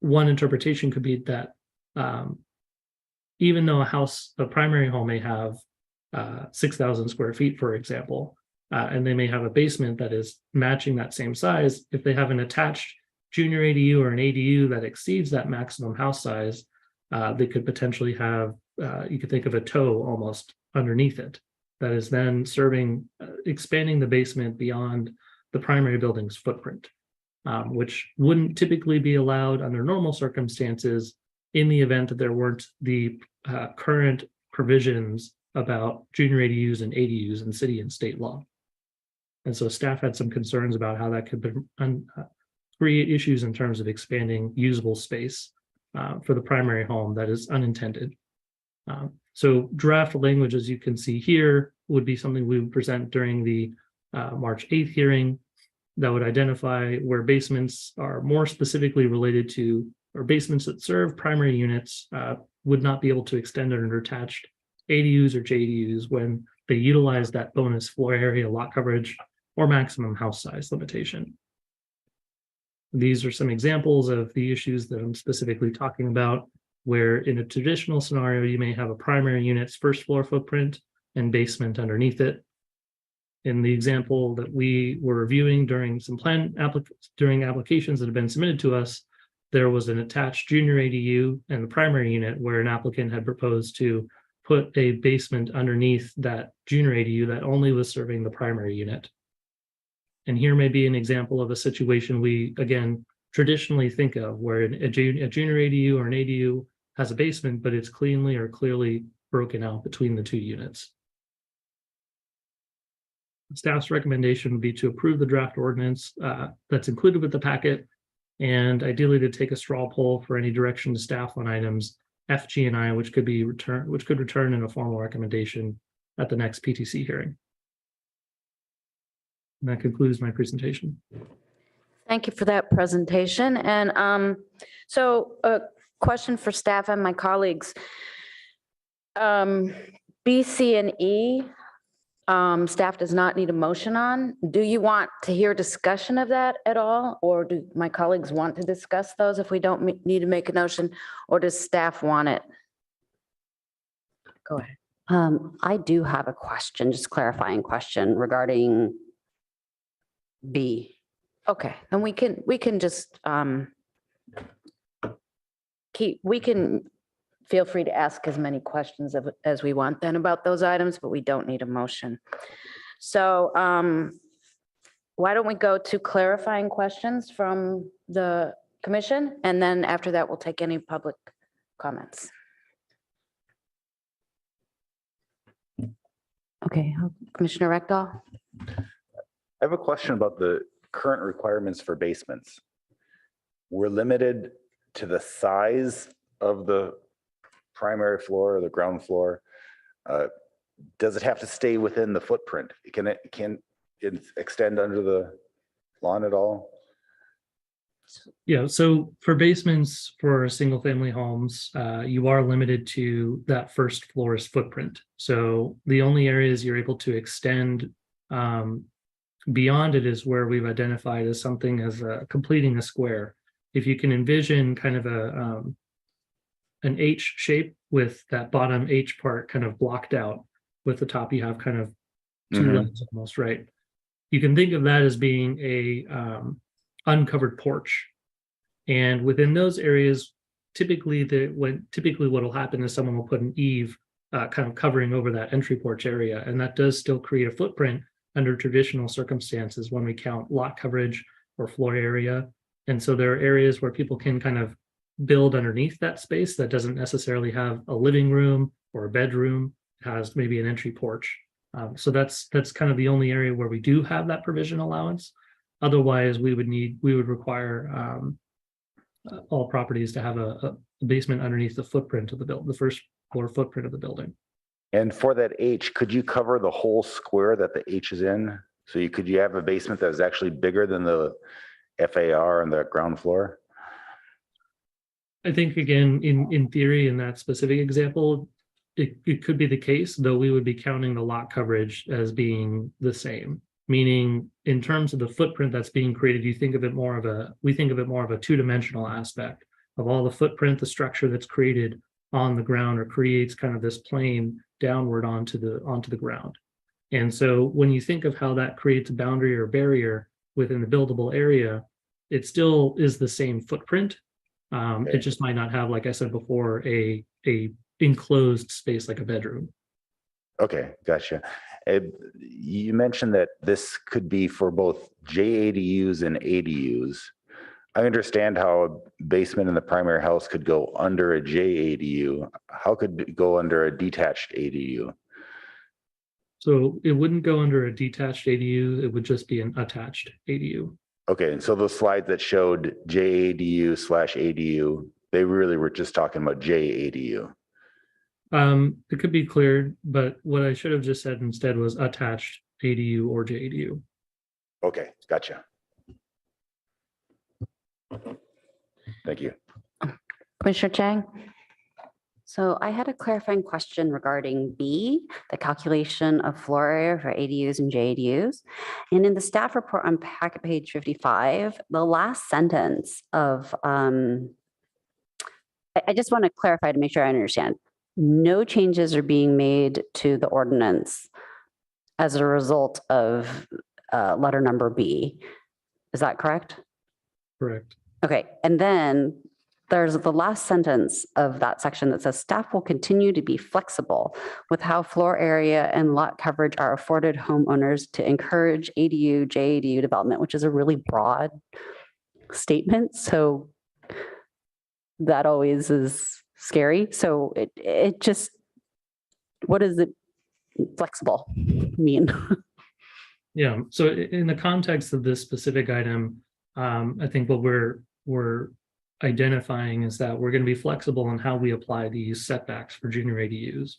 one interpretation could be that even though a primary home may have 6,000 square feet, for example, and they may have a basement that is matching that same size, if they have an attached junior ADU or an ADU that exceeds that maximum house size, they could potentially have, you could think of a toe almost underneath it that is then expanding the basement beyond the primary building's footprint, which wouldn't typically be allowed under normal circumstances in the event that there weren't the current provisions about junior ADUs and ADUs in city and state law. And so staff had some concerns about how that could create issues in terms of expanding usable space for the primary home that is unintended. So draft language, as you can see here, would be something we would present during the March 8th hearing that would identify where basements are more specifically related to, or basements that serve primary units would not be able to extend under attached ADUs or JDUs when they utilize that bonus floor area, lot coverage, or maximum house size limitation. These are some examples of the issues that I'm specifically talking about, where in a traditional scenario, you may have a primary unit's first floor footprint and basement underneath it. In the example that we were reviewing during some during applications that have been submitted to us, there was an attached junior ADU and the primary unit where an applicant had proposed to put a basement underneath that junior ADU that only was serving the primary unit. And here may be an example of a situation we, again, traditionally think of where a junior ADU or an ADU has a basement, but it's cleanly or clearly broken out between the two units. Staff's recommendation would be to approve the draft ordinance that's included with the packet, and ideally to take a straw poll for any direction to staff on items F, G, and I, which could return in a formal recommendation at the next PTC hearing. And that concludes my presentation. Thank you for that presentation. And so a question for staff and my colleagues. B, C, and E, staff does not need a motion on. Do you want to hear discussion of that at all? Or do my colleagues want to discuss those if we don't need to make a motion? Or does staff want it? Go ahead. I do have a question, just clarifying question regarding B. Okay, and we can just feel free to ask as many questions as we want then about those items, but we don't need a motion. So why don't we go to clarifying questions from the commission? And then after that, we'll take any public comments. Okay, Commissioner Rekdal? I have a question about the current requirements for basements. We're limited to the size of the primary floor or the ground floor. Does it have to stay within the footprint? Can it extend under the lawn at all? Yeah, so for basements for single family homes, you are limited to that first floor's footprint. So the only areas you're able to extend beyond it is where we've identified as something as completing a square. If you can envision kind of an H shape with that bottom H part kind of blocked out, with the top you have kind of two legs almost, right? You can think of that as being a uncovered porch. And within those areas, typically what will happen is someone will put an eave kind of covering over that entry porch area. And that does still create a footprint under traditional circumstances when we count lot coverage or floor area. And so there are areas where people can kind of build underneath that space that doesn't necessarily have a living room or a bedroom. It has maybe an entry porch. So that's kind of the only area where we do have that provision allowance. Otherwise, we would require all properties to have a basement underneath the footprint of the first floor footprint of the building. And for that H, could you cover the whole square that the H is in? So could you have a basement that is actually bigger than the FAR on the ground floor? I think, again, in theory, in that specific example, it could be the case, though we would be counting the lot coverage as being the same. Meaning, in terms of the footprint that's being created, we think of it more of a two-dimensional aspect of all the footprint, the structure that's created on the ground or creates kind of this plane downward onto the ground. And so when you think of how that creates a boundary or barrier within the buildable area, it still is the same footprint. It just might not have, like I said before, a enclosed space like a bedroom. Okay, gotcha. You mentioned that this could be for both JADUs and ADUs. I understand how a basement in the primary house could go under a JADU. How could it go under a detached ADU? So it wouldn't go under a detached ADU, it would just be an attached ADU. Okay, and so those slides that showed JADU/ADU, they really were just talking about JADU. It could be cleared, but what I should have just said instead was attached ADU or JADU. Okay, gotcha. Thank you. Commissioner Chang? So I had a clarifying question regarding B, the calculation of floor area for ADUs and JADUs. And in the staff report on packet page 55, the last sentence of, I just want to clarify to make sure I understand. No changes are being made to the ordinance as a result of letter number B. Is that correct? Correct. Okay, and then there's the last sentence of that section that says staff will continue to be flexible with how floor area and lot coverage are afforded homeowners to encourage ADU, JADU development, which is a really broad statement. So that always is scary. So it just, what does it flexible mean? Yeah, so in the context of this specific item, I think what we're identifying is that we're going to be flexible in how we apply these setbacks for junior ADUs.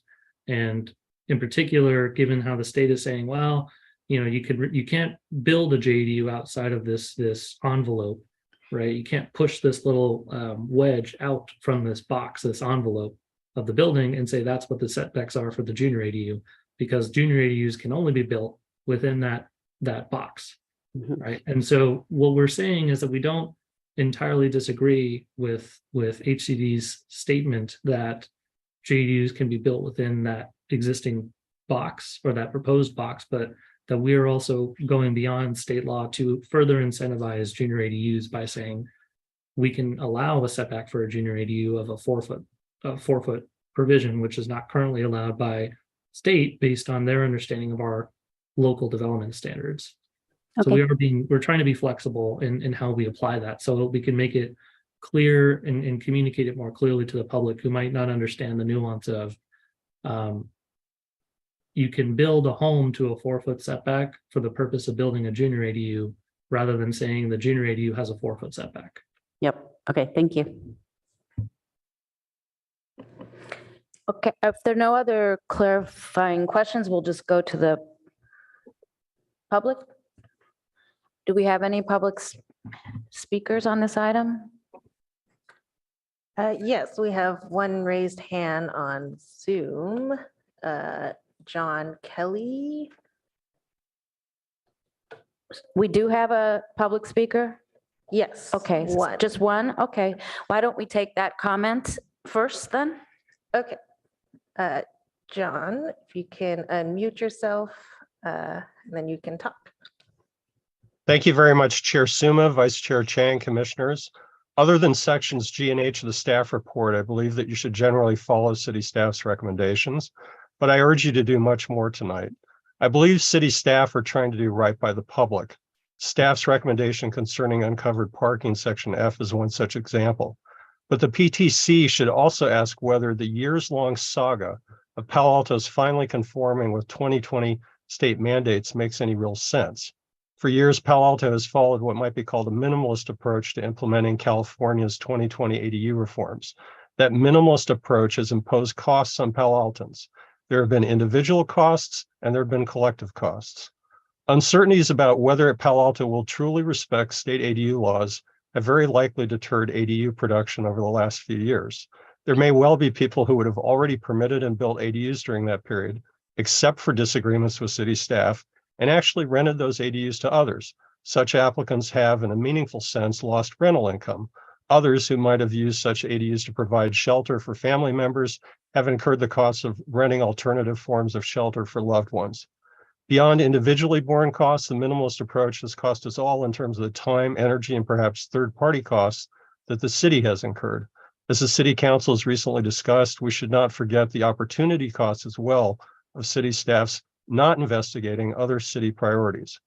And in particular, given how the state is saying, well, you know, you can't build a JDU outside of this envelope, right? You can't push this little wedge out from this box, this envelope of the building and say that's what the setbacks are for the junior ADU, because junior ADUs can only be built within that box, right? And so what we're saying is that we don't entirely disagree with HCD's statement that JDUs can be built within that existing box or that proposed box, but that we are also going beyond state law to further incentivize junior ADUs by saying we can allow a setback for a junior ADU of a 4 foot provision, which is not currently allowed by state based on their understanding of our local development standards. So we're trying to be flexible in how we apply that so that we can make it clear and communicate it more clearly to the public who might not understand the nuance of you can build a home to a 4 foot setback for the purpose of building a junior ADU rather than saying the junior ADU has a 4 foot setback. Yep. Okay. Thank you. Okay, if there are no other clarifying questions, we'll just go to the public. Do we have any public speakers on this item? Yes, we have one raised hand on Zoom. John Kelly. We do have a public speaker? Yes. Okay, one. just one? Okay. Why don't we take that comment first then? Okay. John, if you can unmute yourself, and then you can talk. Thank you very much, Chair Suma, Vice Chair Chang, Commissioners. Other than sections G and H of the staff report, I believe that you should generally follow city staff's recommendations, but I urge you to do much more tonight. I believe city staff are trying to do right by the public. Staff's recommendation concerning uncovered parking, section F, is one such example. But the PTC should also ask whether the years-long saga of Palo Alto's finally conforming with 2020 state mandates makes any real sense. For years, Palo Alto has followed what might be called a minimalist approach to implementing California's 2020 ADU reforms. That minimalist approach has imposed costs on Palo Altans. There have been individual costs and there have been collective costs. Uncertainties about whether Palo Alto will truly respect state ADU laws have very likely deterred ADU production over the last few years. There may well be people who would have already permitted and built ADUs during that period, except for disagreements with city staff, and actually rented those ADUs to others. Such applicants have, in a meaningful sense, lost rental income. Others who might have used such ADUs to provide shelter for family members have incurred the costs of renting alternative forms of shelter for loved ones. Beyond individually borne costs, the minimalist approach has cost us all in terms of the time, energy, and perhaps third-party costs that the city has incurred. As the city council has recently discussed, we should not forget the opportunity costs as well of city staffs not investigating other city priorities.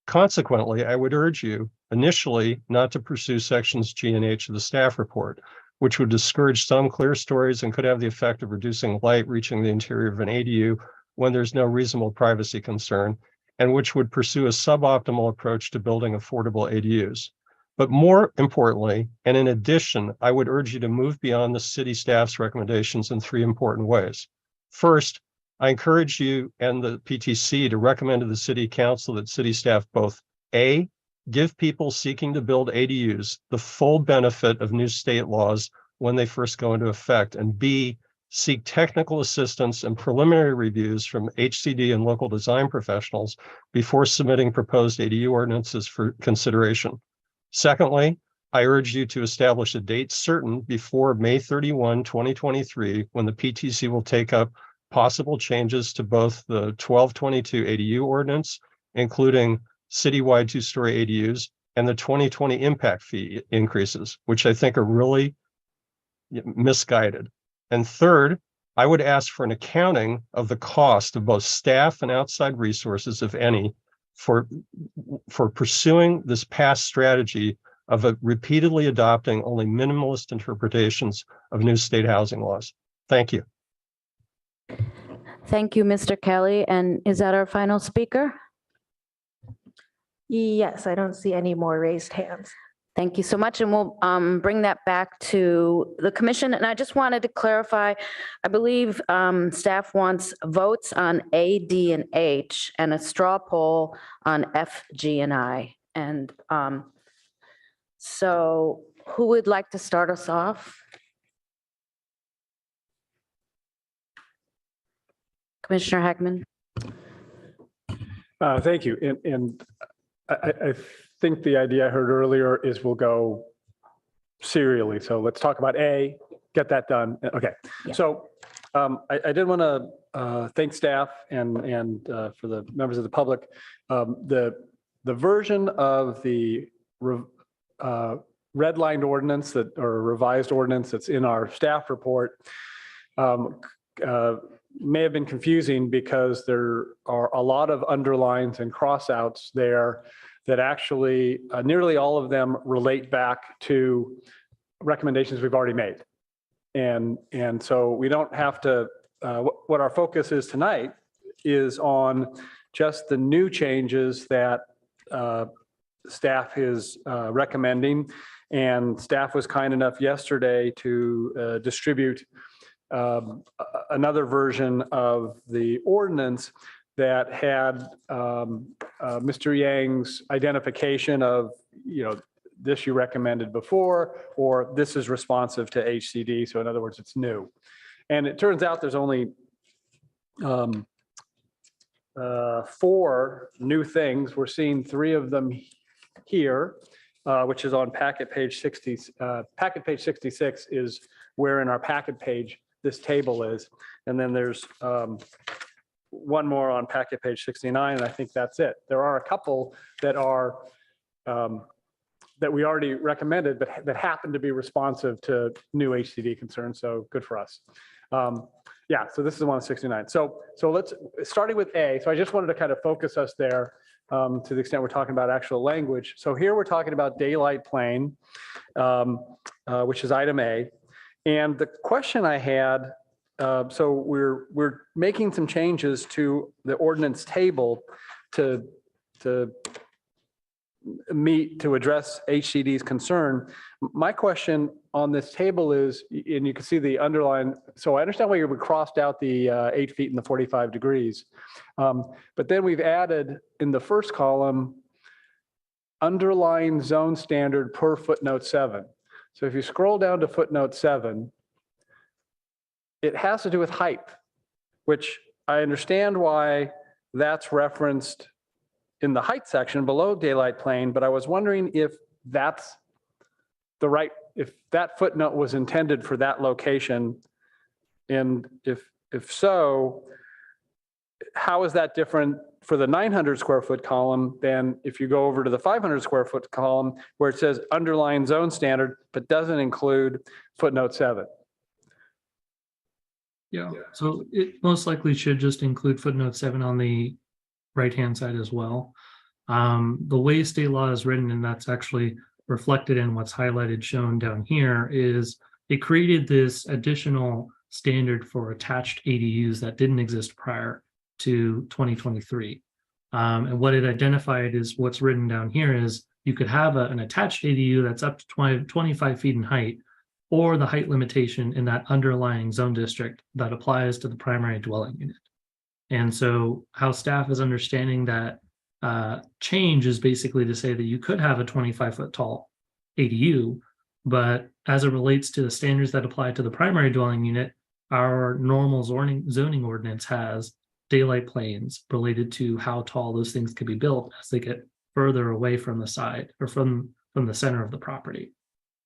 Consequently, I would urge you initially not to pursue sections G and H of the staff report, which would discourage some clear stories and could have the effect of reducing light reaching the interior of an ADU when there's no reasonable privacy concern, and which would pursue a suboptimal approach to building affordable ADUs. But more importantly, and in addition, I would urge you to move beyond the city staff's recommendations in 3 important ways. First, I encourage you and the PTC to recommend to the city council that city staff both A, give people seeking to build ADUs the full benefit of new state laws when they first go into effect, and B, seek technical assistance and preliminary reviews from HCD and local design professionals before submitting proposed ADU ordinances for consideration. Secondly, I urge you to establish a date certain before May 31, 2023, when the PTC will take up possible changes to both the 1222 ADU ordinance, including citywide two-story ADUs, and the 2020 impact fee increases, which I think are really misguided. And third, I would ask for an accounting of the cost of both staff and outside resources, if any, for pursuing this past strategy of repeatedly adopting only minimalist interpretations of new state housing laws. Thank you. Thank you, Mr. Kelly. And is that our final speaker? Yes, I don't see any more raised hands. Thank you so much. And we'll bring that back to the commission. And I just wanted to clarify, I believe staff wants votes on A, D, and H and a straw poll on F, G, and I. And so who would like to start us off? Commissioner Heckman. Thank you. And I think the idea I heard earlier is we'll go serially. So let's talk about A, get that done. Okay. Yeah. So I did want to thank staff and for the members of the public. The version of the redlined ordinance that or revised ordinance that's in our staff report may have been confusing because there are a lot of underlines and crossouts there that actually nearly all of them relate back to recommendations we've already made. And so we don't have to, what our focus is tonight is on just the new changes that staff is recommending. And staff was kind enough yesterday to distribute another version of the ordinance that had Mr. Yang's identification of, this you recommended before, or this is responsive to HCD. So in other words, it's new. And it turns out there's only 4 new things. We're seeing 3 of them here, which is on packet page 60. Packet page 66 is where in our packet page this table is. And then there's one more on packet page 69, and I think that's it. There are a couple that are that we already recommended, but that happen to be responsive to new HCD concerns. So good for us. Yeah, so this is the one on 69. So let's starting with A. So I just wanted to kind of focus us there to the extent we're talking about actual language. So here we're talking about daylight plane, which is item A. And the question I had, so we're making some changes to the ordinance table to address HCD's concern. My question on this table is, and you can see the underline, so I understand why we crossed out the 8 feet and the 45 degrees. But then we've added in the first column, underlying zone standard per footnote 7. So if you scroll down to footnote 7, it has to do with height, which I understand why that's referenced in the height section below daylight plane, but I was wondering if that's if that footnote was intended for that location. And if so, how is that different for the 900 square foot column than if you go over to the 500 square foot column where it says underlying zone standard, but doesn't include footnote 7? Yeah, so it most likely should just include footnote 7 on the right-hand side as well. The way state law is written, and that's actually reflected in what's highlighted shown down here, is it created this additional standard for attached ADUs that didn't exist prior to 2023. And what it identified is what's written down here is you could have an attached ADU that's up to 25 feet in height, or the height limitation in that underlying zone district that applies to the primary dwelling unit. And so how staff is understanding that change is basically to say that you could have a 25-foot tall ADU, but as it relates to the standards that apply to the primary dwelling unit, our normal zoning ordinance has daylight planes related to how tall those things could be built as they get further away from the side or from the center of the property.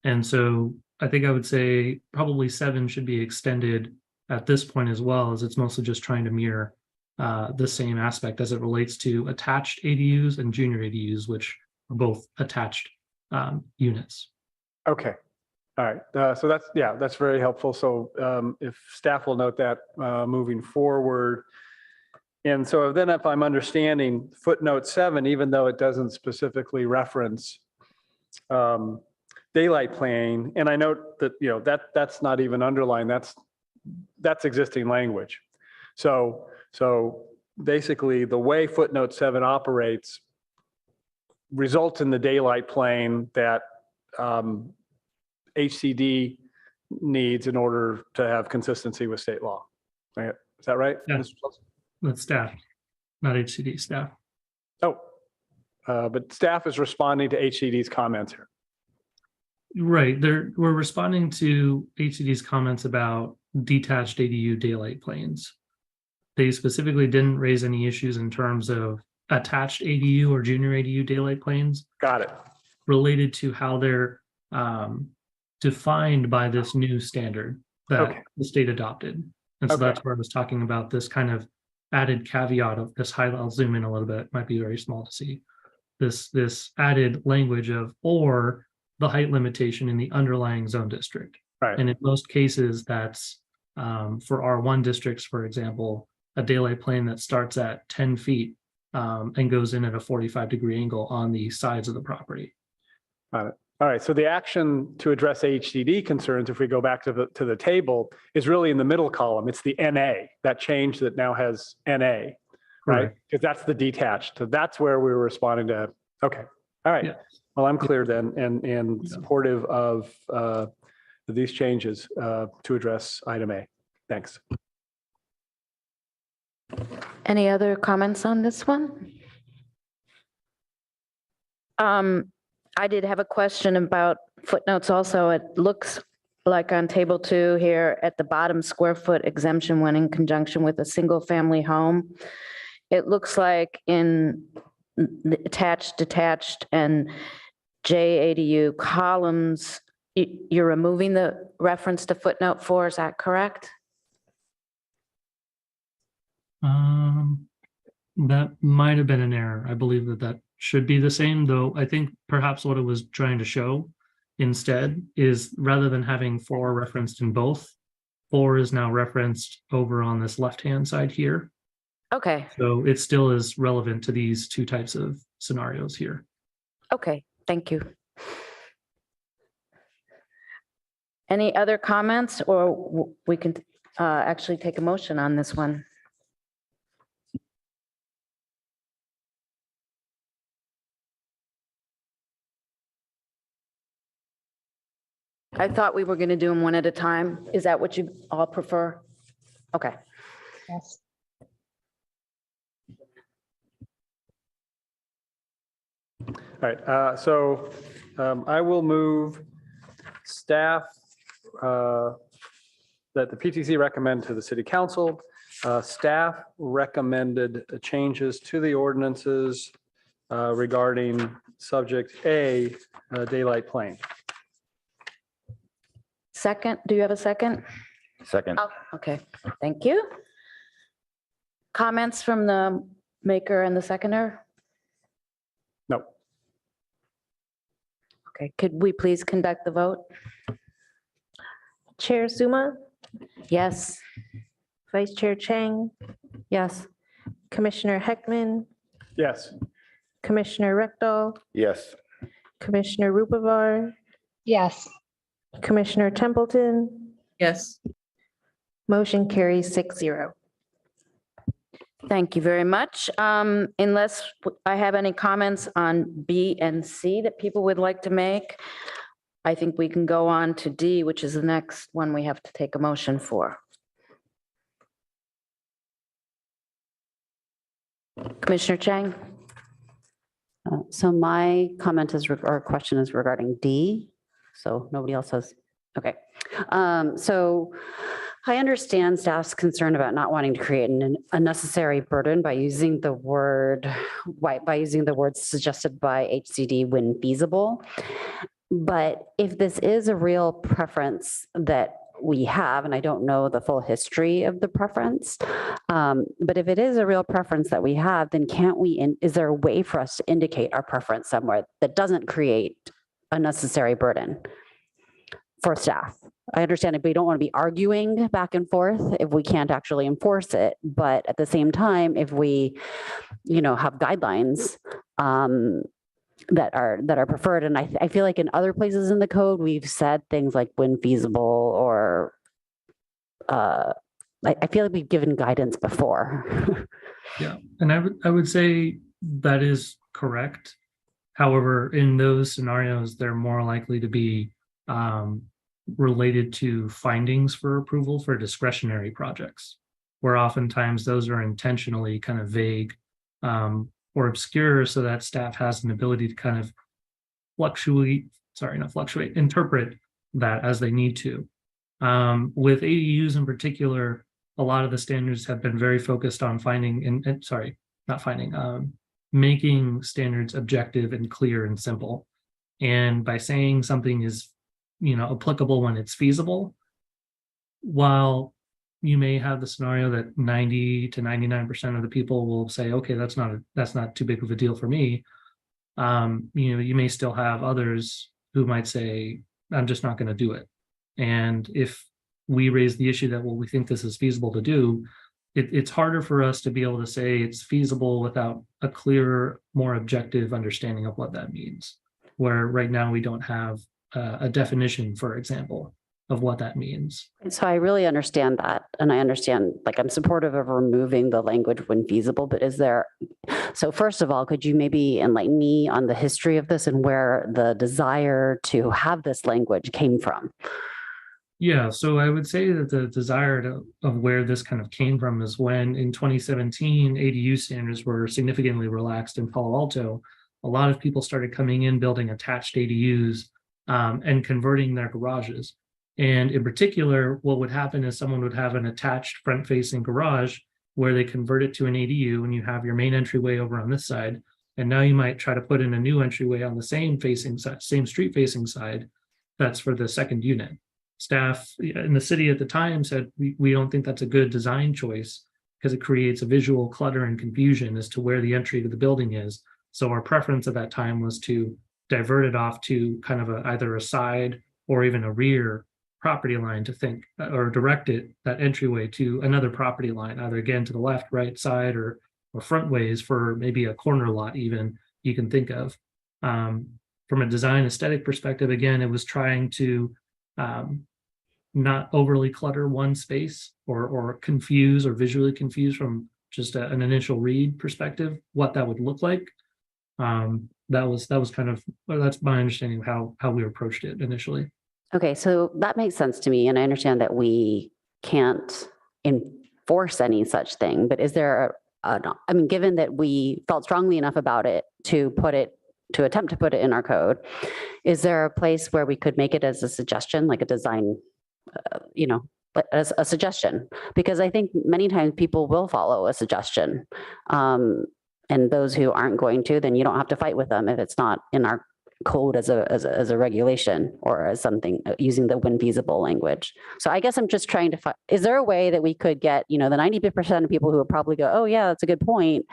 And so I think I would say probably 7 should be extended at this point as well, is it's mostly just trying to mirror the same aspect as it relates to attached ADUs and junior ADUs, which are both attached units. Okay. All right. So that's very helpful. So if staff will note that moving forward. And so then if I'm understanding footnote 7, even though it doesn't specifically reference daylight planning, and I note that, that's not even underlined, that's existing language. So basically the way footnote 7 operates results in the daylight plane that HCD needs in order to have consistency with state law. Right? Is that right? Yeah. That's staff, not HCD staff. Oh, but staff is responding to HCD's comments here. Right. We're responding to HCD's comments about detached ADU daylight planes. They specifically didn't raise any issues in terms of attached ADU or junior ADU daylight planes. Got it. Related to how they're defined by this new standard that the state adopted. And so that's where I was talking about this kind of added caveat of this height. I'll zoom in a little bit. It might be very small to see. This added language of or the height limitation in the underlying zone district. Right. And in most cases, that's for R1 districts, for example, a daylight plane that starts at 10 feet and goes in at a 45-degree angle on the sides of the property. Got it. All right. So the action to address HCD concerns, if we go back to the table, is really in the middle column. It's the NA, that change that now has NA, right? Because that's the detached. So that's where we were responding to. Okay. All right. Yeah. Well, I'm clear then and supportive of these changes to address item A. Thanks. Any other comments on this one? I did have a question about footnotes also. It looks like on table 2 here at the bottom, square foot exemption when in conjunction with a single family home. It looks like in the attached, detached, and JADU columns, you're removing the reference to footnote 4, is that correct? That might have been an error. I believe that should be the same, though I think perhaps what it was trying to show instead is rather than having 4 referenced in both, 4 is now referenced over on this left-hand side here. Okay. So it still is relevant to these 2 types of scenarios here. Okay, thank you. Any other comments, or we can actually take a motion on this one? I thought we were going to do them one at a time. Is that what you all prefer? Okay. Yes. All right. So I will move staff that the PTC recommend to the city council. Staff recommended changes to the ordinances regarding subject A, daylight plane. Second, do you have a second? Second. Oh, okay, thank you. Comments from the maker and the seconder? No. Okay, could we please conduct the vote? Chair Suma, Yes. Vice Chair Chang, Yes. Commissioner Heckman, Yes. Commissioner Rectal, Yes. Commissioner Rupavar, Yes. Commissioner Templeton. Yes. Motion carries 6-0. Thank you very much. Unless I have any comments on B and C that people would like to make, I think we can go on to D, which is the next one we have to take a motion for. Commissioner Chang? So my comment is, or question is regarding D. So nobody else has, okay. So I understand staff's concern about not wanting to create an unnecessary burden by using the word suggested by HCD when feasible. But if this is a real preference that we have, and I don't know the full history of the preference. But if it is a real preference that we have, then can't we, is there a way for us to indicate our preference somewhere that doesn't create unnecessary burden for staff? I understand if we don't want to be arguing back and forth, if we can't actually enforce it, but at the same time, if we, have guidelines that are preferred, and I feel like in other places in the code, we've said things like when feasible, or I feel like we've given guidance before. Yeah, and I would say that is correct. However, in those scenarios, they're more likely to be related to findings for approval for discretionary projects, where oftentimes those are intentionally kind of vague or obscure, so that staff has an ability to kind of interpret that as they need to. With ADUs in particular, a lot of the standards have been very focused on making standards objective and clear and simple. And by saying something is, applicable when it's feasible, while you may have the scenario that 90 to 99% of the people will say, okay, that's not too big of a deal for me. You may still have others who might say, I'm just not going to do it. And if we raise the issue that, well, we think this is feasible to do, it's harder for us to be able to say it's feasible without a clearer, more objective understanding of what that means. Where right now we don't have a definition, for example, of what that means. And so I really understand that. And I understand, I'm supportive of removing the language when feasible, but so first of all, could you maybe enlighten me on the history of this and where the desire to have this language came from? Yeah, so I would say that the desire of where this kind of came from is when in 2017, ADU standards were significantly relaxed in Palo Alto. A lot of people started coming in, building attached ADUs and converting their garages. And in particular, what would happen is someone would have an attached front-facing garage where they convert it to an ADU, and you have your main entryway over on this side. And now you might try to put in a new entryway on the same street-facing side. That's for the second unit. Staff in the city at the time said, we don't think that's a good design choice because it creates a visual clutter and confusion as to where the entry to the building is. So our preference at that time was to divert it off to kind of either a side or even a rear property line or direct that entryway to another property line, either again to the left, right side, or front ways for maybe a corner lot even you can think of. From a design aesthetic perspective, again, it was trying to not overly clutter one space or confuse or visually confuse from just an initial read perspective, what that would look like. That's my understanding of how we approached it initially. Okay, so that makes sense to me. And I understand that we can't enforce any such thing, but is there, given that we felt strongly enough about it to attempt to put it in our code, is there a place where we could make it as a suggestion, like a design, as a suggestion? Because I think many times people will follow a suggestion. And those who aren't going to, then you don't have to fight with them if it's not in our code as a regulation or as something using the when feasible language. So I guess I'm just trying to find, is there a way that we could get, the 90% of people who would probably go, oh yeah, that's a good point,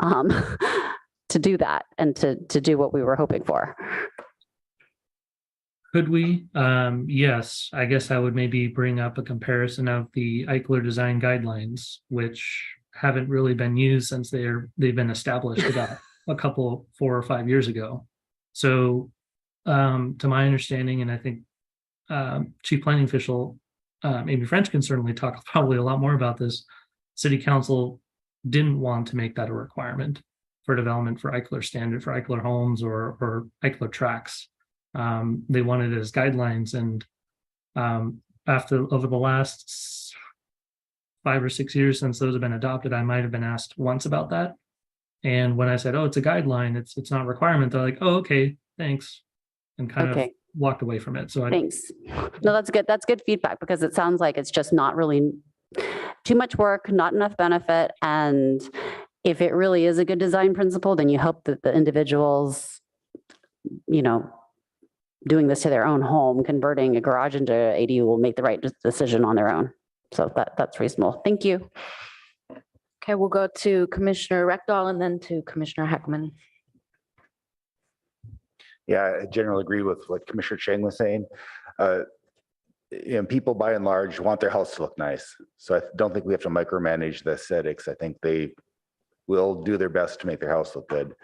to do that and to do what we were hoping for? Could we? Yes, I guess I would maybe bring up a comparison of the Eichler design guidelines, which haven't really been used since they've been established about 4 or 5 years ago. So to my understanding, and I think Chief Planning Official Amy French can certainly talk probably a lot more about this, City Council didn't want to make that a requirement for development for Eichler standard, for Eichler homes or Eichler tracts. They wanted it as guidelines, and over the last 5 or 6 years since those have been adopted, I might have been asked once about that. And when I said, oh, it's a guideline, it's not a requirement, they're like, oh, okay, thanks. And kind of walked away from it. So thanks. No, that's good. That's good feedback, because it sounds like it's just not really too much work, not enough benefit. And if it really is a good design principle, then you hope that the individuals, doing this to their own home, converting a garage into ADU will make the right decision on their own. So that's reasonable. Thank you. Okay, we'll go to Commissioner Rectal and then to Commissioner Heckman. Yeah, I generally agree with what Commissioner Chang was saying. People by and large want their house to look nice. So I don't think we have to micromanage the aesthetics. I think they will do their best to make their house look good.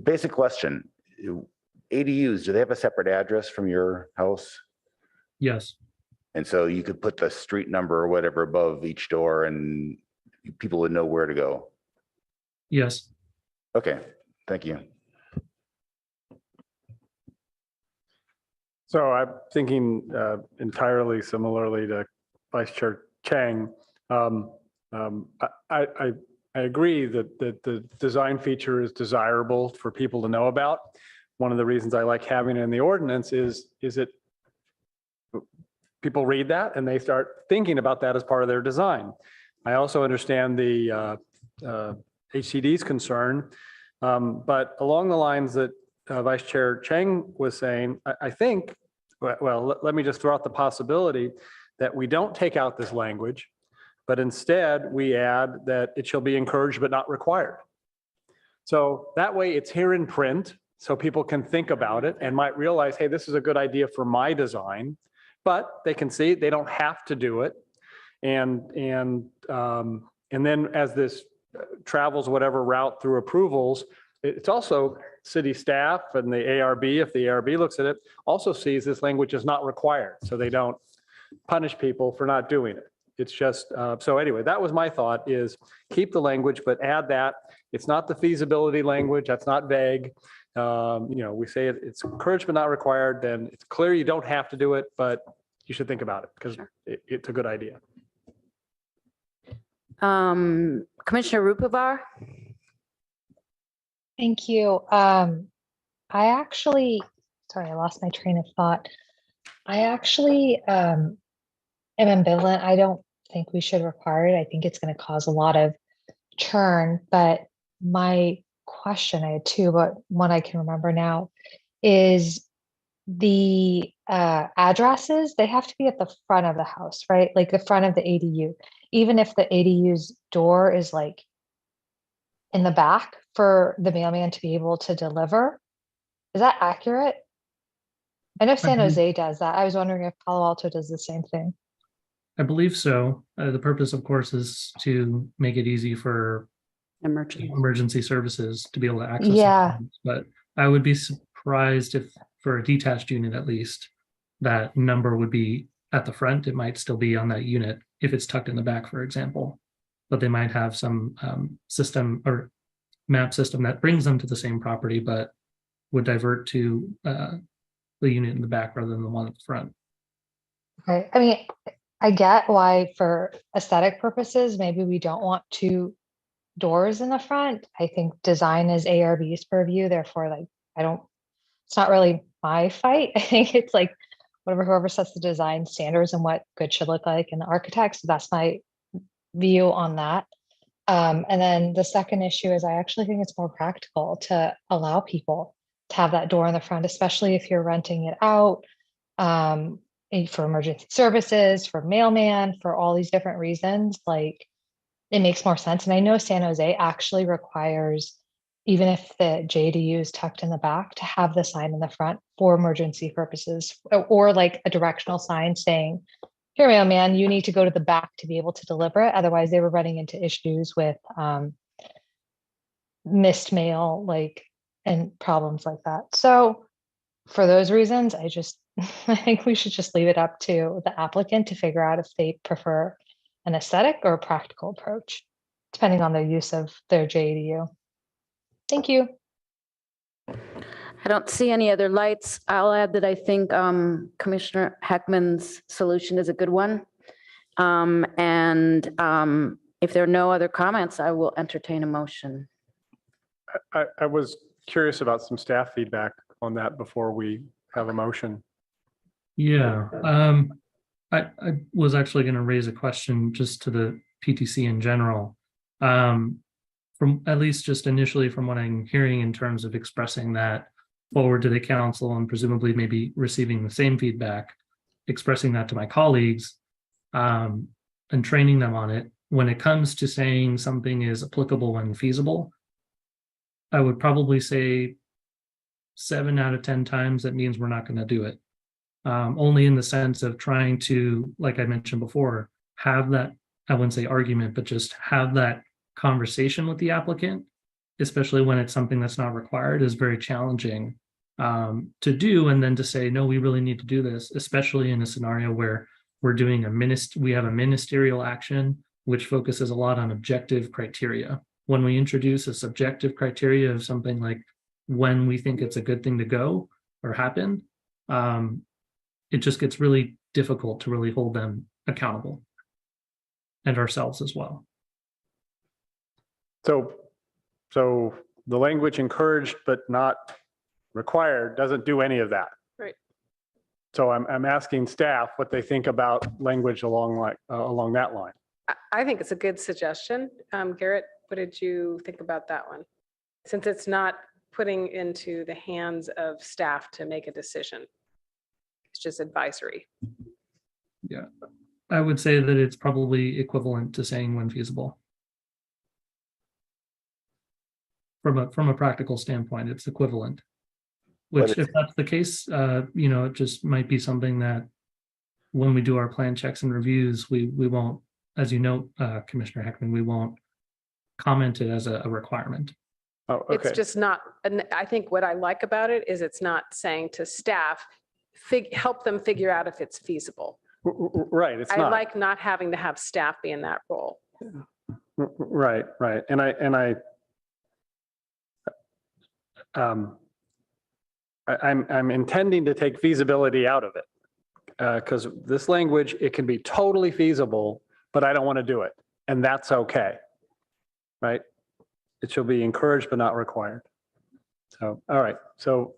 Basic question, ADUs, do they have a separate address from your house? Yes. And so you could put the street number or whatever above each door and people would know where to go. Yes. Okay, thank you. So I'm thinking entirely similarly to Vice Chair Chang. I agree that the design feature is desirable for people to know about. One of the reasons I like having it in the ordinance is it people read that and they start thinking about that as part of their design. I also understand the HCD's concern, but along the lines that Vice Chair Chang was saying, I think, well, let me just throw out the possibility that we don't take out this language, but instead we add that it shall be encouraged but not required. So that way it's here in print, so people can think about it and might realize, hey, this is a good idea for my design, but they can see they don't have to do it. And then as this travels whatever route through approvals, it's also city staff and the ARB, if the ARB looks at it, also sees this language is not required. So they don't punish people for not doing it. It's just, so anyway, that was my thought is keep the language, but add that. It's not the feasibility language. That's not vague. We say it's encouraged but not required, then it's clear you don't have to do it, but you should think about it because it's a good idea. Commissioner Rupavar? Thank you. I actually, sorry, I lost my train of thought. I actually am ambivalent. I don't think we should require it. I think it's going to cause a lot of churn. But my question, I had two, but one I can remember now, is the addresses, they have to be at the front of the house, right? Like the front of the ADU, even if the ADU's door is like in the back for the mailman to be able to deliver. Is that accurate? I know San Jose does that. I was wondering if Palo Alto does the same thing. I believe so. The purpose, of course, is to make it easy for emergency services to be able to access. Yeah. But I would be surprised if, for a detached unit at least, that number would be at the front. It might still be on that unit if it's tucked in the back, for example. But they might have some system or map system that brings them to the same property, but would divert to the unit in the back rather than the one at the front. Okay. I mean, I get why for aesthetic purposes, maybe we don't want two doors in the front. I think design is ARB's purview. Therefore, like, it's not really my fight. I think it's like whoever sets the design standards and what good should look like, and the architects. So that's my view on that. And then the second issue is I actually think it's more practical to allow people to have that door in the front, especially if you're renting it out for emergency services, for mailman, for all these different reasons. Like, it makes more sense. And I know San Jose actually requires, even if the JDU is tucked in the back, to have the sign in the front for emergency purposes, or like a directional sign saying, here, mailman, you need to go to the back to be able to deliver it. Otherwise, they were running into issues with missed mail, and problems like that. So for those reasons, I think we should just leave it up to the applicant to figure out if they prefer an aesthetic or a practical approach, depending on their use of their JDU. Thank you. I don't see any other lights. I'll add that I think Commissioner Heckman's solution is a good one. If there are no other comments, I will entertain a motion. I was curious about some staff feedback on that before we have a motion. Yeah, I was actually going to raise a question just to the PTC in general. From at least just initially from what I'm hearing in terms of expressing that forward to the council and presumably maybe receiving the same feedback, expressing that to my colleagues, and training them on it. When it comes to saying something is applicable when feasible, I would probably say 7 out of 10 times that means we're not going to do it. Only in the sense of trying to, like I mentioned before, have that, I wouldn't say argument, but just have that conversation with the applicant, especially when it's something that's not required, is very challenging to do. And then to say, no, we really need to do this, especially in a scenario where we're doing we have a ministerial action, which focuses a lot on objective criteria. When we introduce a subjective criteria of something like when we think it's a good thing to go or happen, it just gets really difficult to really hold them accountable, and ourselves as well. So the language encouraged but not required doesn't do any of that. Right. So I'm asking staff what they think about language along that line. I think it's a good suggestion. Garrett, what did you think about that one? Since it's not putting into the hands of staff to make a decision. It's just advisory. Yeah, I would say that it's probably equivalent to saying when feasible. From a practical standpoint, it's equivalent. Which, if that's the case, it just might be something that when we do our plan checks and reviews, we won't, as you note, Commissioner Heckman, we won't comment it as a requirement. Oh, okay. It's just not, and I think what I like about it is it's not saying to staff, help them figure out if it's feasible. Right, it's I not. like not having to have staff be in that role. Right. I'm intending to take feasibility out of it because this language, it can be totally feasible, but I don't want to do it. And that's okay. Right? It shall be encouraged but not required. So, all right. So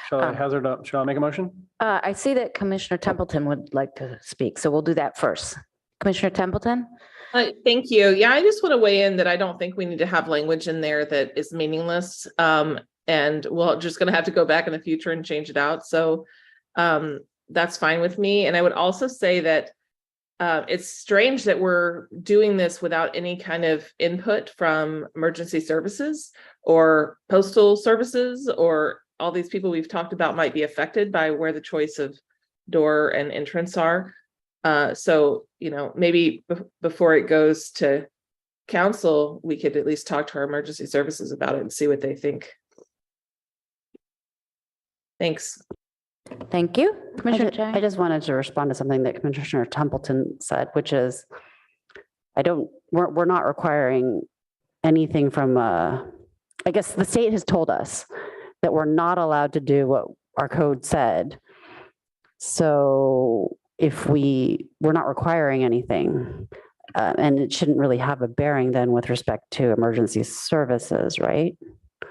shall I make a motion? I see that Commissioner Templeton would like to speak, so we'll do that first. Commissioner Templeton? Thank you. Yeah, I just want to weigh in that I don't think we need to have language in there that is meaningless. And we're just going to have to go back in the future and change it out. So that's fine with me. And I would also say that it's strange that we're doing this without any kind of input from emergency services or postal services, or all these people we've talked about might be affected by where the choice of door and entrance are. So, maybe before it goes to council, we could at least talk to our emergency services about it and see what they think. Thanks. Thank you. Commissioner I Chang? just wanted to respond to something that Commissioner Templeton said, which is, we're not requiring anything from, I guess the state has told us that we're not allowed to do what our code said. So if we're not requiring anything, and it shouldn't really have a bearing then with respect to emergency services, right?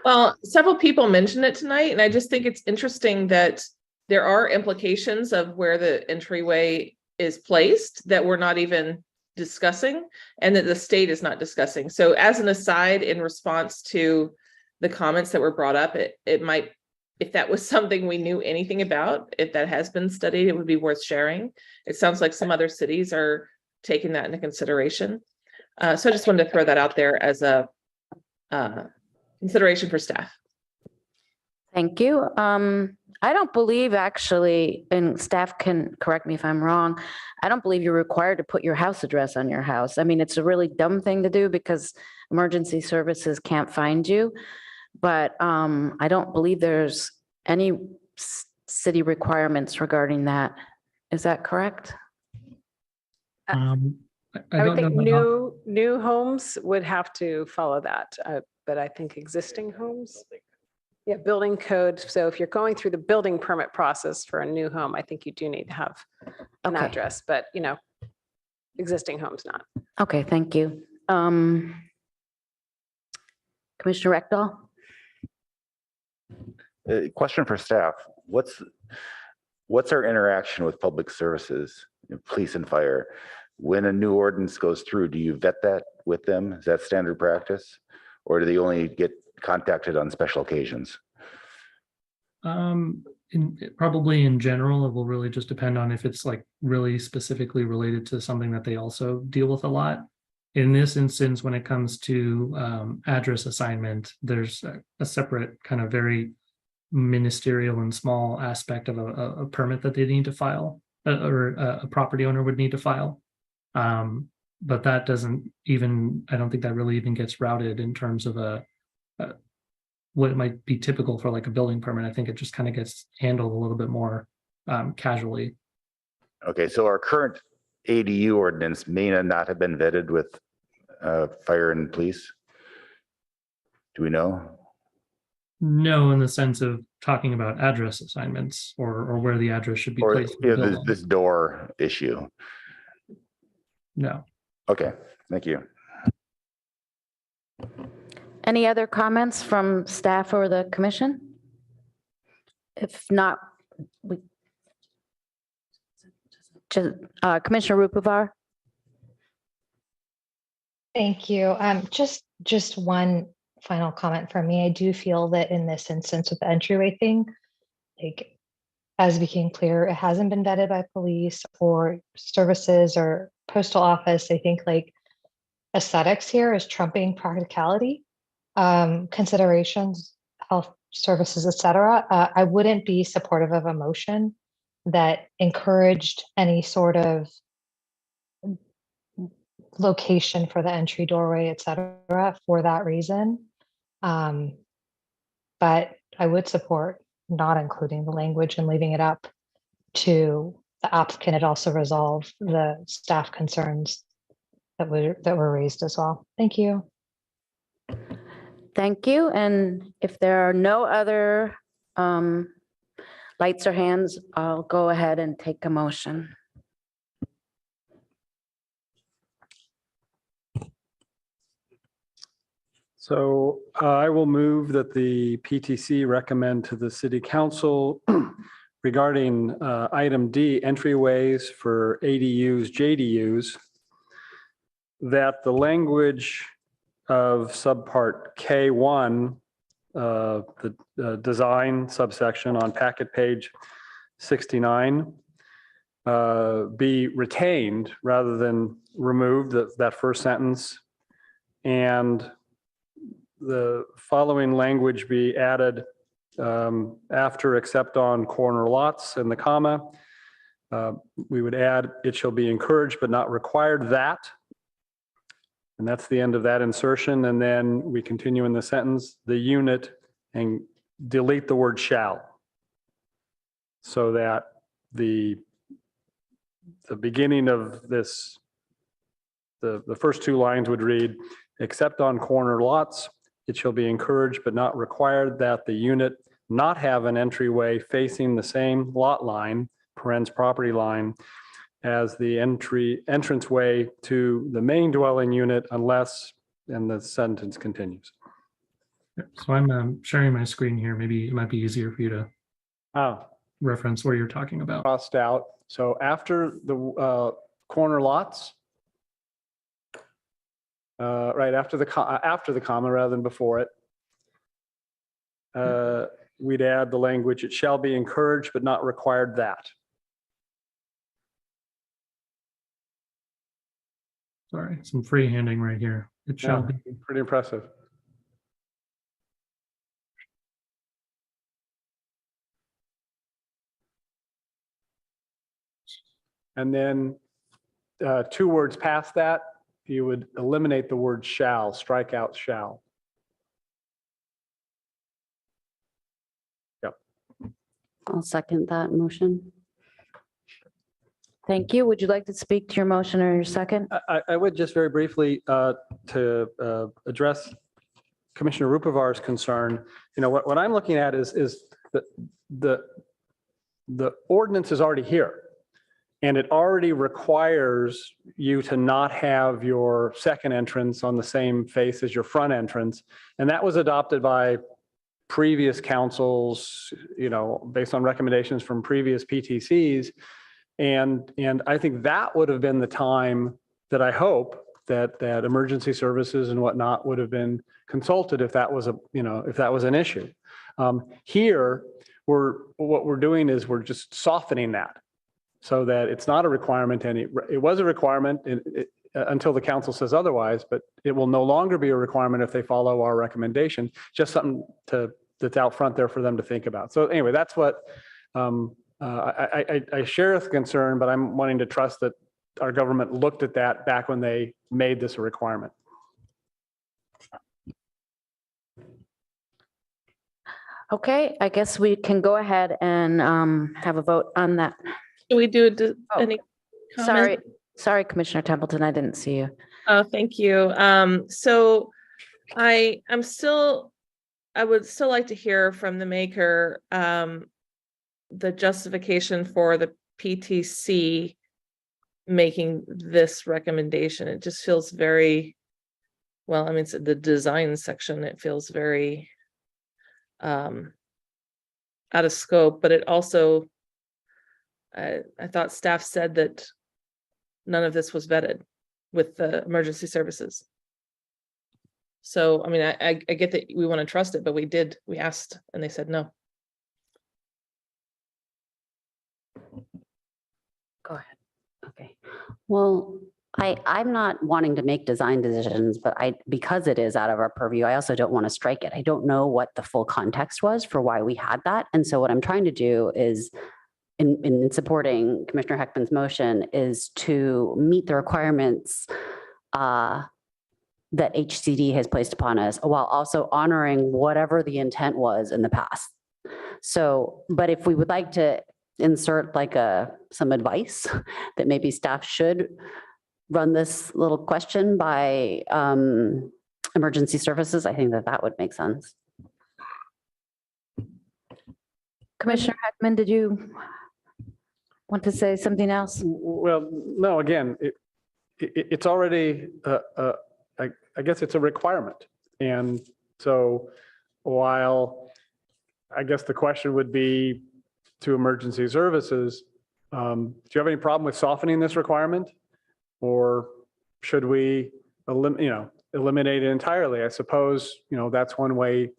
Well, several people mentioned it tonight, and I just think it's interesting that there are implications of where the entryway is placed that we're not even discussing, and that the state is not discussing. So as an aside, in response to the comments that were brought up, it might, if that was something we knew anything about, if that has been studied, it would be worth sharing. It sounds like some other cities are taking that into consideration. So I just wanted to throw that out there as a consideration for staff. Thank you. I don't believe actually, and staff can correct me if I'm wrong, I don't believe you're required to put your house address on your house. I mean, it's a really dumb thing to do because emergency services can't find you. But I don't believe there's any city requirements regarding that. Is that correct? I would think new homes would have to follow that, but I think existing homes, yeah, building code. So if you're going through the building permit process for a new home, I think you do need to have an address, but existing homes not. Okay, thank you. Commissioner Rekdal? Question for staff. What's our interaction with public services, police and fire? When a new ordinance goes through, do you vet that with them? Is that standard practice? Or do they only get contacted on special occasions? Probably in general, it will really just depend on if it's like really specifically related to something that they also deal with a lot. In this instance, when it comes to address assignment, there's a separate kind of very ministerial and small aspect of a permit that they need to file, or a property owner would need to file. But that doesn't even, I don't think that really even gets routed in terms of what might be typical for like a building permit. I think it just kind of gets handled a little bit more casually. Okay, so our current ADU ordinance may not have been vetted with fire and police? Do we know? No, in the sense of talking about address assignments or where the address should be Or placed. in the building. this door issue? No. Okay, thank you. Any other comments from staff or the commission? If not, Commissioner Rupavar? Thank you. Just one final comment from me. I do feel that in this instance with the entryway thing, like, as became clear, it hasn't been vetted by police or services or postal office. I think like aesthetics here is trumping practicality, considerations, health services, et cetera. I wouldn't be supportive of a motion that encouraged any sort of location for the entry doorway, et cetera, for that reason. But I would support not including the language and leaving it up to the applicant to also resolve the staff concerns that were raised as well. Thank you. Thank you. And if there are no other lights or hands, I'll go ahead and take a motion. So I will move that the PTC recommend to the city council regarding item D, entryways for ADUs, JDUs, that the language of subpart K1, the design subsection on packet page 69, be retained rather than removed, that first sentence, and the following language be added after except on corner lots in the comma. We would add, it shall be encouraged but not required that. And that's the end of that insertion. And then we continue in the sentence, the unit, and delete the word shall. So that the beginning of this, the first two lines would read, except on corner lots, it shall be encouraged but not required that the unit not have an entryway facing the same lot line, parens property line, as the entranceway to the main dwelling unit unless, and the sentence continues. So I'm sharing my screen here. Maybe it might be easier for you to reference where you're talking about. Crossed out. So after the corner lots, right after the comma rather than before it, we'd add the language, it shall be encouraged but not required that. Sorry, some freehanding right here. It shall be. Pretty impressive. And then 2 words past that, you would eliminate the word shall, strike out shall. Yep. I'll second that motion. Thank you. Would you like to speak to your motion or your second? I would just very briefly to address Commissioner Rupavar's concern. You know, what I'm looking at is that the ordinance is already here. And it already requires you to not have your second entrance on the same face as your front entrance. And that was adopted by previous councils, you know, based on recommendations from previous PTCs. And I think that would have been the time that I hope that emergency services and whatnot would have been consulted if that was if that was an issue. Here, what we're doing is we're just softening that so that it's not a requirement. And it was a requirement until the council says otherwise, but it will no longer be a requirement if they follow our recommendation. Just something that's out front there for them to think about. So anyway, that's what I share the concern, but I'm wanting to trust that our government looked at that back when they made this a requirement. Okay, I guess we can go ahead and have a vote on that. Do we do any? Sorry, Commissioner Templeton, I didn't see you. Oh, thank you. So I would still like to hear from the maker, the justification for the PTC making this recommendation. It just feels very, well, I mean, it's the design section, it feels very out of scope, but it also, I thought staff said that none of this was vetted with the emergency services. So, I mean, I get that we want to trust it, but we asked and they said no. Go ahead. Okay. Well, I'm not wanting to make design decisions, but because it is out of our purview, I also don't want to strike it. I don't know what the full context was for why we had that. And so what I'm trying to do is, in supporting Commissioner Heckman's motion, is to meet the requirements that HCD has placed upon us while also honoring whatever the intent was in the past. So, but if we would like to insert like some advice that maybe staff should run this little question by emergency services, I think that would make sense. Commissioner Heckman, did you want to say something else? Well, no, again, it's already, I guess it's a requirement. And so while I guess the question would be to emergency services, do you have any problem with softening this requirement? Or should we eliminate it entirely? I suppose, that's one way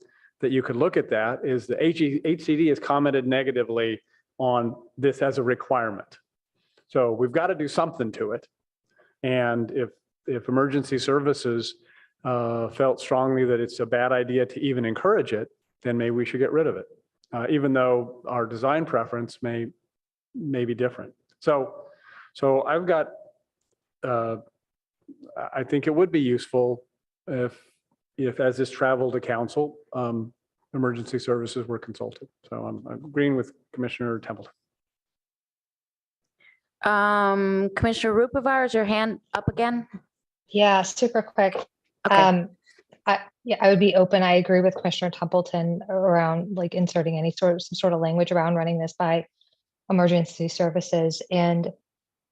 that you could look at that, is the HCD has commented negatively on this as a requirement. So we've got to do something to it. And if emergency services felt strongly that it's a bad idea to even encourage it, then maybe we should get rid of it, even though our design preference may be different. So I've got, I think it would be useful if as this traveled to council, emergency services were consulted. So I'm agreeing with Commissioner Templeton. Commissioner Rupivar, is your hand up again? Yeah, super quick. Okay. I would be open. I agree with Commissioner Templeton around like inserting some sort of language around running this by emergency services. And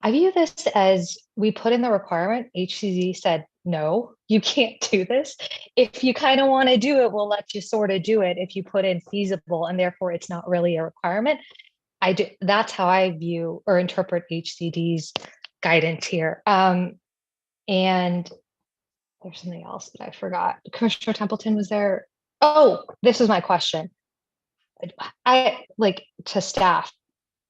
I view this as, we put in the requirement, HCD said, no, you can't do this. If you kind of want to do it, we'll let you sort of do it if you put in feasible, and therefore it's not really a requirement. That's how I view or interpret HCD's guidance here. And there's something else that I forgot. Commissioner Templeton was there. Oh, this is my question. To staff,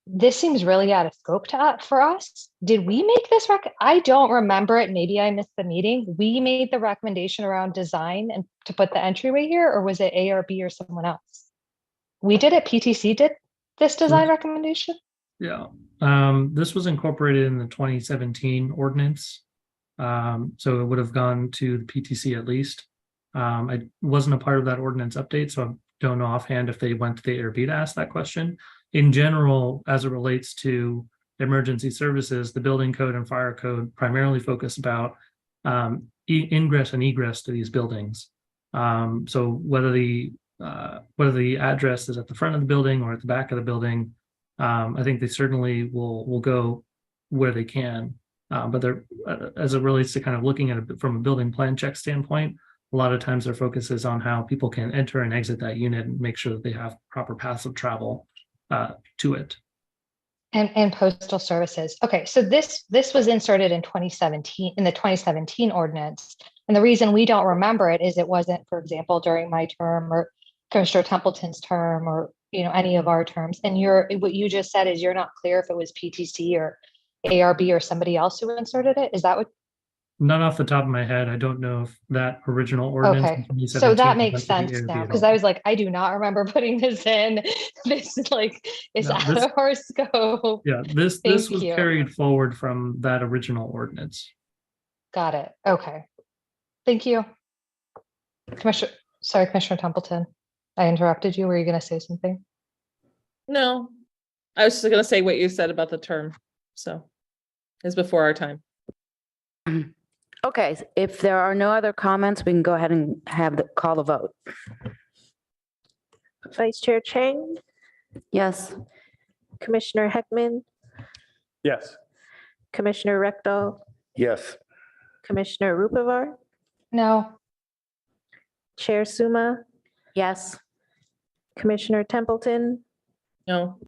this seems really out of scope for us. Did we make this I don't remember it. Maybe I missed the meeting. We made the recommendation around design and to put the entryway here, or was it ARB or someone else? We did it. PTC did this design recommendation? Yeah, this was incorporated in the 2017 ordinance. So it would have gone to the PTC at least. I wasn't a part of that ordinance update, so I don't know offhand if they went to the ARB to ask that question. In general, as it relates to emergency services, the building code and fire code primarily focus about ingress and egress to these buildings. So whether the address is at the front of the building or at the back of the building, I think they certainly will go where they can. But they're, as it relates to kind of looking at it from a building plan check standpoint, a lot of times their focus is on how people can enter and exit that unit and make sure that they have proper paths of travel to it. And postal services. Okay, so this was inserted in 2017, in the 2017 ordinance. And the reason we don't remember it is it wasn't, for example, during my term or Commissioner Templeton's term or, any of our terms. And what you just said is you're not clear if it was PTC or ARB or somebody else who inserted it. Is that what? Not off the top of my head. I don't know if that original ordinance. Okay, in so that 2017 makes was the sense ARB now, at because all. I was like, I do not remember putting this in. This is it's No, out this- of our scope. Yeah, this Thank was you. carried forward from that original ordinance. Got it. Okay. Thank you. Commissioner Templeton. I interrupted you. Were you going to say something? No, I was just gonna say what you said about the term, so it's before our time. Okay, if there are no other comments, we can go ahead and call the vote. Vice Chair Chang, Yes. Commissioner Heckman, Yes. Commissioner Rectal, Yes. Commissioner Rupavar, No. Chair Suma, Yes. Commissioner Templeton, No,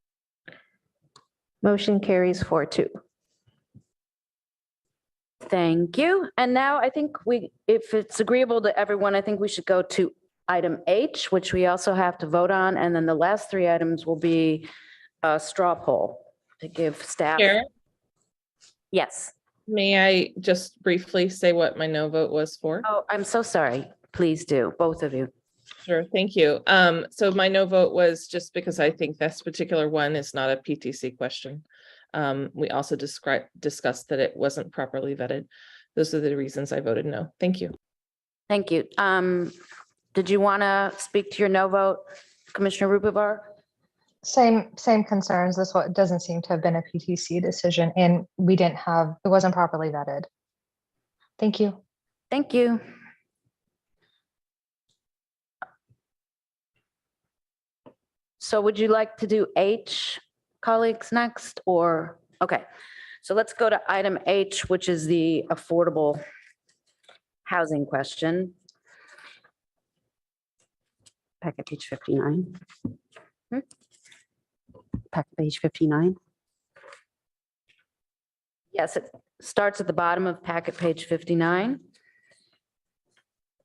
motion carries 4-2. Thank you. And now I think if it's agreeable to everyone, I think we should go to item H, which we also have to vote on. And then the last three items will be a straw poll to give staff. Chair, Yes. may I just briefly say what my no vote was for? Oh, I'm so sorry. Please do, both of you. Sure, thank you. So my no vote was just because I think this particular one is not a PTC question. We also discussed that it wasn't properly vetted. Those are the reasons I voted no. Thank you. Thank you. Did you want to speak to your no vote, Commissioner Rupavar? Same concerns. This one doesn't seem to have been a PTC decision, and it wasn't properly vetted. Thank you. Thank you. So would you like to do H, colleagues, next, or, okay. So let's go to item H, which is the affordable housing question. Packet page 59. Packet page 59. Yes, it starts at the bottom of packet page 59.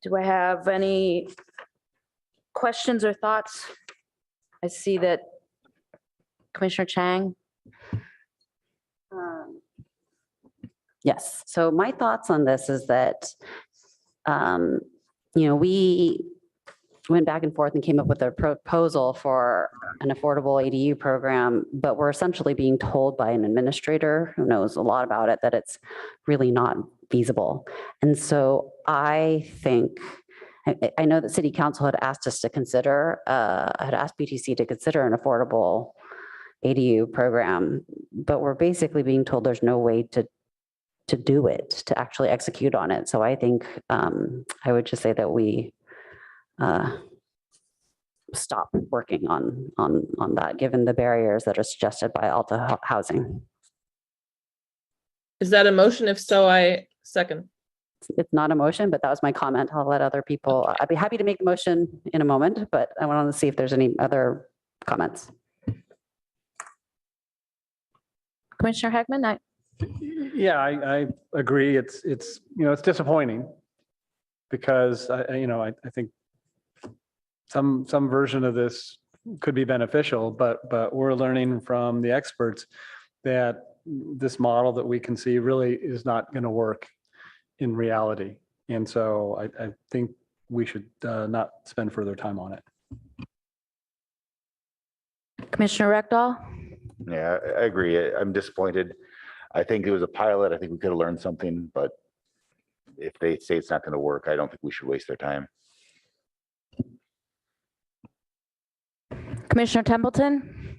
Do I have any questions or thoughts? I see that Commissioner Chang. Yes, so my thoughts on this is that, we went back and forth and came up with a proposal for an affordable ADU program, but we're essentially being told by an administrator who knows a lot about it that it's really not feasible. And so I think, I know that City Council had asked us to consider, had asked BTC to consider an affordable ADU program, but we're basically being told there's no way to do it, to actually execute on it. So I think I would just say that we stop working on that, given the barriers that are suggested by Alta Housing. Is that a motion? If so, I second. It's not a motion, but that was my comment. I'll let other people, I'd be happy to make the motion in a moment, but I want to see if there's any other comments. Commissioner Heckman, Yeah, I agree. It's disappointing because I think some version of this could be beneficial, but we're learning from the experts that this model that we can see really is not going to work in reality. And so I think we should not spend further time on it. Commissioner Rectal? Yeah, I agree. I'm disappointed. I think it was a pilot. I think we could have learned something, but if they say it's not going to work, I don't think we should waste their time. Commissioner Templeton?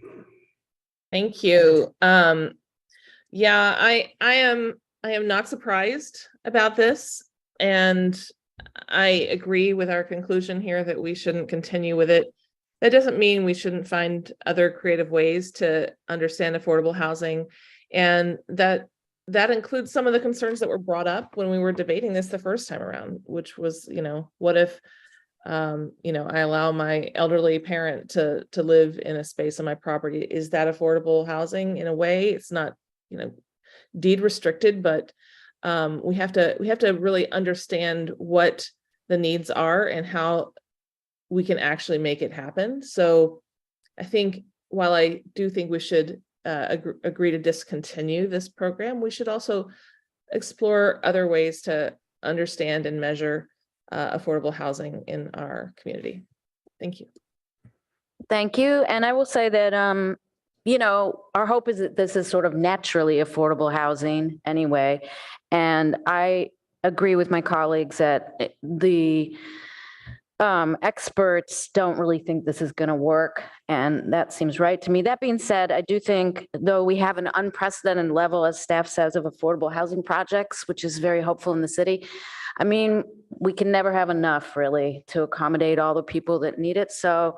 Thank you. Yeah, I am not surprised about this. And I agree with our conclusion here that we shouldn't continue with it. That doesn't mean we shouldn't find other creative ways to understand affordable housing. And that includes some of the concerns that were brought up when we were debating this the first time around, which was, what if I allow my elderly parent to live in a space on my property. Is that affordable housing? In a way, it's not, deed restricted, but we have to really understand what the needs are and how we can actually make it happen. So I think while I do think we should agree to discontinue this program, we should also explore other ways to understand and measure affordable housing in our community. Thank you. Thank you. And I will say that, our hope is that this is sort of naturally affordable housing anyway. And I agree with my colleagues that the experts don't really think this is going to work. And that seems right to me. That being said, I do think, though we have an unprecedented level, as staff says, of affordable housing projects, which is very hopeful in the city. I mean, we can never have enough really to accommodate all the people that need it. So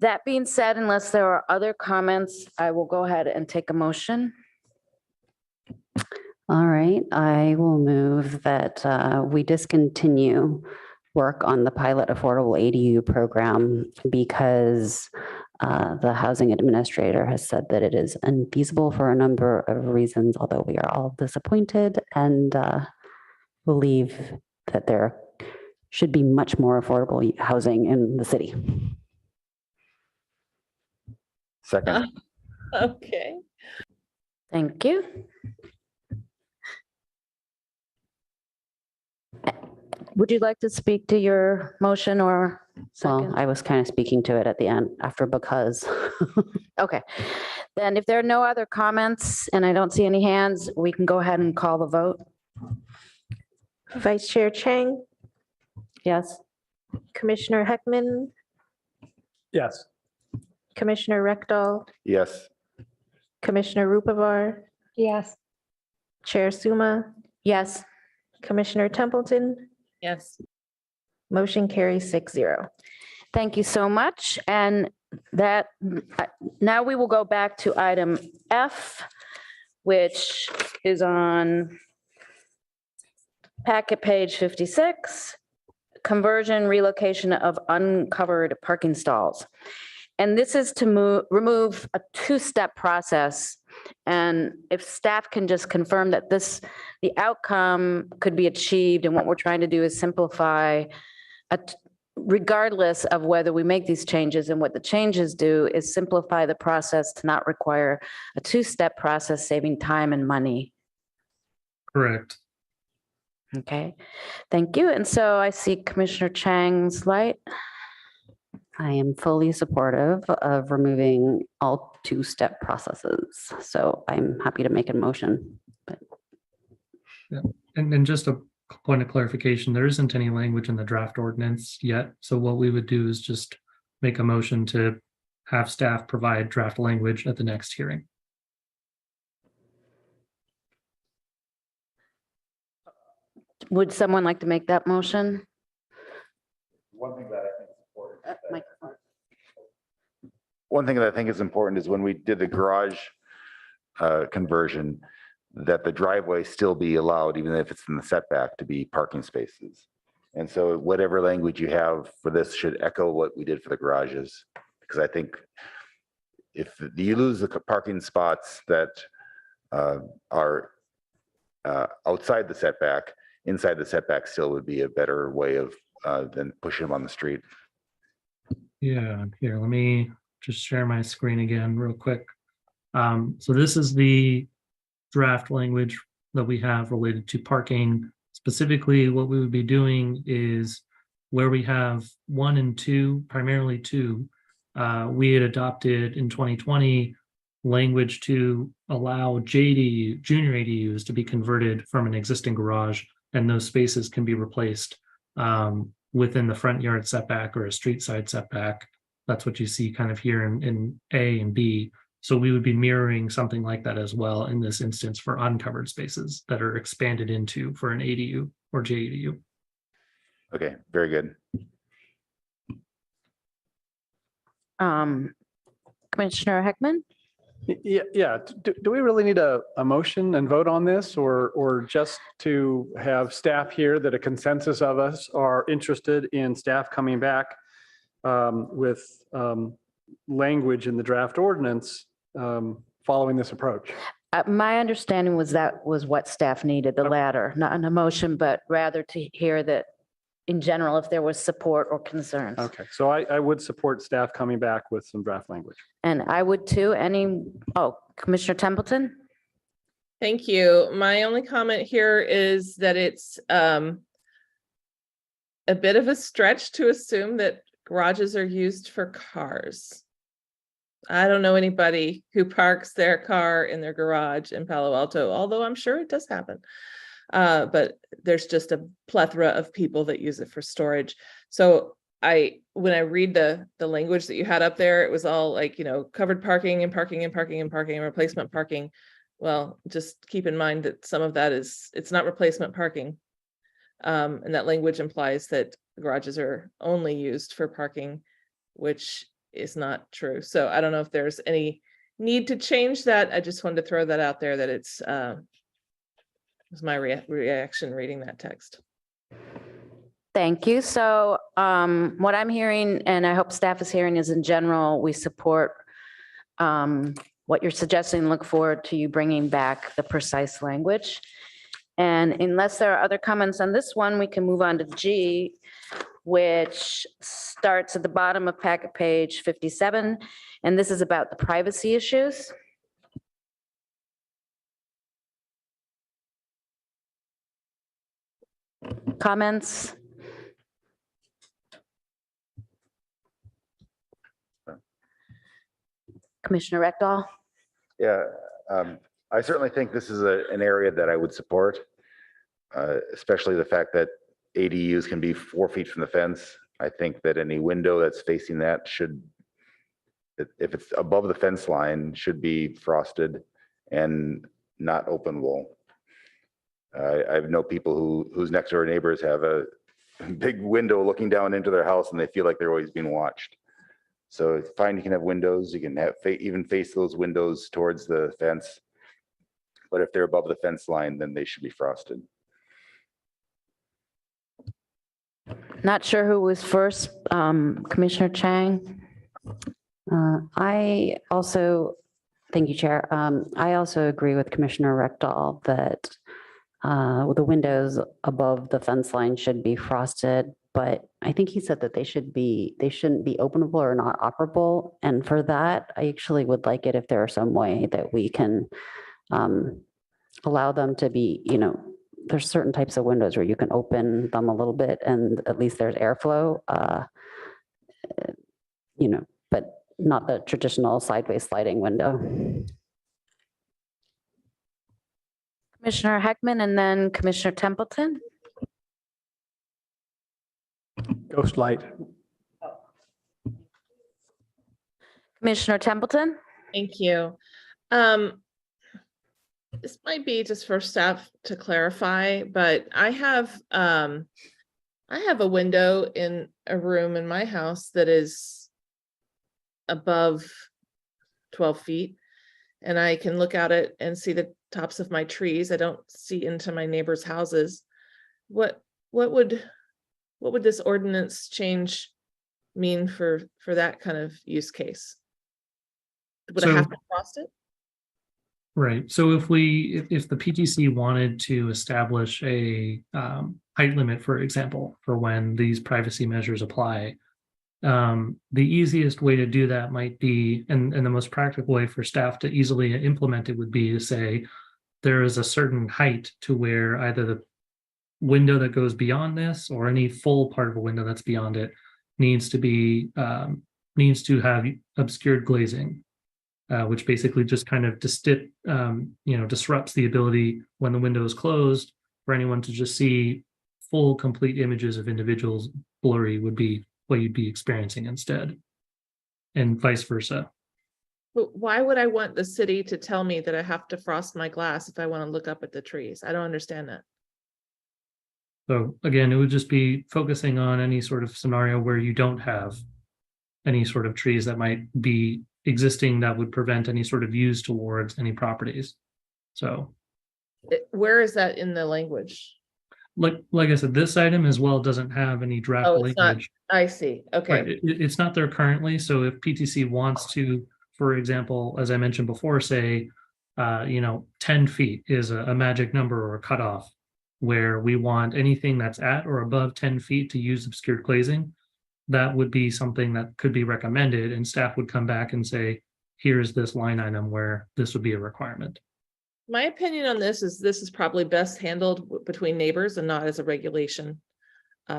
that being said, unless there are other comments, I will go ahead and take a motion. All right, I will move that we discontinue work on the pilot affordable ADU program because the housing administrator has said that it is unfeasible for a number of reasons, although we are all disappointed and believe that there should be much more affordable housing in the city. Second. Okay. Thank you. Would you like to speak to your motion or Well, second? I was kind of speaking to it at the end after because. Okay, then if there are no other comments and I don't see any hands, we can go ahead and call the vote. Vice Chair Chang, Yes. Commissioner Heckman, Yes. Commissioner Rekdal, Yes. Commissioner Rupavar, Yes. Chair Suma, Yes. Commissioner Templeton, Yes. motion carries 6-0. Thank you so much. And that, now we will go back to item F, which is on packet page 56, conversion relocation of uncovered parking stalls. And this is to remove a two-step process. And if staff can just confirm that the outcome could be achieved, and what we're trying to do is simplify, regardless of whether we make these changes, and what the changes do is simplify the process to not require a two-step process, saving time and money. Correct. Okay, thank you. And so I see Commissioner Chang's light. I am fully supportive of removing all two-step processes. So I'm happy to make a motion. But And just a point of clarification, there isn't any language in the draft ordinance yet. So what we would do is just make a motion to have staff provide draft language at the next hearing. Would someone like to make that motion? One thing that I think is important. Microphone. One thing that I think is important is when we did the garage conversion, that the driveway still be allowed, even if it's in the setback, to be parking spaces. And so whatever language you have for this should echo what we did for the garages. Because I think if you lose the parking spots that are outside the setback, inside the setback still would be a better way of than pushing them on the street. Yeah, here, let me just share my screen again real quick. So this is the draft language that we have related to parking. Specifically, what we would be doing is where we have 1 and 2, primarily 2, we had adopted in 2020 language to allow JDU, junior ADUs, to be converted from an existing garage, and those spaces can be replaced within the front yard setback or a street side setback. That's what you see kind of here in A and B. So we would be mirroring something like that as well in this instance for uncovered spaces that are expanded into for an ADU or JADU. Okay, very good. Commissioner Heckman? Yeah. Do we really need a motion and vote on this or just to have staff here that a consensus of us are interested in staff coming back with language in the draft ordinance following this approach? My understanding was that was what staff needed, the latter, not an emotion, but rather to hear that in general, if there was support or concerns. Okay, so I would support staff coming back with some draft language. And I would too. Commissioner Templeton? Thank you. My only comment here is that it's a bit of a stretch to assume that garages are used for cars. I don't know anybody who parks their car in their garage in Palo Alto, although I'm sure it does happen. But there's just a plethora of people that use it for storage. So when I read the language that you had up there, it was all like, covered parking and parking and parking and parking and replacement parking. Well, just keep in mind that some of that it's not replacement parking. And that language implies that garages are only used for parking, which is not true. So I don't know if there's any need to change that. I just wanted to throw that out there that was my reaction reading that text. Thank you. So what I'm hearing, and I hope staff is hearing, is in general, we support what you're suggesting. Look forward to you bringing back the precise language. And unless there are other comments on this one, we can move on to G, which starts at the bottom of packet page 57. And this is about the privacy issues. Comments? Commissioner Rekdal? Yeah, I certainly think this is an area that I would support, especially the fact that ADUs can be 4 feet from the fence. I think that any window that's facing that should, if it's above the fence line, should be frosted and not openable. I know people whose next door neighbors have a big window looking down into their house and they feel like they're always being watched. So it's fine, you can have windows, you can have even face those windows towards the fence. But if they're above the fence line, then they should be frosted. Not sure who was first, Commissioner Chang? Thank you, Chair. I also agree with Commissioner Rekdal that the windows above the fence line should be frosted, but I think he said that they shouldn't be openable or not operable. And for that, I actually would like it if there is some way that we can allow them to be, there's certain types of windows where you can open them a little bit and at least there's airflow, but not the traditional sideways sliding window. Commissioner Heckman and then Commissioner Templeton. Ghost light. Commissioner Templeton. Thank you. This might be just for staff to clarify, but I have a window in a room in my house that is above 12 feet. And I can look out it and see the tops of my trees. I don't see into my neighbors' houses. What would this ordinance change mean for that kind of use case? Would I have to frost it? Right. So if the PTC wanted to establish a height limit, for example, for when these privacy measures apply, the easiest way to do that might be, and the most practical way for staff to easily implement it would be to say there is a certain height to where either the window that goes beyond this or any full part of a window that's beyond it needs to have obscured glazing, which basically just kind of disrupts the ability when the window is closed for anyone to just see full, complete images of individuals. Blurry would be what you'd be experiencing instead, and vice versa. But why would I want the city to tell me that I have to frost my glass if I want to look up at the trees? I don't understand that. So again, it would just be focusing on any sort of scenario where you don't have any sort of trees that might be existing that would prevent any sort of use towards any properties. So Where is that in the language? like I said, this item as well doesn't have any draft Oh, it's not, language. I see, Right, okay. it's not there currently, so if PTC wants to, for example, as I mentioned before, say, 10 feet is a magic number or a cutoff, where we want anything that's at or above 10 feet to use obscured glazing, that would be something that could be recommended, and staff would come back and say, here's this line item where this would be a requirement. My opinion on this is probably best handled between neighbors and not as a regulation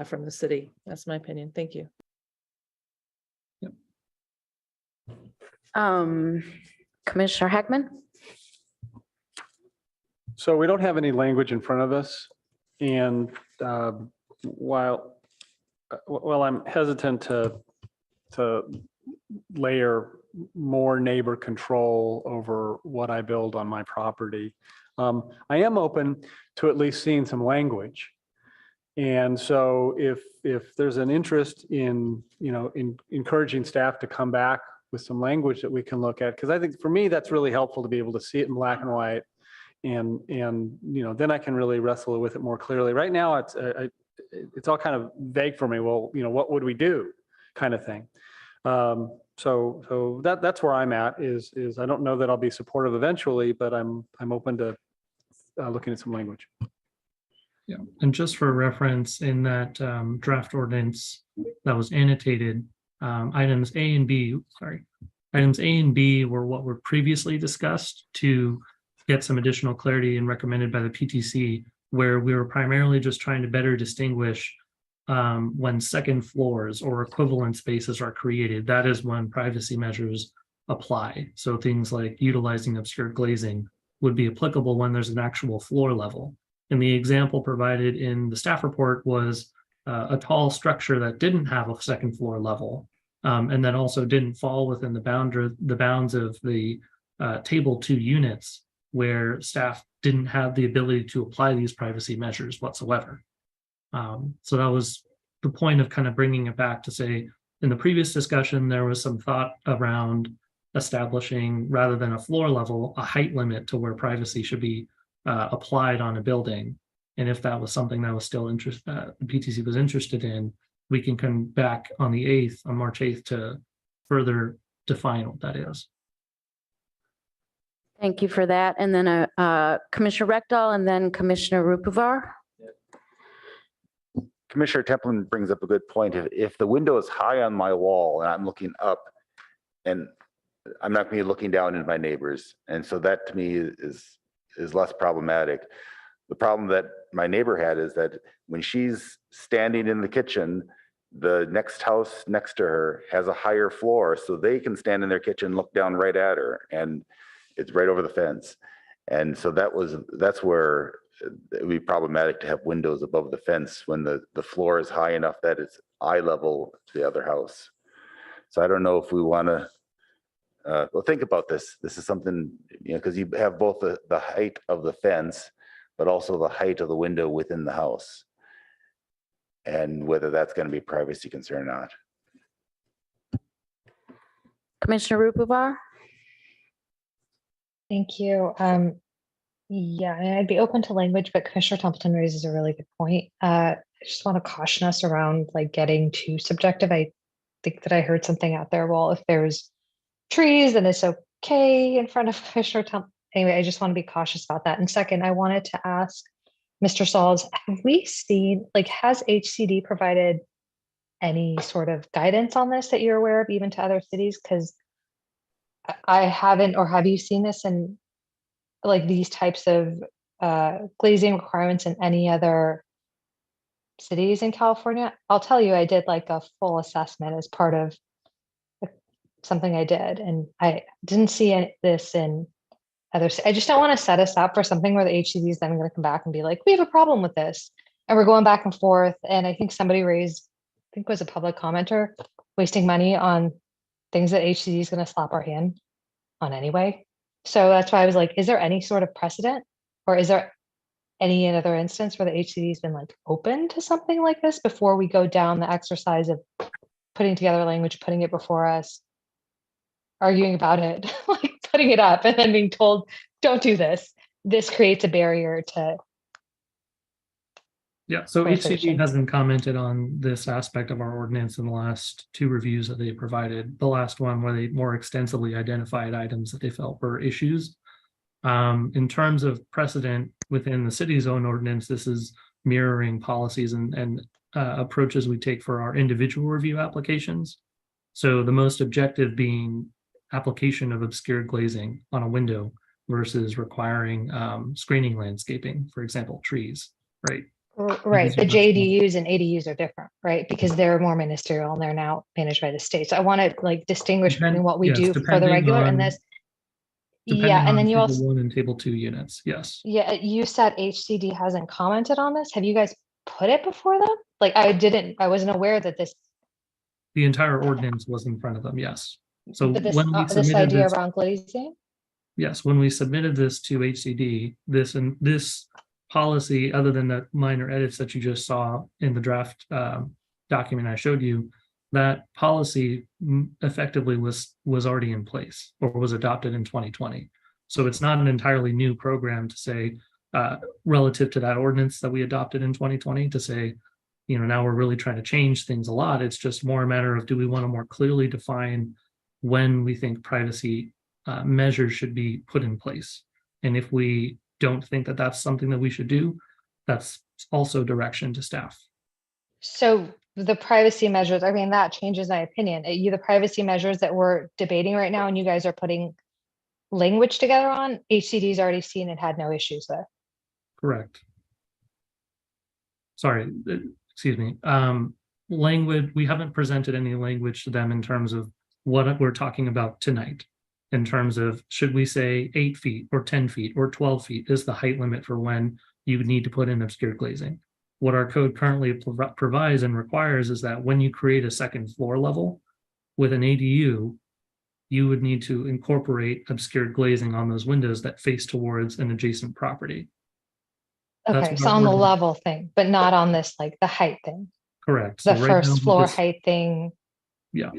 from the city. That's my opinion. Thank you. Commissioner Heckman? So we don't have any language in front of us. And while I'm hesitant to layer more neighbor control over what I build on my property, I am open to at least seeing some language. And so if there's an interest in encouraging staff to come back with some language that we can look at, because I think for me, that's really helpful to be able to see it in black and white. And then I can really wrestle with it more clearly. Right now, it's all kind of vague for me. Well, what would we do, kind of thing. So that's where I'm at. Is I don't know that I'll be supportive eventually, but I'm open to looking at some language. Yeah, and just for reference, in that draft ordinance that was annotated, items A and B were what were previously discussed to get some additional clarity and recommended by the PTC, where we were primarily just trying to better distinguish when second floors or equivalent spaces are created. That is when privacy measures apply. So things like utilizing obscured glazing would be applicable when there's an actual floor level. And the example provided in the staff report was a tall structure that didn't have a second floor level, and then also didn't fall within the bounds of the table 2 units, where staff didn't have the ability to apply these privacy measures whatsoever. So that was the point of kind of bringing it back to say, in the previous discussion, there was some thought around establishing, rather than a floor level, a height limit to where privacy should be applied on a building. And if that was something that was still the PTC was interested in, we can come back on the 8th, on March 8th, to further define what that is. Thank you for that. And then Commissioner Rekdal and then Commissioner Rupuvar. Commissioner Templin brings up a good point. If the window is high on my wall and I'm looking up, and I'm not going to be looking down into my neighbors, and so that to me is less problematic. The problem that my neighbor had is that when she's standing in the kitchen, the next house next to her has a higher floor, so they can stand in their kitchen, look down right at her, and it's right over the fence. And so that's where it would be problematic to have windows above the fence when the floor is high enough that it's eye level to the other house. So I don't know if we want to, well, think about this. This is something, because you have both the height of the fence, but also the height of the window within the house, and whether that's going to be a privacy concern or not. Commissioner Rupuvar? Thank you. Yeah, I'd be open to language, but Commissioner Templeton raises a really good point. I just want to caution us around like getting too subjective. I think that I heard something out there. Well, if there's trees, then it's okay in front of Commissioner Templeton. Anyway, I just want to be cautious about that. And second, I wanted to ask Mr. Sauls, have we seen, like, has HCD provided any sort of guidance on this that you're aware of, even to other cities? Because I haven't, or have you seen this in like these types of glazing requirements in any other cities in California? I'll tell you, I did like a full assessment as part of something I did, and I didn't see this in others. I just don't want to set us up for something where the HCD is then going to come back and be like, we have a problem with this. And we're going back and forth. And I think somebody raised, I think it was a public commenter, wasting money on things that HCD is going to slap our hand on anyway. So that's why I was like, is there any sort of precedent, or is there any other instance where the HCD has been like open to something like this before we go down the exercise of putting together language, putting it before us? arguing about it, like putting it up and then being told, don't do this. This creates a barrier to. Yeah, so Translation. HCD hasn't commented on this aspect of our ordinance in the last 2 reviews that they provided. The last one where they more extensively identified items that they felt were issues. In terms of precedent within the city's own ordinance, this is mirroring policies and approaches we take for our individual review applications. So the most objective being application of obscured glazing on a window versus requiring screening landscaping, for example, trees, right? Right, the JDUs and ADUs are different, right? Because they're more ministerial and they're now managed by the state. So I want to like distinguish between what we Yes, do for the depending regular on- and this. Depending Yeah, and on then you table also, 1 and table 2 units, yes. yeah, you said HCD hasn't commented on this. Have you guys put it before them? Like I wasn't aware that this, The entire ordinance was in front of them, yes. So but this, when we this submitted idea this, around glazing? yes, when we submitted this to HCD, this policy, other than the minor edits that you just saw in the draft document I showed you, that policy effectively was already in place or was adopted in 2020. So it's not an entirely new program to say, relative to that ordinance that we adopted in 2020 to say, now we're really trying to change things a lot. It's just more a matter of, do we want to more clearly define when we think privacy measures should be put in place? And if we don't think that that's something that we should do, that's also direction to staff. So the privacy measures, I mean, that changes my opinion. The privacy measures that we're debating right now and you guys are putting language together on, HCD's already seen and had no issues with. Correct. Sorry, excuse me. Language, we haven't presented any language to them in terms of what we're talking about tonight. In terms of, should we say 8 feet or 10 feet or 12 feet is the height limit for when you would need to put in obscured glazing. What our code currently provides and requires is that when you create a second floor level with an ADU, you would need to incorporate obscured glazing on those windows that face towards an adjacent property. That's Okay, what so our on the ordinance- level thing, but not on this, like the height thing, Correct. the So right now, first floor this- height thing, Yeah.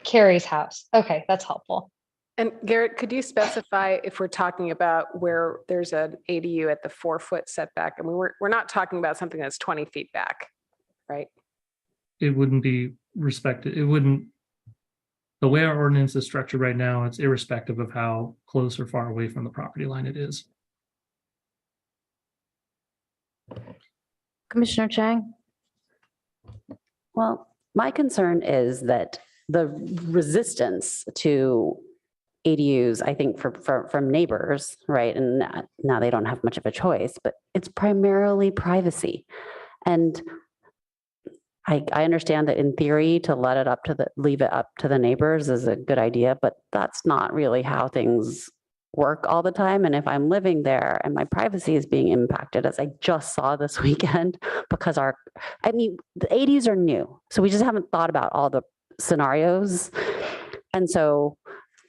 Carrie's house. Okay, that's helpful. And Garrett, could you specify if we're talking about where there's an ADU at the 4-foot setback? I mean, we're not talking about something that's 20 feet back, right? It wouldn't be respected. It wouldn't. The way our ordinance is structured right now, it's irrespective of how close or far away from the property line it is. Commissioner Chang? Well, my concern is that the resistance to ADUs, I think from neighbors, right? And now they don't have much of a choice, but it's primarily privacy. And I understand that in theory, to leave it up to the neighbors is a good idea, but that's not really how things work all the time. And if I'm living there and my privacy is being impacted, as I just saw this weekend, because the ADUs are new. So we just haven't thought about all the scenarios. And so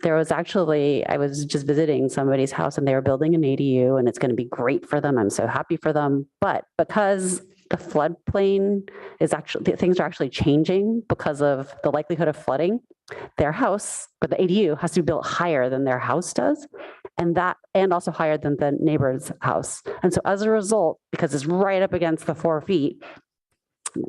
I was just visiting somebody's house and they were building an ADU and it's going to be great for them. I'm so happy for them. But because the floodplain things are actually changing because of the likelihood of flooding, their house, but the ADU has to be built higher than their house does. And also higher than the neighbor's house. And so as a result, because it's right up against the 4 feet,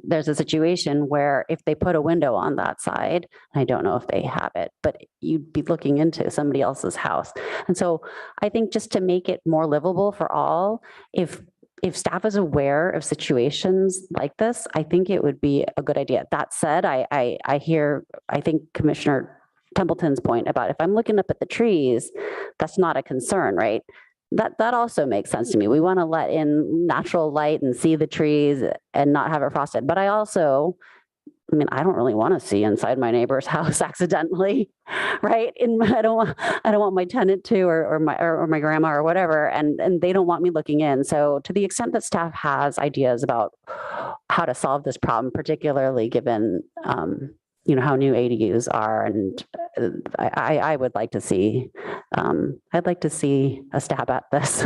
there's a situation where if they put a window on that side, I don't know if they have it, but you'd be looking into somebody else's house. And so I think just to make it more livable for all, if staff is aware of situations like this, I think it would be a good idea. That said, I think Commissioner Templeton's point about if I'm looking up at the trees, that's not a concern, right? That also makes sense to me. We want to let in natural light and see the trees and not have it frosted. But I don't really want to see inside my neighbor's house accidentally, right? And I don't want my tenant to, or my grandma or whatever, and they don't want me looking in. So to the extent that staff has ideas about how to solve this problem, particularly given how new ADUs are, and I would like to see, I'd like to see a stab at this.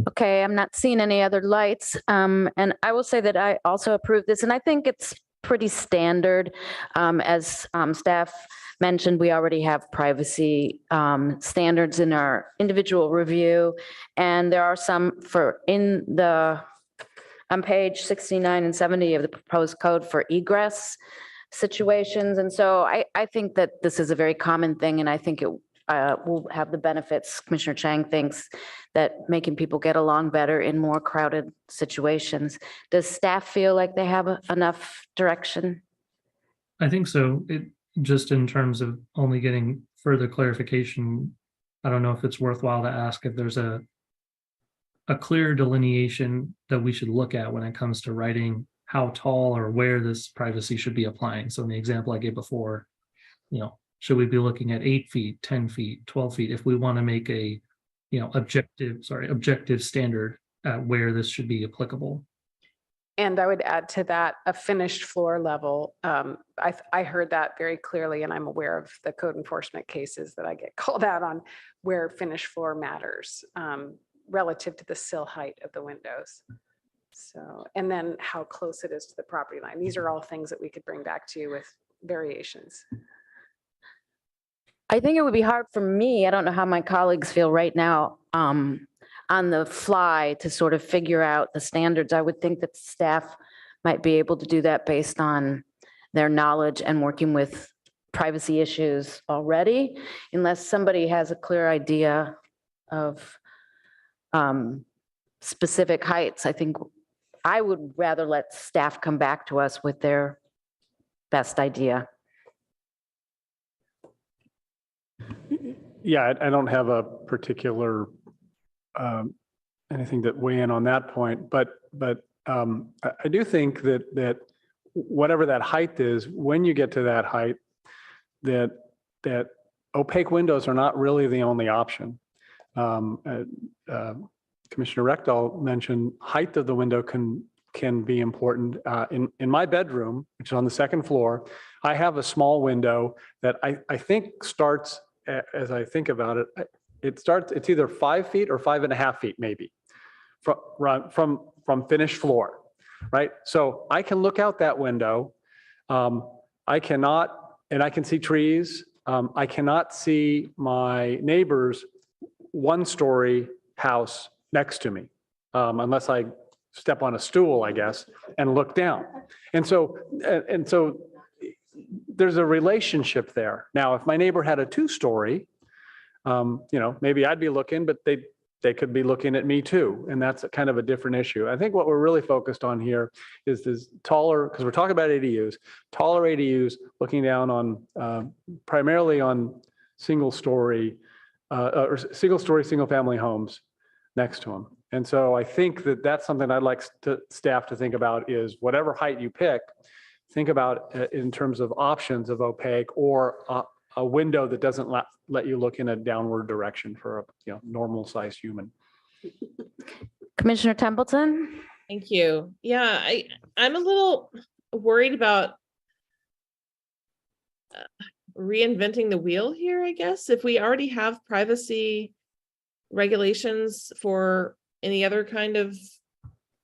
Okay, I'm not seeing any other lights. And I will say that I also approve this, and I think it's pretty standard. As staff mentioned, we already have privacy standards in our individual review. And there are some on page 69 and 70 of the proposed code for egress situations. And so I think that this is a very common thing, and I think it will have the benefits. Commissioner Chang thinks that making people get along better in more crowded situations. Does staff feel like they have enough direction? I think so. Just in terms of only getting further clarification, I don't know if it's worthwhile to ask if there's a clear delineation that we should look at when it comes to writing how tall or where this privacy should be applying. So in the example I gave before, should we be looking at 8 feet, 10 feet, 12 feet, if we want to make a, objective standard at where this should be applicable? And I would add to that a finished floor level. I heard that very clearly, and I'm aware of the code enforcement cases that I get called out on where finished floor matters relative to the sill height of the windows. So, and then how close it is to the property line. These are all things that we could bring back to you with variations. I think it would be hard for me, I don't know how my colleagues feel right now, on the fly to sort of figure out the standards. I would think that staff might be able to do that based on their knowledge and working with privacy issues already, unless somebody has a clear idea of specific heights. I think I would rather let staff come back to us with their best idea. Yeah, I don't have a particular anything that weigh in on that point, but I do think that whatever that height is, when you get to that height, that opaque windows are not really the only option. Commissioner Rectal mentioned height of the window can be important. In my bedroom, which is on the second floor, I have a small window that I think starts, as I think about it, it's either 5 feet or 5.5 feet maybe from finished floor, right? So I can look out that window. I can see trees. I cannot see my neighbor's one-story house next to me, unless I step on a stool, I guess, and look down. And so there's a relationship there. Now, if my neighbor had a 2-story, maybe I'd be looking, but they could be looking at me too. And that's kind of a different issue. I think what we're really focused on here is this taller, because we're talking about ADUs, taller ADUs looking down on primarily on single-story, single-family homes next to them. And so I think that's something I'd like staff to think about is whatever height you pick, think about in terms of options of opaque or a window that doesn't let you look in a downward direction for a normal sized human. Commissioner Templeton? Thank you. Yeah, I'm a little worried about reinventing the wheel here, I guess. If we already have privacy regulations for any other kind of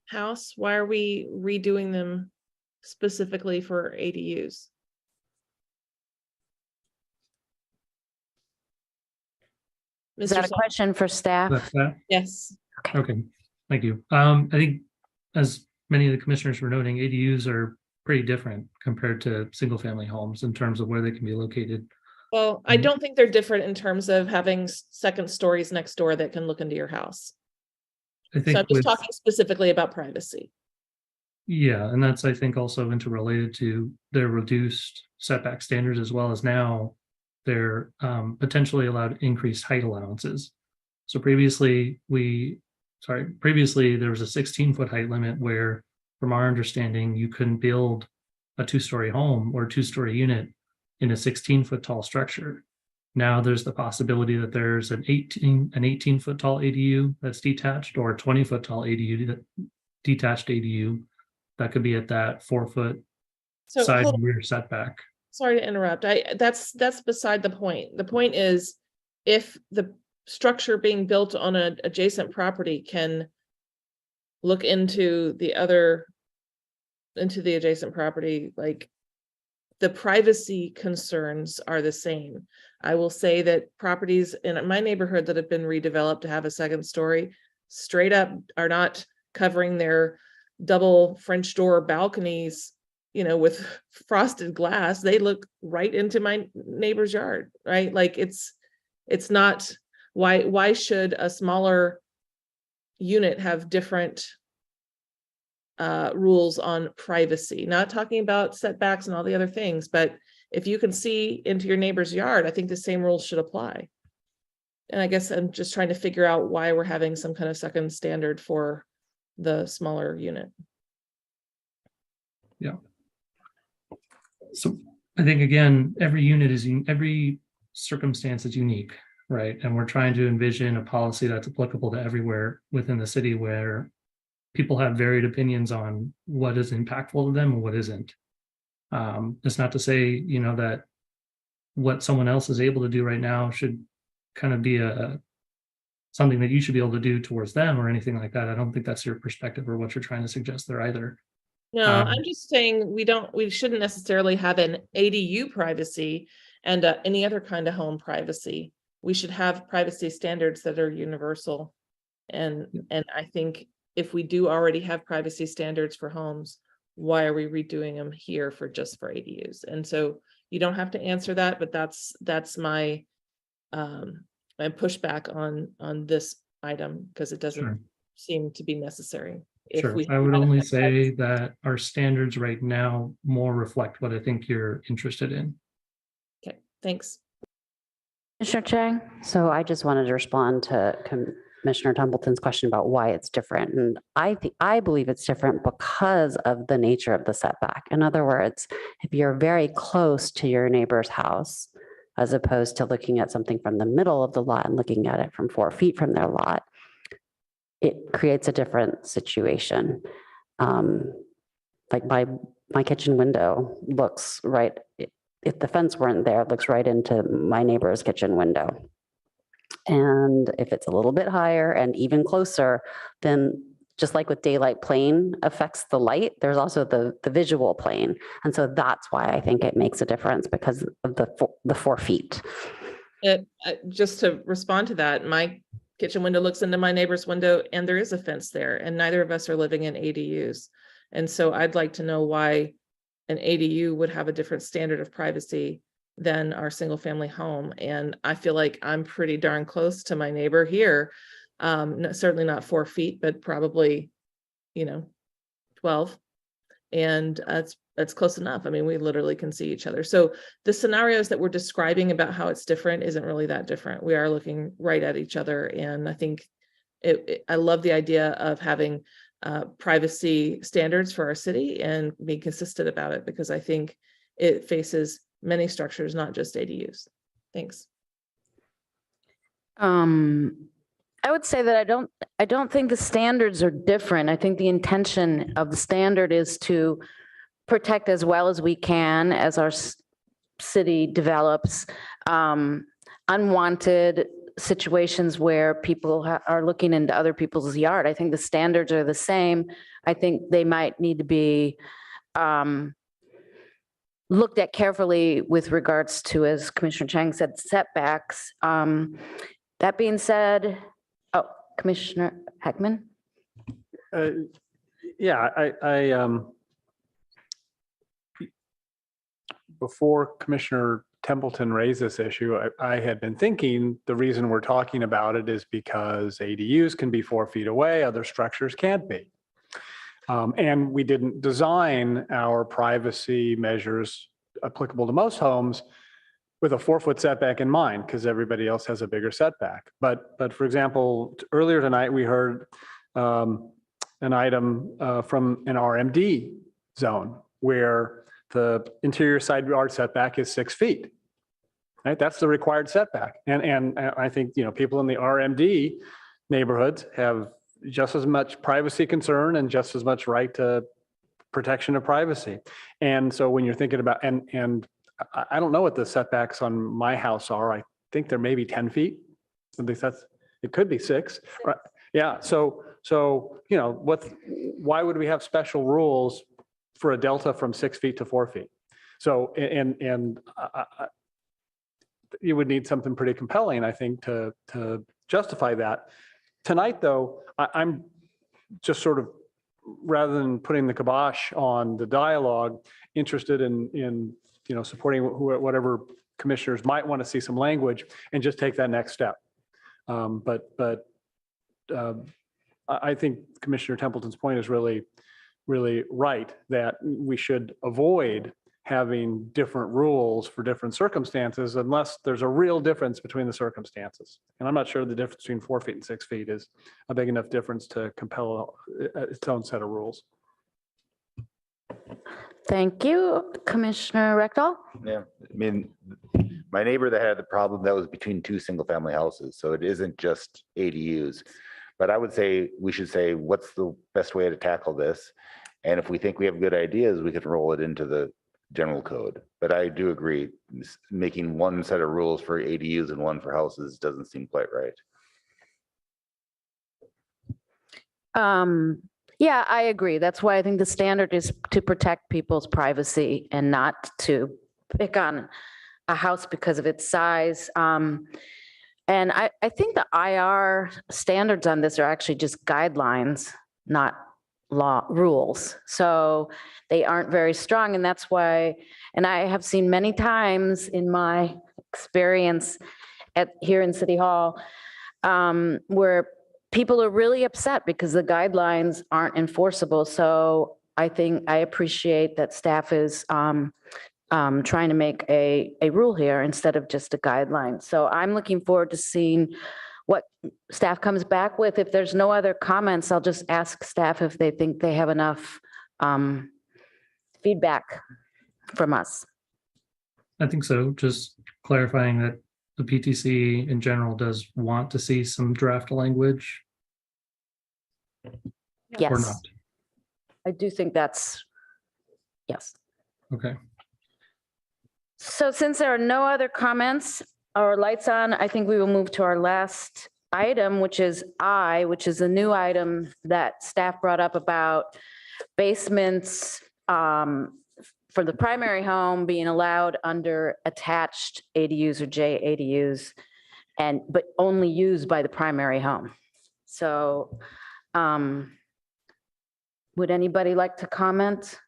house, why are we redoing them specifically for ADUs? Is that a question for staff? That's that? Yes. Okay, thank you. I think as many of the commissioners were noting, ADUs are pretty different compared to single family homes in terms of where they can be located. Well, I don't think they're different in terms of having second stories next door that can look into your house. I think So I'm just talking specifically about privacy. Yeah, and that's, I think, also interrelated to their reduced setback standards, as well as now they're potentially allowed increased height allowances. So previously there was a 16-foot height limit where, from our understanding, you couldn't build a 2-story home or a 2-story unit in a 16-foot tall structure. Now there's the possibility that there's an 18-foot tall ADU that's detached, or a 20-foot tall ADU, detached ADU that could be at that 4-foot side and rear setback. Sorry to interrupt. That's beside the point. The point is, if the structure being built on an adjacent property can look into the other into the adjacent property, like the privacy concerns are the same. I will say that properties in my neighborhood that have been redeveloped to have a second story straight up are not covering their double French door balconies, with frosted glass. They look right into my neighbor's yard, right? Like it's not, why should a smaller unit have different rules on privacy? Not talking about setbacks and all the other things, but if you can see into your neighbor's yard, I think the same rules should apply. And I guess I'm just trying to figure out why we're having some kind of second standard for the smaller unit. Yeah. So I think, again, every circumstance is unique, right? And we're trying to envision a policy that's applicable to everywhere within the city, where people have varied opinions on what is impactful to them and what isn't. It's not to say, that what someone else is able to do right now should kind of be something that you should be able to do towards them or anything like that. I don't think that's your perspective or what you're trying to suggest there either. No, I'm just saying we shouldn't necessarily have an ADU privacy and any other kind of home privacy. We should have privacy standards that are universal. And I think if we do already have privacy standards for homes, why are we redoing them here for ADUs? And so you don't have to answer that, but that's my my pushback on this item, because it doesn't seem to be necessary. Sure. I would only say that our standards right now more reflect what I think you're interested in. Okay, thanks. Commissioner Chang? So I just wanted to respond to Commissioner Templeton's question about why it's different. And I believe it's different because of the nature of the setback. In other words, if you're very close to your neighbor's house, as opposed to looking at something from the middle of the lot and looking at it from 4 feet from their lot, it creates a different situation. Like my kitchen window looks right, if the fence weren't there, it looks right into my neighbor's kitchen window. And if it's a little bit higher and even closer, then just like with daylight plane affects the light, there's also the visual plane. And so that's why I think it makes a difference, because of the 4 feet. Just to respond to that, my kitchen window looks into my neighbor's window and there is a fence there, and neither of us are living in ADUs. And so I'd like to know why an ADU would have a different standard of privacy than our single family home. And I feel like I'm pretty darn close to my neighbor here. Certainly not 4 feet, but probably, 12. And that's close enough. I mean, we literally can see each other. So the scenarios that we're describing about how it's different isn't really that different. We are looking right at each other. And I think I love the idea of having privacy standards for our city and being consistent about it, because I think it faces many structures, not just ADUs. Thanks. I would say that I don't think the standards are different. I think the intention of the standard is to protect as well as we can as our city develops unwanted situations where people are looking into other people's yard. I think the standards are the same. I think they might need to be looked at carefully with regards to, as Commissioner Chang said, setbacks. That being said, Commissioner Heckman? Yeah, I before Commissioner Templeton raised this issue, I had been thinking the reason we're talking about it is because ADUs can be 4 feet away, other structures can't be. And we didn't design our privacy measures applicable to most homes with a 4-foot setback in mind, because everybody else has a bigger setback. But for example, earlier tonight, we heard an item from an RMD zone where the interior side yard setback is 6 feet. Right, that's the required setback. And I think, people in the RMD neighborhoods have just as much privacy concern and just as much right to protection of privacy. And so when you're thinking about, and I don't know what the setbacks on my house are. I think they're maybe 10 feet. At least it could be 6. Right? Yeah. So why would we have special rules for a delta from 6 feet to 4 feet. So, you would need something pretty compelling, I think, to justify that. Tonight, though, I'm just sort of, rather than putting the kibosh on the dialogue, interested in supporting whatever commissioners might want to see some language and just take that next step. But I think Commissioner Templeton's point is really, really right, that we should avoid having different rules for different circumstances unless there's a real difference between the circumstances. And I'm not sure the difference between 4 feet and 6 feet is a big enough difference to compel its own set of rules. Thank you, Commissioner Rectal. Yeah, I mean, my neighbor that had the problem, that was between two single-family houses, so it isn't just ADUs. But I would say, we should say, what's the best way to tackle this? And if we think we have good ideas, we can roll it into the general code. But I do agree, making one set of rules for ADUs and one for houses doesn't seem quite right. Yeah, I agree. That's why I think the standard is to protect people's privacy and not to pick on a house because of its size. And I think the IR standards on this are actually just guidelines, not law rules. So they aren't very strong. And that's why, and I have seen many times in my experience here in City Hall, where people are really upset because the guidelines aren't enforceable. So I think I appreciate that staff is trying to make a rule here instead of just a guideline. So I'm looking forward to seeing what staff comes back with. If there's no other comments, I'll just ask staff if they think they have enough feedback from us. I think so. Just clarifying that the PTC in general does want to see some draft language. Or Yes, not. I do think that's, yes. Okay. So since there are no other comments or lights on, I think we will move to our last item, which is a new item that staff brought up about basements for the primary home being allowed under attached ADUs or JADUs, but only used by the primary home. So would anybody like to comment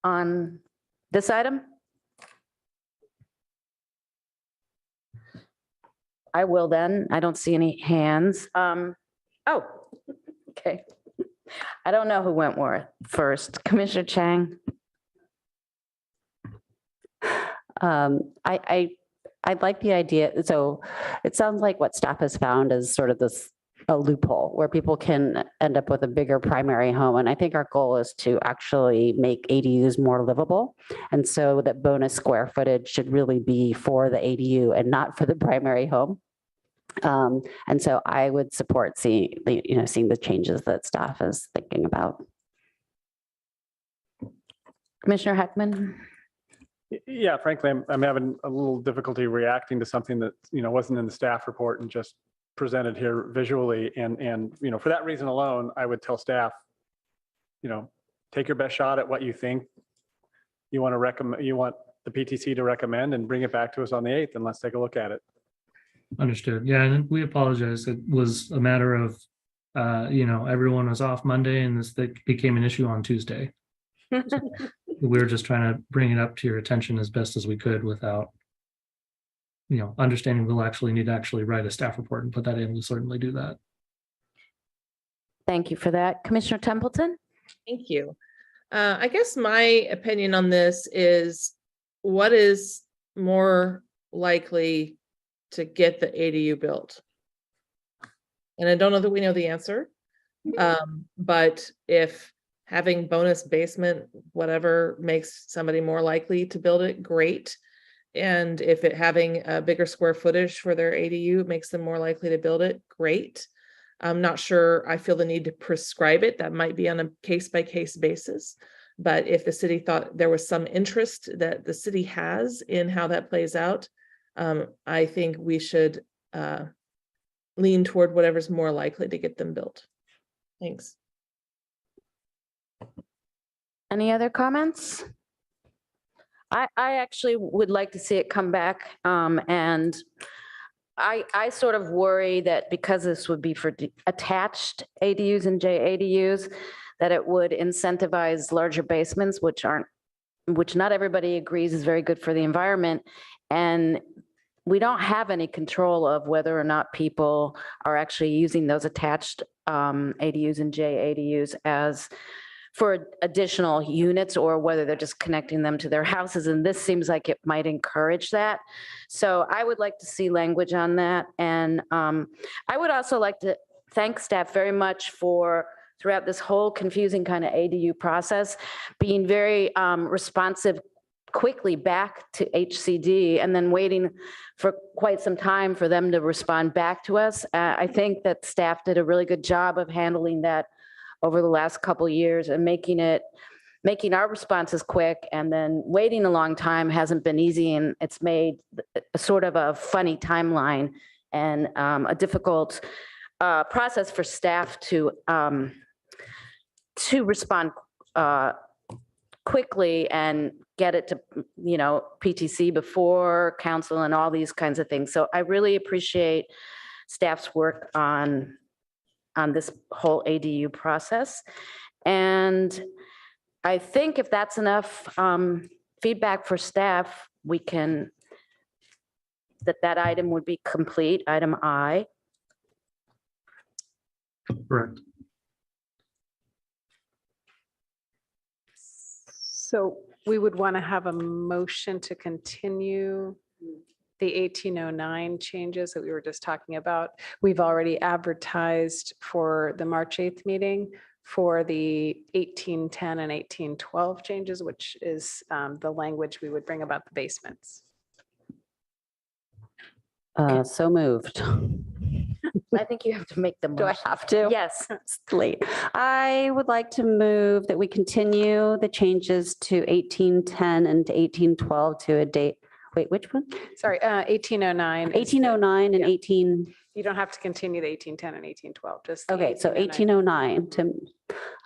on this item? I will then. I don't see any hands. Oh, okay. I don't know who went first. Commissioner Chang. I like the idea. So it sounds like what staff has found is sort of a loophole where people can end up with a bigger primary home. And I think our goal is to actually make ADUs more livable. And so that bonus square footage should really be for the ADU and not for the primary home. And so I would support seeing the changes that staff is thinking about. Commissioner Heckman. Yeah, frankly, I'm having a little difficulty reacting to something that, wasn't in the staff report and just presented here visually. And for that reason alone, I would tell staff, take your best shot at what you think you want to recommend, you want the PTC to recommend, and bring it back to us on the 8th, and let's take a look at it. Understood. Yeah, and we apologize. It was a matter of, everyone was off Monday and this became an issue on Tuesday. So we were just trying to bring it up to your attention as best as we could without, understanding we'll actually need to write a staff report and put that in. We'll certainly do that. Thank you for that. Commissioner Templeton? Thank you. I guess my opinion on this is what is more likely to get the ADU built? And I don't know that we know the answer, but if having bonus basement, whatever, makes somebody more likely to build it, great. And if having a bigger square footage for their ADU makes them more likely to build it, great. I'm not sure I feel the need to prescribe it. That might be on a case-by-case basis. But if the city thought there was some interest that the city has in how that plays out, I think we should lean toward whatever's more likely to get them built. Thanks. Any other comments? I actually would like to see it come back, and I sort of worry that because this would be for attached ADUs and JADUs, that it would incentivize larger basements, which not everybody agrees is very good for the environment. And we don't have any control of whether or not people are actually using those attached ADUs and JADUs as for additional units, or whether they're just connecting them to their houses. And this seems like it might encourage that. So I would like to see language on that. And I would also like to thank staff very much for, throughout this whole confusing kind of ADU process, being very responsive quickly back to HCD and then waiting for quite some time for them to respond back to us. I think that staff did a really good job of handling that over the last couple of years, and making our responses quick, and then waiting a long time hasn't been easy, and it's made a sort of a funny timeline and a difficult process for staff to respond quickly and get it to, PTC before council and all these kinds of things. So I really appreciate staff's work on this whole ADU process. And I think if that's enough feedback for staff, we can, that item would be complete, item I. Correct. So we would want to have a motion to continue the 1809 changes that we were just talking about. We've already advertised for the March 8th meeting for the 1810 and 1812 changes, which is the language we would bring about the basements. So moved. I think you have to make the motion. Do I have to? Yes. It's late. I would like to move that we continue the changes to 1810 and to 1812 to a date. Wait, which one? Sorry, 1809. 1809 and 18. You don't have to continue the 1810 and 1812, just. the Okay, so 1809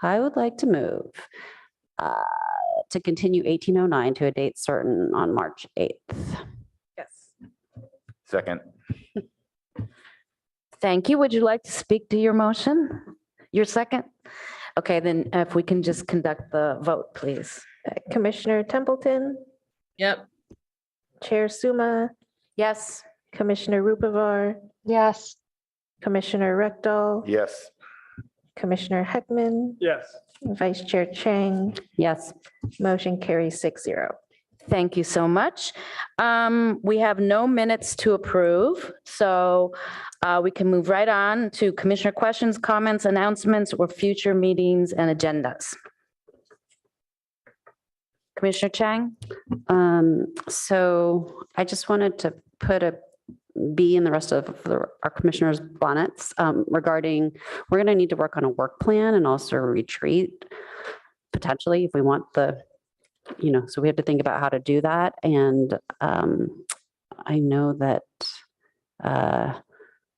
I would like to move to continue 1809 to a date certain on March 8th. Yes. Second. Thank you. Would you like to speak to your motion? Your second? Okay, then if we can just conduct the vote, please. Commissioner Templeton, Yep. Chair Suma, Yes. Commissioner Rupavar, Yes. Commissioner Rekdal, Yes. Commissioner Heckman, Yes. Vice Chair Chang, Yes. motion carries 6-0. Thank you so much. We have no minutes to approve, so we can move right on to commissioner questions, comments, announcements, or future meetings and agendas. Commissioner Chang? So I just wanted to put a bee in the rest of our commissioners' bonnets regarding, we're going to need to work on a work plan and also a retreat potentially if we want so we have to think about how to do that. And I know that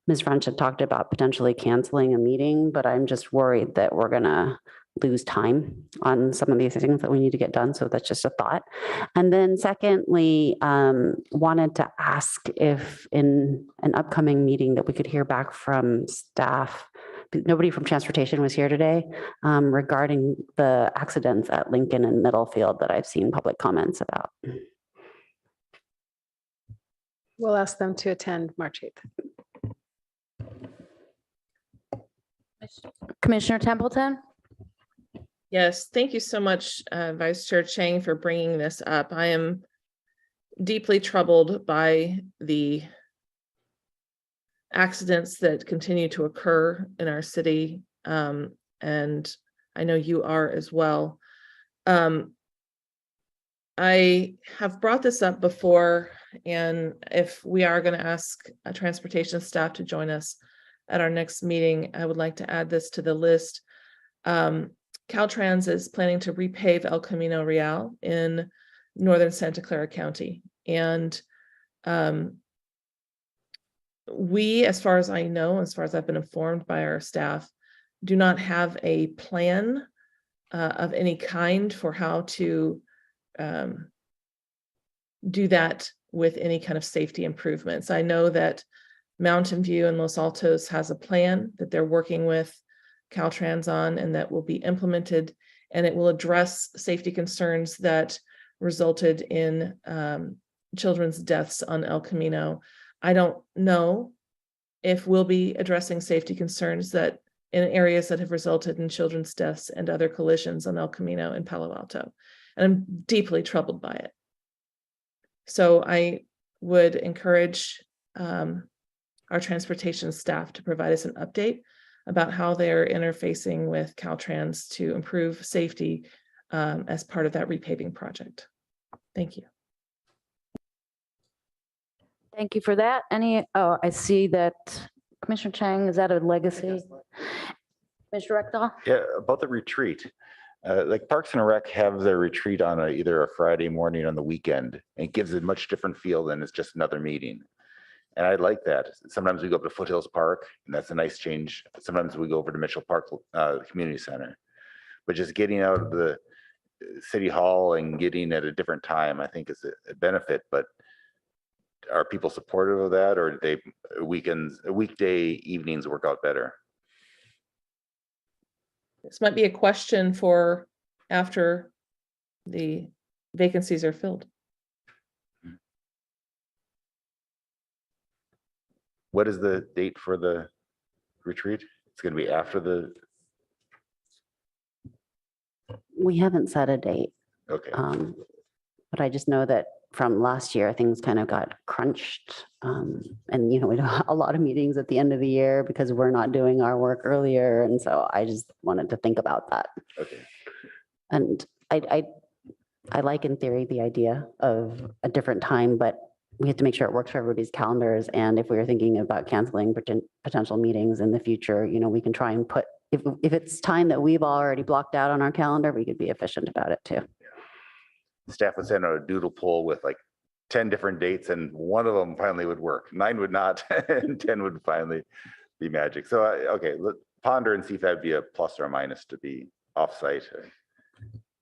Ms. French had talked about potentially canceling a meeting, but I'm just worried that we're going to lose time on some of these things that we need to get done. So that's just a thought. And then secondly, wanted to ask if in an upcoming meeting that we could hear back from staff. Nobody from transportation was here today regarding the accidents at Lincoln and Middlefield that I've seen public comments about. We'll ask them to attend March 8th. Commissioner Templeton? Yes, thank you so much, Vice Chair Chang, for bringing this up. I am deeply troubled by the accidents that continue to occur in our city, and I know you are as well. I have brought this up before, and if we are going to ask a transportation staff to join us at our next meeting, I would like to add this to the list. Caltrans is planning to repave El Camino Real in northern Santa Clara County. And we, as far as I know, as far as I've been informed by our staff, do not have a plan of any kind for how to do that with any kind of safety improvements. I know that Mountain View and Los Altos has a plan that they're working with Caltrans on, and that will be implemented, and it will address safety concerns that resulted in children's deaths on El Camino. I don't know if we'll be addressing safety concerns that in areas that have resulted in children's deaths and other collisions on El Camino in Palo Alto. And I'm deeply troubled by it. So I would encourage our transportation staff to provide us an update about how they're interfacing with Caltrans to improve safety as part of that repaving project. Thank you. Thank you for that. I see that Commissioner Chang, is that a legacy? Commissioner Rectal? Yeah, about the retreat. Like Parks and Rec have their retreat on either a Friday morning on the weekend. And it gives it a much different feel than it's just another meeting. And I like that. Sometimes we go up to Foothills Park, and that's a nice change. Sometimes we go over to Mitchell Park Community Center. But just getting out of the City Hall and getting at a different time, I think is a benefit. But are people supportive of that, or do they weekday evenings work out better? This might be a question for after the vacancies are filled. What is the date for the retreat? It's going to be after the. We haven't set a date. Okay. But I just know that from last year, things kind of got crunched. And, you know, we had a lot of meetings at the end of the year because we're not doing our work earlier. And so I just wanted to think about that. Okay. And I like in theory the idea of a different time, but we have to make sure it works for everybody's calendars. And if we were thinking about canceling potential meetings in the future, you know, we can try and put, if it's time that we've already blocked out on our calendar, we could be efficient about it too. Staff would send out a doodle poll with like 10 different dates, and one of them finally would work. 9 would not, and 10 would finally be magic. So, okay, let's ponder and see if that'd be a plus or a minus to be offsite.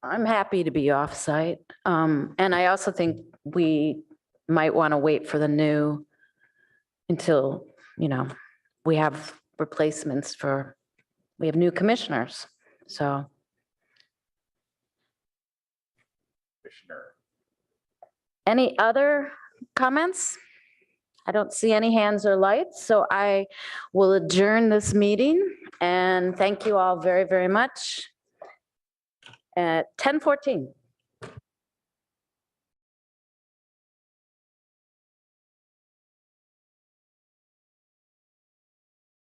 I'm happy to be offsite. And I also think we might want to wait for the new until, you know, we have replacements we have new commissioners. So. Any other comments? I don't see any hands or lights, so I will adjourn this meeting and thank you all very, very much at 10:14.